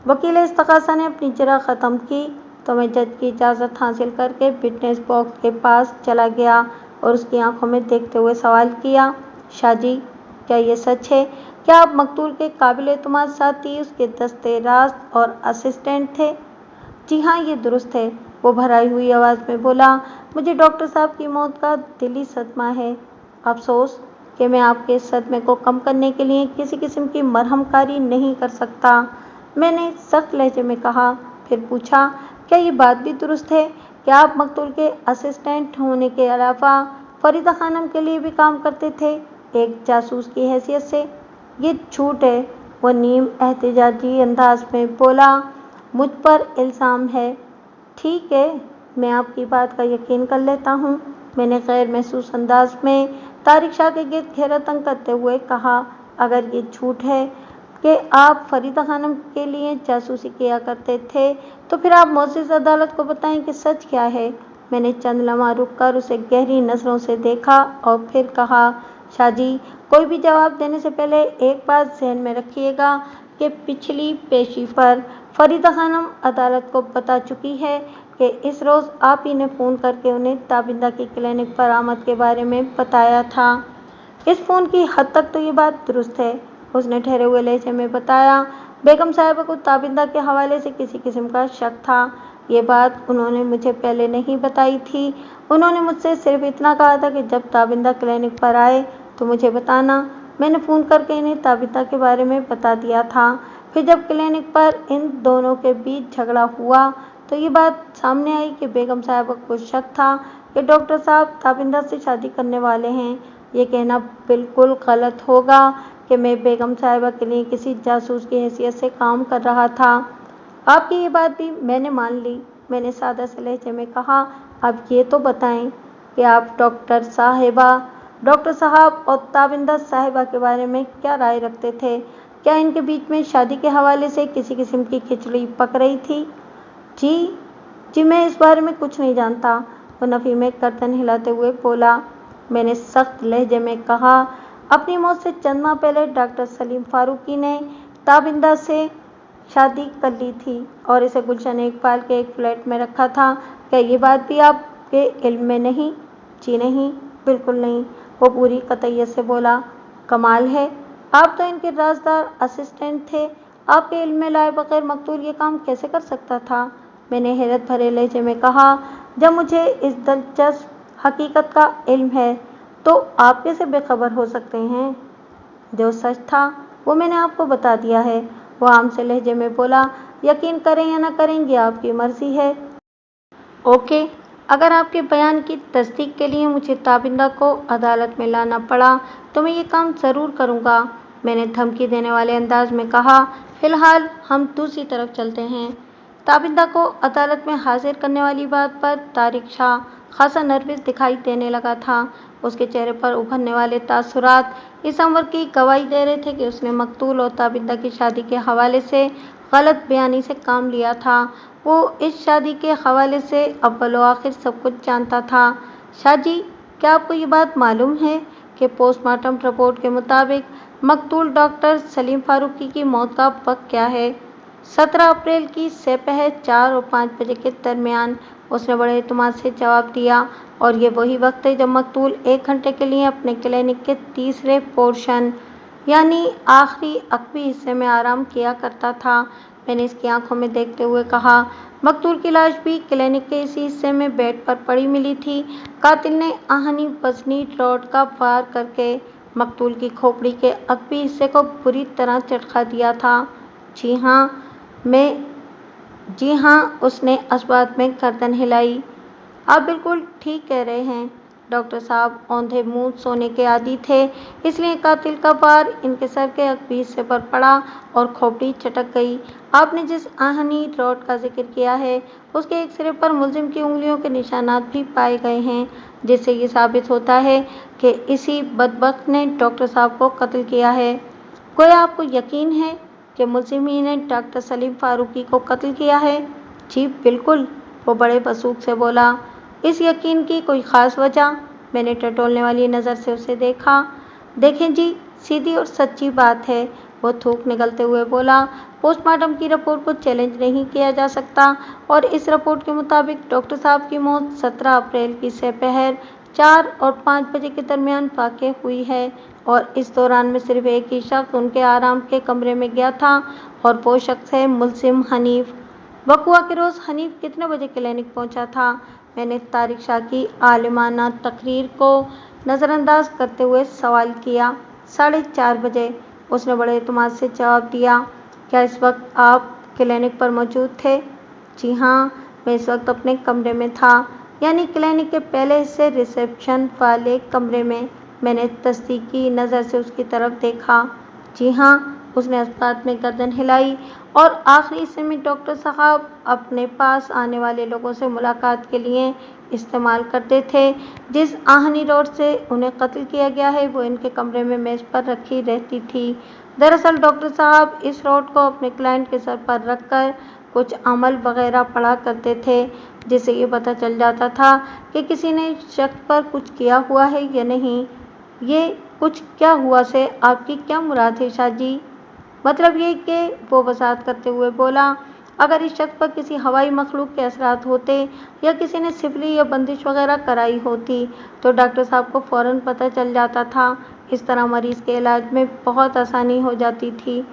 Speaker 1: वकील इस्तग़ासा ने अपनी जिरा ख़त्म की तो मैं जज की इजाज़त हासिल करके विटनेस बॉक्स के पास चला गया और उसकी आंखों में देखते हुए सवाल किया, शाह जी, क्या ये सच है? क्या आप मकतूल के काबिल-ए-एतमाद साथी, उसके दस्ते रास्त और असिस्टेंट थे? जी हाँ, ये दुरुस्त है, वो भराई हुई आवाज़ में बोला। मुझे डॉक्टर साहब की मौत का दिली सदमा है। अफसोस कि मैं आपके इस सदमे को कम करने के लिए किसी किस्म की मरहमकारी नहीं कर सकता, मैंने सख्त लहजे में कहा। फिर पूछा, क्या ये बात भी दुरुस्त है कि आप मकतूल के असिस्टेंट होने के अलावा फरीदा खानम के लिए भी काम करते थे, एक जासूस की हैसियत से? ये झूठ है, वो नीम एहतिजाजी अंदाज में बोला। मुझ पर इल्ज़ाम है। ठीक है, मैं आपकी बात का यकीन कर लेता हूँ, मैंने गैर महसूस अंदाज में तारिक शाह के गिर्द घेरा तंग करते हुए कहा। अगर ये झूठ है कि आप फरीदा खानम के लिए जासूसी किया करते थे, तो फिर आप मुअज़्ज़िज़ अदालत को बताएं कि सच क्या है। मैंने चंद लम्हा रुक कर उसे गहरी नज़रों से देखा और फिर कहा, शाह जी, कोई भी जवाब देने से पहले एक बात ज़हन में रखिएगा कि पिछली पेशी पर फरीदा खानम अदालत को बता चुकी है कि इस रोज़ आप ही ने फ़ोन करके उन्हें ताबिंदा की क्लिनिक पर आमद के बारे में बताया था। इस फ़ोन की हद तक तो ये बात दुरुस्त है, उसने ठहरे हुए लहजे में बताया। बेगम साहिबा को ताबिंदा के हवाले से किसी किस्म का शक था। ये बात उन्होंने मुझे पहले नहीं बताई थी। उन्होंने मुझसे सिर्फ इतना कहा था कि जब ताबिंदा क्लिनिक पर आए तो मुझे बताना। मैंने फ़ोन करके इन्हें ताबिंदा के बारे में बता दिया था। फिर जब क्लिनिक पर इन दोनों के बीच झगड़ा हुआ तो ये बात सामने आई कि बेगम साहिबा को शक था कि डॉक्टर साहब ताबिंदा से शादी करने वाले हैं। ये कहना बिल्कुल गलत होगा कि मैं बेगम साहिबा के लिए किसी जासूस की हैसियत से काम कर रहा था। आपकी ये बात भी मैंने मान ली, मैंने सादा से लहजे में कहा। अब ये तो बताएं कि आप डॉक्टर साहब और ताबिंदा साहिबा के बारे में क्या राय रखते थे? क्या इनके बीच में शादी के हवाले से किसी किस्म की खिचड़ी पक रही थी? जी, मैं इस बारे में कुछ नहीं जानता, वो नफ़ी में गर्दन हिलाते हुए बोला। मैंने सख्त लहजे में कहा, अपनी मौत से चंद माह पहले डॉक्टर सलीम फारूकी ने ताबिंदा से शादी कर ली थी और इसे गुलशन इकबाल के एक फ्लैट में रखा था। क्या ये बात भी आपके इल्म में नहीं? जी नहीं, बिल्कुल नहीं, वो पूरी कतईयत से बोला। कमाल है, आप तो इनके राजदार असिस्टेंट थे, आपके इल्म में लाए बगैर मकतूल ये काम कैसे कर सकता था? मैंने हैरत भरे लहजे में कहा। जब मुझे इस दिलचस्प हकीकत का इल्म है तो आप कैसे बेखबर हो सकते हैं? जो सच था वो मैंने आपको बता दिया है, वो आम से लहजे में बोला। यकीन करें या ना करें ये आपकी मर्जी है। ओके, अगर आपके बयान की तस्दीक के लिए मुझे ताबिंदा को अदालत में लाना पड़ा तो मैं ये काम ज़रूर करूँगा, मैंने धमकी देने वाले अंदाज में कहा। फिलहाल हम दूसरी तरफ चलते हैं। ताबिंदा को अदालत में हाजिर करने वाली बात पर तारिक शाह खासा नर्वस दिखाई देने लगा था। उसके चेहरे पर उभरने वाले तासुरात इस अमर की गवाही दे रहे थे कि उसने मकतूल और ताबिंदा की शादी के हवाले से गलत बयानी से काम लिया था। वो इस शादी के हवाले से अव्वल व आखिर सब कुछ जानता था। शाह जी, क्या आपको ये बात मालूम है कि पोस्टमार्टम रिपोर्ट के मुताबिक मकतूल डॉक्टर सलीम फारूकी की मौत का वक्त क्या है? 17 अप्रैल की सपहर 4 और 5 बजे के दरमियान, उसने बड़े एतमाद से जवाब दिया। और ये वही वक्त है जब मकतूल 1 घंटे के लिए अपने क्लिनिक के तीसरे पोर्शन यानी आखिरी अकबी हिस्से में आराम किया करता था। मैंने इसकी आंखों में देखते हुए कहा। मकतूल की लाश भी क्लिनिक के इसी हिस्से में बेड पर पड़ी मिली थी। कातिल ने आहनी वजनी रॉड का वार करके मकतूल की खोपड़ी के अकबी हिस्से को बुरी तरह चटका दिया था। जी हाँ, उसने अस्बात में गर्दन हिलाई। आप बिल्कुल ठीक कह रहे हैं डॉक्टर साहब, औंधे मुंह सोने के आदी थे, इसलिए कातिल का वार इनके सर के अकबी हिस्से पर पड़ा और खोपड़ी चटक गई। आपने जिस आहनी रॉड का जिक्र किया है उसके एक सिरे पर मुलजिम की उंगलियों के निशानात भी पाए गए हैं, जिससे ये साबित होता है कि इसी बदबख्त ने डॉक्टर साहब को कत्ल किया है। कोई आपको यकीन है कि मुलजिम ही ने डॉक्टर सलीम फारूकी को कत्ल किया है? जी बिल्कुल, वो बड़े वसूख से बोला। इस यकीन की कोई ख़ास वजह? मैंने टटोलने वाली नज़र से उसे देखा। देखें जी, सीधी और सच्ची बात है, वो थूक निकलते हुए बोला। पोस्टमार्टम की रिपोर्ट को चैलेंज नहीं किया जा सकता और इस रिपोर्ट के मुताबिक डॉक्टर साहब की मौत 17 अप्रैल की सपहर 4 और 5 बजे के दरमियान वाक़ई हुई है और इस दौरान में सिर्फ एक ही शख्स उनके आराम के कमरे में गया था और वो शख्स है मुलजिम हनीफ। वक़्वा के रोज़ हनीफ कितने बजे क्लिनिक पहुंचा था? मैंने तारिक शाह की आलिमाना तकरीर को नज़रअंदाज करते हुए सवाल किया। 4:30 बजे, उसने बड़े एतमाद से जवाब दिया। क्या इस वक्त आप क्लिनिक पर मौजूद थे? जी हाँ, मैं इस वक्त अपने कमरे में था, यानी क्लिनिक के पहले हिस्से रिसेप्शन वाले कमरे में। मैंने तस्दीकी नज़र से उसकी तरफ देखा। जी हाँ, उसने इस्बात में गर्दन हिलाई। और आखिरी हिस्से में डॉक्टर साहब अपने पास आने वाले लोगों से मुलाकात के लिए इस्तेमाल करते थे। जिस आहनी रॉड से उन्हें कत्ल किया गया है वो इनके कमरे में मेज़ पर रखी रहती थी। दरअसल डॉक्टर साहब इस रॉड को अपने क्लाइंट के सर पर रखकर कुछ अमल वगैरह पढ़ा करते थे, जिससे ये पता चल जाता था कि किसी ने शख्स पर कुछ किया हुआ है या नहीं। ये कुछ क्या हुआ से आपकी क्या मुराद है शाह जी? मतलब ये कि वो वजाहत करते हुए बोला, अगर इस शख्स पर किसी हवाई मखलूक के असरात होते या किसी ने सिफली या बंदिश वगैरह कराई होती तो डॉक्टर साहब को फ़ौरन पता चल जाता था। इस तरह मरीज़ के इलाज में बहुत आसानी हो जाती थी।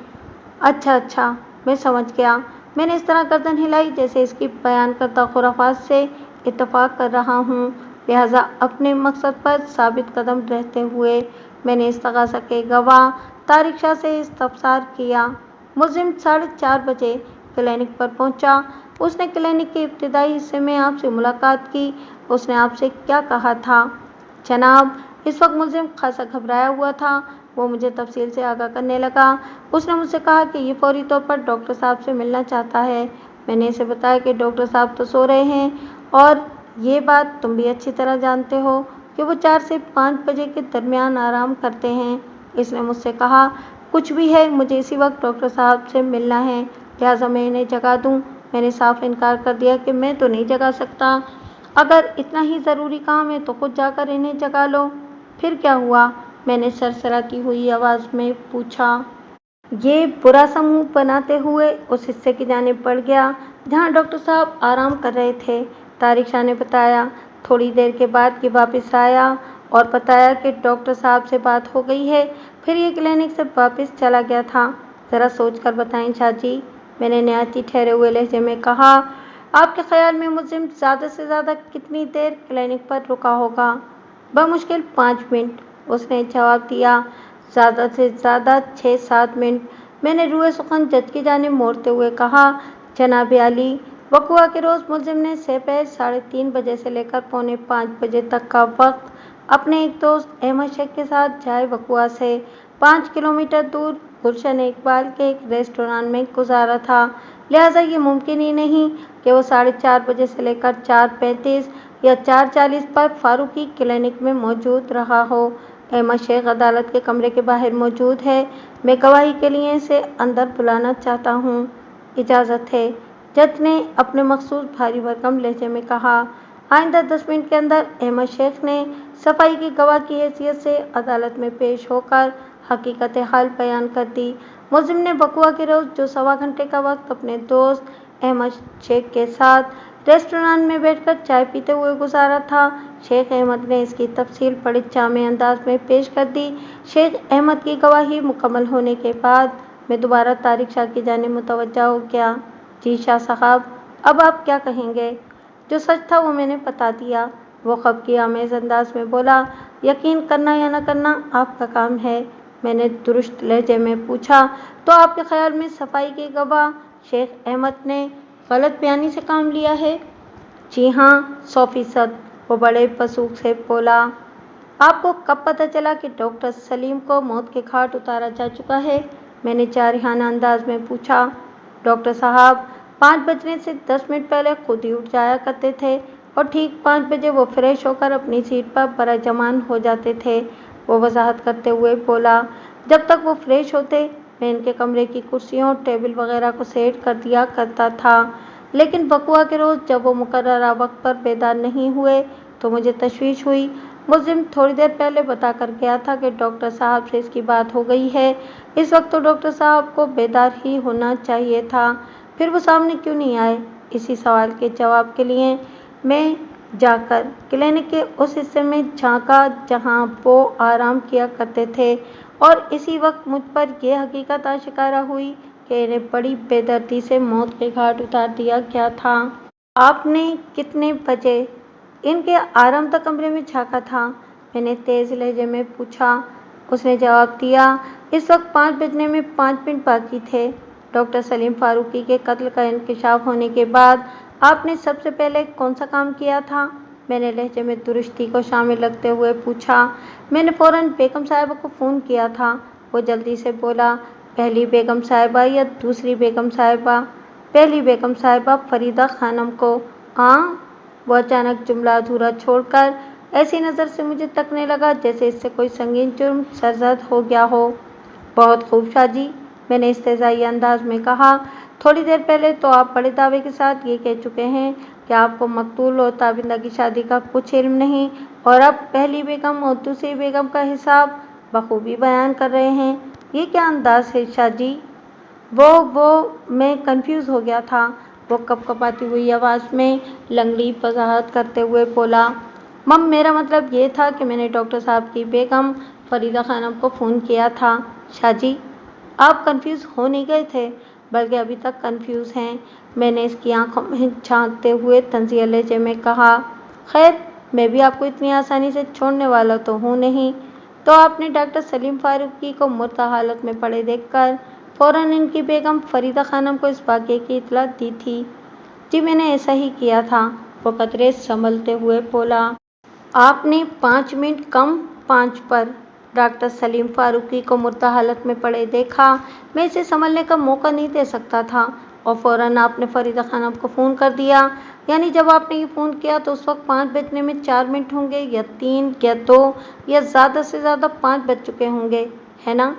Speaker 1: अच्छा, मैं समझ गया। मैंने इस तरह गर्दन हिलाई जैसे इसकी बयान करदा खुराफात से इत्तफाक कर रहा हूँ, लिहाजा अपने मकसद पर साबित कदम रहते हुए मैंने इस्तग़ासा के गवाह तारिक शाह से इस्तफसार किया। मुलजिम 4:30 बजे क्लिनिक पर पहुंचा। उसने क्लिनिक के इब्तिदाई हिस्से में आपसे मुलाकात की। उसने आपसे क्या कहा था? जनाब, इस वक्त मुलजिम खासा घबराया हुआ था। वो मुझे तफसील से आगाह करने लगा। उसने मुझसे कहा कि ये फौरी तौर पर डॉक्टर साहब से मिलना चाहता है। मैंने इसे बताया कि डॉक्टर साहब तो सो रहे हैं और ये बात तुम भी अच्छी तरह जानते हो कि वो 4 से 5 बजे के दरमियान आराम करते हैं। इसने मुझसे कहा, कुछ भी है, मुझे इसी वक्त डॉक्टर साहब से मिलना है, लिहाजा मैं इन्हें जगा दूँ। मैंने साफ इनकार कर दिया कि मैं तो नहीं जगा सकता। अगर इतना ही ज़रूरी काम है तो खुद जाकर इन्हें जगा लो। फिर क्या हुआ? मैंने सरसराती हुई आवाज़ में पूछा। ये बुरा सा मुंह बनाते हुए उस हिस्से की जानिब बढ़ गया जहाँ डॉक्टर साहब आराम कर रहे थे। तारिक शाह ने बताया। थोड़ी देर के बाद ये वापस आया और बताया कि डॉक्टर साहब से बात हो गई है, फिर ये क्लिनिक से वापस चला गया था। ज़रा सोच कर बताएं शाह जी, मैंने नहायत ही ठहरे हुए लहजे में कहा। آپ کے خیال میں ملزم زیادہ سے زیادہ کتنی دیر کلینک پر رکا ہوگا؟ بمشکل 5 منٹ، اس نے جواب دیا۔ زیادہ سے زیادہ 6-7 منٹ، میں نے روئے سخن جج کی جانب موڑتے ہوئے کہا۔ جناب عالی، وقوع کے روز ملزم نے سپہر 3:30 بجے سے لے کر 4:45 بجے تک کا وقت اپنے ایک دوست احمد شیخ کے ساتھ جائے وقوع سے 5 کلومیٹر دور گلشن اقبال کے ایک ریسٹوران میں گزارا تھا، لہٰذا یہ ممکن ہی نہیں کہ وہ 4:30 بجے سے لے کر 4:35 یا 4:40 پر فاروقی کلینک میں موجود رہا ہو۔ احمد شیخ عدالت کے کمرے کے باہر موجود ہے، میں گواہی کے لیے اسے اندر بلانا چاہتا ہوں۔ اجازت ہے، جج نے اپنے مخصوص بھاری بھرکم لہجے میں کہا۔ آئندہ 10 منٹ کے اندر احمد شیخ نے صفائی کی گواہ کی حیثیت سے عدالت میں پیش ہو کر حقیقت حال بیان کر دی۔ ملزم نے وقوع کے روز جو 1.25 گھنٹے کا وقت اپنے دوست احمد شیخ کے ساتھ ریسٹوران میں بیٹھ کر چائے پیتے ہوئے گزارا تھا، شیخ احمد نے اس کی تفصیل بڑے جامع انداز میں پیش کر دی۔ شیخ احمد کی گواہی مکمل ہونے کے بعد میں دوبارہ طارق شاہ کی جانب متوجہ ہو گیا۔ جی شاہ صاحب، اب آپ کیا کہیں گے؟ جو سچ تھا وہ میں نے بتا دیا، وہ خفگی آمیز انداز میں بولا۔ یقین کرنا یا نہ کرنا آپ کا کام ہے، میں نے درست لہجے میں پوچھا۔ تو آپ کے خیال میں صفائی کے گواہ شیخ احمد نے غلط بیانی سے کام لیا ہے؟ جی ہاں، 100%، وہ بڑے وثوق سے بولا۔ آپ کو کب پتہ چلا کہ ڈاکٹر سلیم کو موت کے گھاٹ اتارا جا چکا ہے؟ میں نے جارحانہ انداز میں پوچھا۔ ڈاکٹر صاحب 5 بجنے سے 10 منٹ پہلے خود ہی اٹھ جایا کرتے تھے اور ٹھیک 5 بجے وہ فریش ہو کر اپنی سیٹ پر براجمان ہو جاتے تھے، وہ وضاحت کرتے ہوئے بولا۔ جب تک وہ فریش ہوتے، میں ان کے کمرے کی کرسیوں، ٹیبل وغیرہ کو سیٹ کر دیا کرتا تھا، لیکن وقوع کے روز جب وہ مقررہ وقت پر بیدار نہیں ہوئے تو مجھے تشویش ہوئی۔ ملزم تھوڑی دیر پہلے بتا کر گیا تھا کہ ڈاکٹر صاحب سے اس کی بات ہو گئی ہے، اس وقت تو ڈاکٹر صاحب کو بیدار ہی ہونا چاہیے تھا، پھر وہ سامنے کیوں نہیں آئے؟ اسی سوال کے جواب کے لیے میں جا کر کلینک کے اس حصے میں جھانکا جہاں وہ آرام کیا کرتے تھے، اور اسی وقت مجھ پر یہ حقیقت آشکارا ہوئی کہ انہیں بڑی بے دردی سے موت کے گھاٹ اتار دیا گیا تھا۔ آپ نے کتنے بجے ان کے آرام دہ کمرے میں جھانکا تھا؟ میں نے تیز لہجے میں پوچھا۔ اس نے جواب دیا، اس وقت 5 بجنے میں 5 منٹ باقی تھے۔ ڈاکٹر سلیم فاروقی کے قتل کا انکشاف ہونے کے بعد آپ نے سب سے پہلے کون سا کام کیا تھا؟ میں نے لہجے میں درستی کو شامل رکھتے ہوئے پوچھا۔ میں نے فوراً بیگم صاحبہ کو فون کیا تھا، وہ جلدی سے بولا۔ پہلی بیگم صاحبہ یا دوسری بیگم صاحبہ؟ پہلی بیگم صاحبہ فریدہ خانم کو۔ وہ اچانک جملہ ادھورا چھوڑ کر ایسی نظر سے مجھے تکنے لگا جیسے اس سے کوئی سنگین جرم سرزد ہو گیا ہو۔ بہت خوب شاہ جی، میں نے استہزائی انداز میں کہا۔ تھوڑی دیر پہلے تو آپ بڑے دعوے کے ساتھ یہ کہہ چکے ہیں کہ آپ کو مقتول اور تابندہ کی شادی کا کچھ علم نہیں، اور اب پہلی بیگم اور دوسری بیگم کا حساب بخوبی بیان کر رہے ہیں، یہ کیا انداز ہے شاہ جی؟ میں کنفیوز ہو گیا تھا، وہ کپ کپاتی ہوئی آواز میں لنگڑی وضاحت کرتے ہوئے بولا۔ میرا مطلب یہ تھا کہ میں نے ڈاکٹر صاحب کی بیگم فریدہ خانم کو فون کیا تھا۔ شاہ جی، آپ کنفیوز ہو نہیں گئے تھے، بلکہ ابھی تک کنفیوز ہیں، میں نے اس کی آنکھوں میں جھانکتے ہوئے طنزیہ لہجے میں کہا۔ خیر، میں بھی آپ کو اتنی آسانی سے چھوڑنے والا تو ہوں نہیں۔ تو آپ نے ڈاکٹر سلیم فاروقی کو مردہ حالت میں پڑے دیکھ کر فوراً ان کی بیگم فریدہ خانم کو اس واقعے کی اطلاع دی تھی؟ جی میں نے ایسا ہی کیا تھا، وہ قدرے سنبھلتے ہوئے بولا۔ آپ نے 5 منٹ کم 5 پر ڈاکٹر سلیم فاروقی کو مردہ حالت میں پڑے دیکھا، میں اسے سنبھلنے کا موقع نہیں دے سکتا تھا، اور فوراً آپ نے فریدہ خانم کو فون کر دیا، یعنی جب آپ نے یہ فون کیا تو اس وقت 5 بجنے میں 4 منٹ ہوں گے، یا 3 یا 2 یا زیادہ سے زیادہ 5 بج چکے ہوں گے، ہے نا؟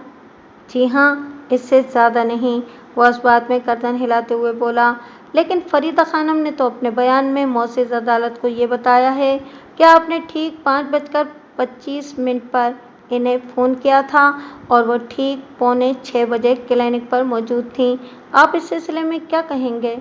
Speaker 1: جی ہاں، اس سے زیادہ نہیں، وہ اس بات میں گردن ہلاتے ہوئے بولا۔ لیکن فریدہ خانم نے تو اپنے بیان میں معزز عدالت کو یہ بتایا ہے کہ آپ نے ٹھیک 5:25 پر انہیں فون کیا تھا اور وہ ٹھیک 5:45 بجے کلینک پر موجود تھیں، آپ اس سلسلے میں کیا کہیں گے؟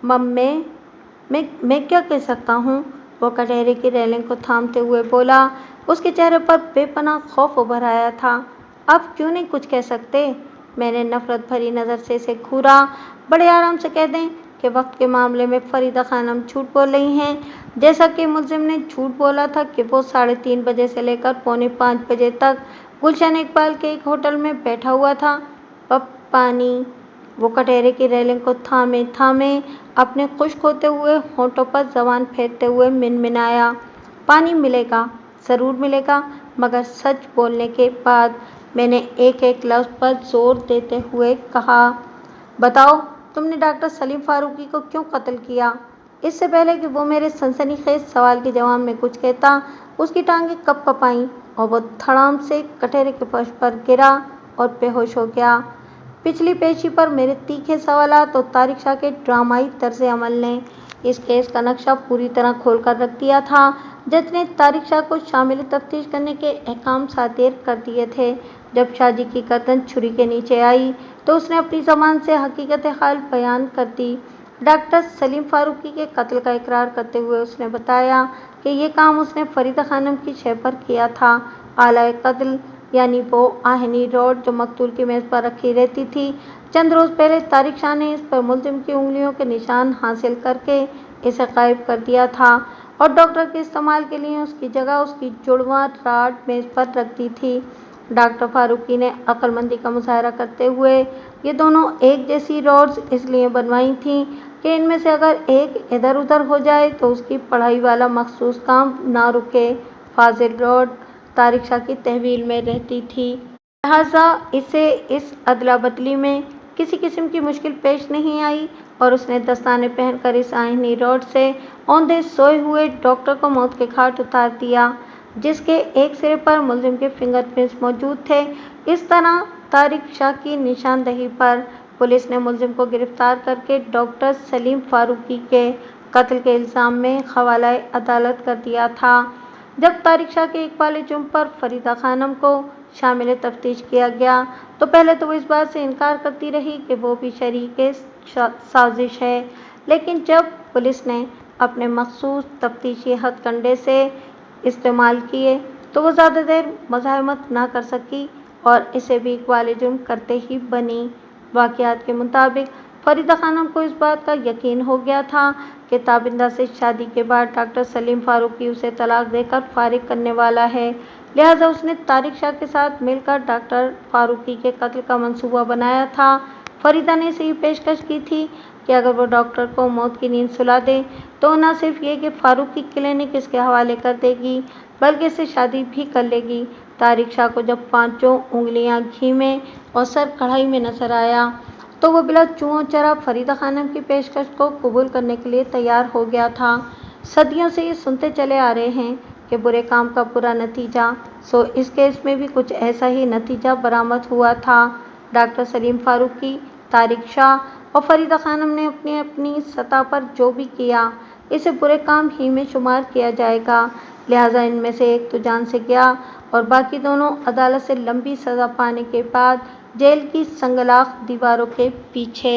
Speaker 1: میں کیا کہہ سکتا ہوں؟ وہ کٹہرے کی ریلنگ کو تھامتے ہوئے بولا۔ اس کے چہرے پر بے پناہ خوف ابھر آیا تھا۔ آپ کیوں نہیں کچھ کہہ سکتے؟ میں نے نفرت بھری نظر سے اسے گھورا۔ بڑے آرام سے کہہ دیں، کہ وقت کے معاملے میں فریدہ خانم جھوٹ بول رہی ہیں، جیسا کہ ملزم نے جھوٹ بولا تھا کہ وہ 3:30 بجے سے لے کر 4:45 بجے تک گلشن اقبال کے ایک ہوٹل میں بیٹھا ہوا تھا۔ پانی وہ کٹہرے کی ریلنگ کو تھامے تھامے اپنے خشک ہوتے ہوئے ہونٹوں پر زبان پھیرتے ہوئے منمنایا، پانی ملے گا، ضرور ملے گا، مگر سچ بولنے کے بعد میں نے ایک ایک لفظ پر زور دیتے ہوئے کہا، بتاؤ تم نے ڈاکٹر سلیم فاروقی کو کیوں قتل کیا؟ اس سے پہلے کہ وہ میرے سنسنی خیز سوال کے جواب میں کچھ کہتا، اس کی ٹانگیں کپ کپائیں اور وہ دھڑام سے کٹہرے کے فرش پر گرا اور بے ہوش ہو گیا۔ پچھلی پیشی پر میرے تیکھے سوالات اور طارق شاہ کے ڈرامائی طرز عمل نے اس کیس کا نقشہ پوری طرح کھول کر رکھ دیا تھا۔ جج نے طارق شاہ کو شامل تفتیش کرنے کے احکام صادر کر دیے تھے۔ جب شاہ جی کی گردن چھری کے نیچے آئی تو اس نے اپنی زبان سے حقیقت حال بیان کر دی۔ ڈاکٹر سلیم فاروقی کے قتل کا اقرار کرتے ہوئے اس نے بتایا کہ یہ کام اس نے فریدہ خانم کی شے پر کیا تھا۔ آلۂ قتل یعنی وہ آہنی راڈ جو مقتول کی میز پر رکھی رہتی تھی، چند روز پہلے طارق شاہ نے اس پر ملزم کی انگلیوں کے نشان حاصل کر کے اسے غائب کر دیا تھا اور ڈاکٹر کے استعمال کے لیے اس کی جگہ اس کی جڑواں راڈ میز پر رکھ دی تھی۔ ڈاکٹر فاروقی نے عقل مندی کا مظاہرہ کرتے ہوئے یہ دونوں ایک جیسی راڈز اس لیے بنوائی تھیں کہ ان میں سے اگر ایک ادھر ادھر ہو جائے تو اس کی پڑھائی والا مخصوص کام نہ رکے۔ فاضل راڈ طارق شاہ کی تحویل میں رہتی تھی، لہٰذا اسے اس ادلا بدلی میں کسی قسم کی مشکل پیش نہیں آئی اور اس نے دستانے پہن کر اس آہنی راڈ سے اوندھے سوئے ہوئے ڈاکٹر کو موت کے گھاٹ اتار دیا، جس کے ایک سرے پر ملزم کے فنگر پرنٹس موجود تھے۔ اس طرح طارق شاہ کی نشاندہی پر پولیس نے ملزم کو گرفتار کر کے ڈاکٹر سلیم فاروقی کے قتل کے الزام میں حوالہ عدالت کر دیا تھا۔ جب طارق شاہ کے اقبال جرم پر فریدہ خانم کو شامل تفتیش کیا گیا تو پہلے تو وہ اس بات سے انکار کرتی رہی کہ وہ بھی شریک سازش ہے، لیکن جب پولیس نے اپنے مخصوص تفتیشی ہتھ کنڈے سے استعمال کیے تو وہ زیادہ دیر مزاحمت نہ کر سکی اور اسے بھی اقبال جرم کرتے ہی بنی۔ واقعات کے مطابق فریدہ خانم کو اس بات کا یقین ہو گیا تھا کہ تابندہ سے شادی کے بعد ڈاکٹر سلیم فاروقی اسے طلاق دے کر فارغ کرنے والا ہے، لہٰذا اس نے طارق شاہ کے ساتھ مل کر ڈاکٹر فاروقی کے قتل کا منصوبہ بنایا تھا۔ فریدہ نے اسے یہ پیشکش کی تھی کہ اگر وہ ڈاکٹر کو موت کی نیند سلا دے تو نہ صرف یہ کہ فاروقی کلینک اس کے حوالے کر دے گی بلکہ اس سے شادی بھی کر لے گی۔ طارق شاہ کو جب 5 انگلیاں گھی میں اور سر کڑھائی میں نظر آیا تو وہ بلا چوں چرا فریدہ خانم کی پیشکش کو قبول کرنے کے لیے تیار ہو گیا تھا۔ صدیوں سے یہ سنتے چلے آ رہے ہیں کہ برے کام کا برا نتیجہ، سو اس کیس میں بھی کچھ ایسا ہی نتیجہ برآمد ہوا تھا۔ ڈاکٹر سلیم فاروقی، طارق شاہ اور فریدہ خانم نے اپنی اپنی سطح پر جو بھی کیا اسے برے کام ہی میں شمار کیا جائے گا، لہٰذا ان میں سے ایک تو جان سے گیا اور باقی دونوں عدالت سے لمبی سزا پانے کے بعد جیل کی سنگلاخ دیواروں کے پیچھے